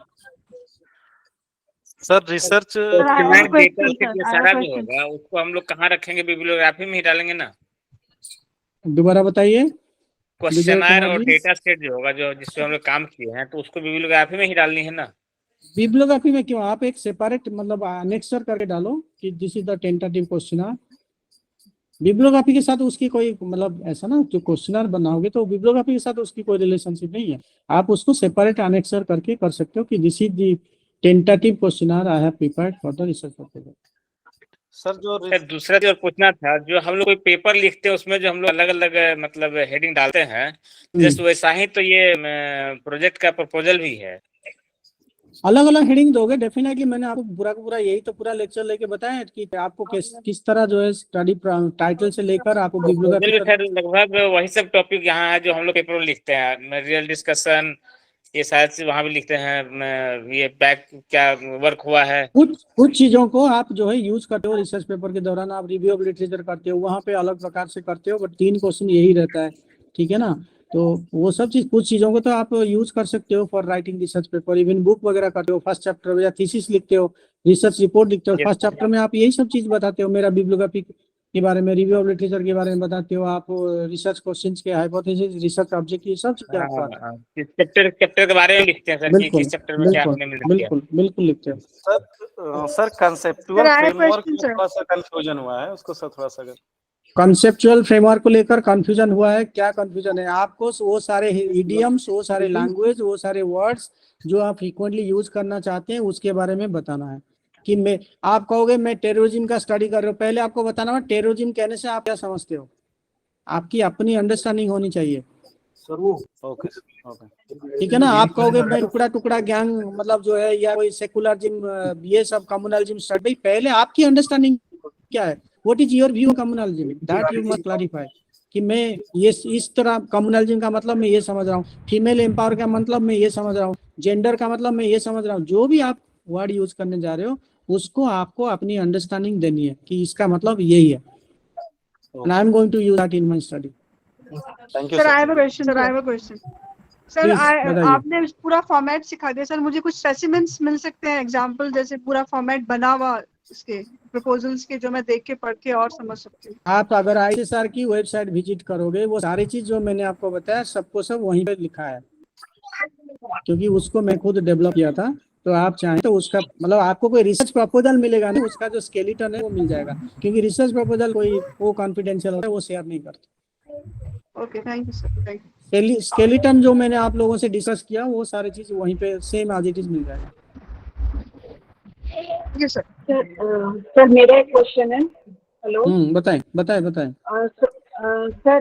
सर रिसर्च डेटा सेट सारा जो होगा उसको हम लोग कहाँ रखेंगे? बिब्लियोग्राफी में ही डालेंगे ना? दोबारा बताइए। क्वेश्चनर और डेटा सेट जो होगा जो जिसपे हम लोग काम किए हैं तो उसको बिब्लियोग्राफी में ही डालनी है ना? बिब्लियोग्राफी में क्यों, आप एक सेपरेट मतलब अनेक्सर करके डालो कि this is the tentative questionnaire. Bibliography के साथ उसकी कोई मतलब ऐसा ना, जो क्वेश्चनर बनाओगे तो बिब्लियोग्राफी के साथ उसकी कोई रिलेशनशिप नहीं है। आप उसको सेपरेट अनेक्सर करके कर सकते हो कि this is the tentative questionnaire I have prepared for the research proposal. Sir जो दूसरा जो पूछना था, जो हम लोग कोई पेपर लिखते हैं उसमें जो हम लोग अलग अलग मतलब हेडिंग डालते हैं, जैसे वैसा ही तो ये प्रोजेक्ट का प्रपोजल भी है। अलग अलग हेडिंग दोगे डेफिनेटली। मैंने आपको पूरा का पूरा यही तो पूरा लेक्चर लेके बताया कि आपको किस तरह जो है स्टडी टाइटल से लेकर आपको बिब्लियोग्राफी सर लगभग वही सब टॉपिक यहाँ है जो हम लोग पेपर में लिखते हैं, मटेरियल डिस्कशन, ये शायद से वहाँ भी लिखते हैं, ये बैक क्या वर्क हुआ है। कुछ चीजों को आप जो है यूज करते हो रिसर्च पेपर के दौरान, आप रिव्यू ऑफ लिटरेचर करते हो, वहाँ पे अलग प्रकार से करते हो, बट 3 क्वेश्चन यही रहता है, ठीक है ना। तो वो सब चीज, कुछ चीजों को तो आप यूज कर सकते हो for writing research paper, even book वगैरह करते हो, फर्स्ट चैप्टर या थीसिस लिखते हो, रिसर्च रिपोर्ट लिखते हो, फर्स्ट चैप्टर में आप यही सब चीज बताते हो, मेरा बिब्लियोग्राफी के बारे में, रिव्यू ऑफ लिटरेचर के बारे में बताते हो, आप रिसर्च क्वेश्चंस के हाइपोथेसिस, रिसर्च ऑब्जेक्टिव, सब चीजें आप चैप्टर के बारे में लिखते हैं सर, कि किस चैप्टर में क्या आपने बिल्कुल लिखते हो। सर कंसेप्चुअल फ्रेमवर्क में थोड़ा सा कंफ्यूजन हुआ है, उसको सर थोड़ा सा कंसेप्चुअल फ्रेमवर्क को लेकर कंफ्यूजन हुआ है। क्या कंफ्यूजन है आपको? वो सारे इडियम्स, वो सारे लैंग्वेज, वो सारे वर्ड्स जो आप फ्रीक्वेंटली यूज करना चाहते हैं उसके बारे में बताना है। कि आप कहोगे मैं टेररिज्म का स्टडी कर रहा हूँ, पहले आपको बताना है टेररिज्म कहने से आप क्या समझते हो, आपकी अपनी अंडरस्टैंडिंग होनी चाहिए। ठीक है ना। आप कहोगे मैं टुकड़ा गैंग मतलब जो है, या कोई सेकुलरिज्म, ये सब कम्युनलिज्म स्टडी, पहले आपकी अंडरस्टैंडिंग क्या है, what is your view communalism, that you must clarify. कि मैं ये इस तरह कम्युनलिज्म का मतलब मैं ये समझ रहा हूँ, फीमेल एम्पावर का मतलब मैं ये समझ रहा हूँ, जेंडर का मतलब मैं ये समझ रहा हूँ, जो भी आप वर्ड यूज करने जा रहे हो उसको आपको अपनी अंडरस्टैंडिंग देनी है कि इसका मतलब यही है। And I am going to use that in my study. Thank you, sir. I have a question. Sir आपने पूरा फॉर्मेट सिखा दिया सर, मुझे कुछ स्पेसिमेंस मिल सकते हैं, एग्जांपल, जैसे पूरा फॉर्मेट बना हुआ इसके प्रपोजल्स के, जो मैं देख के पढ़ के और समझ सकती हूँ। आप अगर ICSR की वेबसाइट विजिट करोगे, वो सारी चीज जो मैंने आपको बताया सबको सब वहीं पे लिखा है, क्योंकि उसको मैं खुद डेवलप किया था। तो आप चाहें तो उसका मतलब आपको कोई रिसर्च प्रपोजल मिलेगा नहीं, उसका जो स्केलेटन है वो मिल जाएगा, क्योंकि रिसर्च प्रपोजल कोई वो कॉन्फिडेंशियल होता है, वो शेयर नहीं करते। Okay, thank you sir. Skeleton जो मैंने आप लोगों से डिस्कस किया वो सारी चीज वहीं पे सेम एज इट इज मिल जाएगा। जी सर। सर मेरा एक क्वेश्चन है। हेलो, बताएं। सर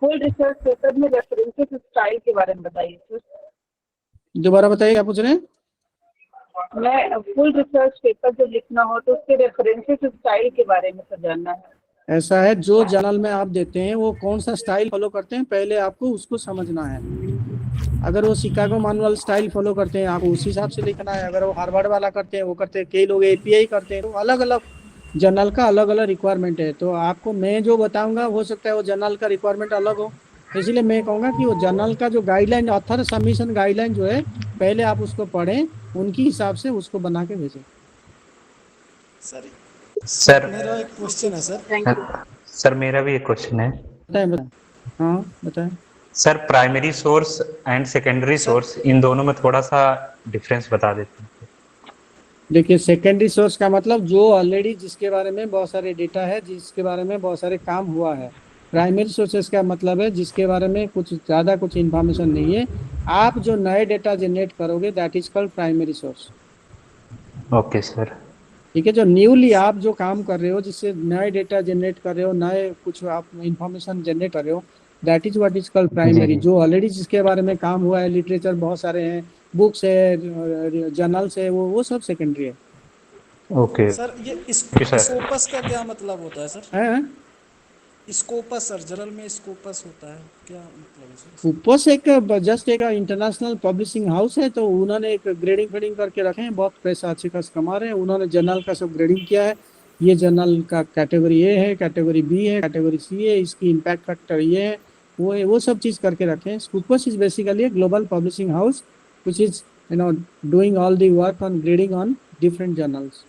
फुल रिसर्च पेपर में रेफरेंसेस स्टाइल के बारे में बताइए सर। दोबारा बताइए, क्या पूछ रहे हैं? मैं फुल रिसर्च पेपर जब लिखना हो तो उसके रेफरेंसेस स्टाइल के बारे में सर जानना है। ऐसा है, जो जर्नल में आप देते हैं वो कौन सा स्टाइल फॉलो करते हैं, पहले आपको उसको समझना है। अगर वो शिकागो मैनुअल स्टाइल फॉलो करते हैं, आपको उसी हिसाब से लिखना है। अगर वो हार्वर्ड वाला करते हैं, वो करते हैं, कई लोग API करते हैं, तो अलग अलग जर्नल का अलग अलग रिक्वायरमेंट है। तो आपको मैं जो बताऊंगा हो सकता है वो जर्नल का रिक्वायरमेंट अलग हो, इसलिए मैं कहूँगा कि वो जर्नल का जो गाइडलाइन, ऑथर सबमिशन गाइडलाइन जो है, पहले आप उसको पढ़ें, उनकी हिसाब से उसको बना के भेजें। सर मेरा एक क्वेश्चन है सर। सर मेरा भी एक क्वेश्चन है। बताएं। हाँ बताएं sir, primary source and secondary source, इन दोनों में थोड़ा सा डिफरेंस बता देते हैं। देखिए, सेकेंडरी सोर्स का मतलब जो ऑलरेडी जिसके बारे में बहुत सारे डेटा है, जिसके बारे में बहुत सारे काम हुआ है। प्राइमरी सोर्सेस का मतलब है जिसके बारे में कुछ ज़्यादा कुछ इन्फॉर्मेशन नहीं है, आप जो नए डेटा जनरेट करोगे, that is called primary source. Okay sir. ठीक है। जो न्यूली आप जो काम कर रहे हो, जिससे नए डेटा जनरेट कर रहे हो, नए कुछ आप इंफॉर्मेशन जनरेट कर रहे हो, that is what is called primary. जो ऑलरेडी जिसके बारे में काम हुआ है, लिटरेचर बहुत सारे हैं, बुक्स है, जर्नल्स है, वो सब सेकेंडरी है। ओके सर, ये स्कोपस का क्या मतलब होता है सर? स्कोपस सर, जर्नल में स्कोपस होता है, क्या मतलब है सर? स्कोपस एक जस्ट एक इंटरनेशनल पब्लिशिंग हाउस है, तो उन्होंने एक ग्रेडिंग फेडिंग करके रखे हैं, बहुत पैसा अच्छे खास कमा रहे हैं। उन्होंने जर्नल का सब ग्रेडिंग किया है, ये जर्नल का कैटेगरी A है, कैटेगरी B है, कैटेगरी C है, इसकी इम्पैक्ट फैक्टर ये है, वो सब चीज़ करके रखे हैं। Scopus is basically a global publishing house which is doing all the work on grading on different journals.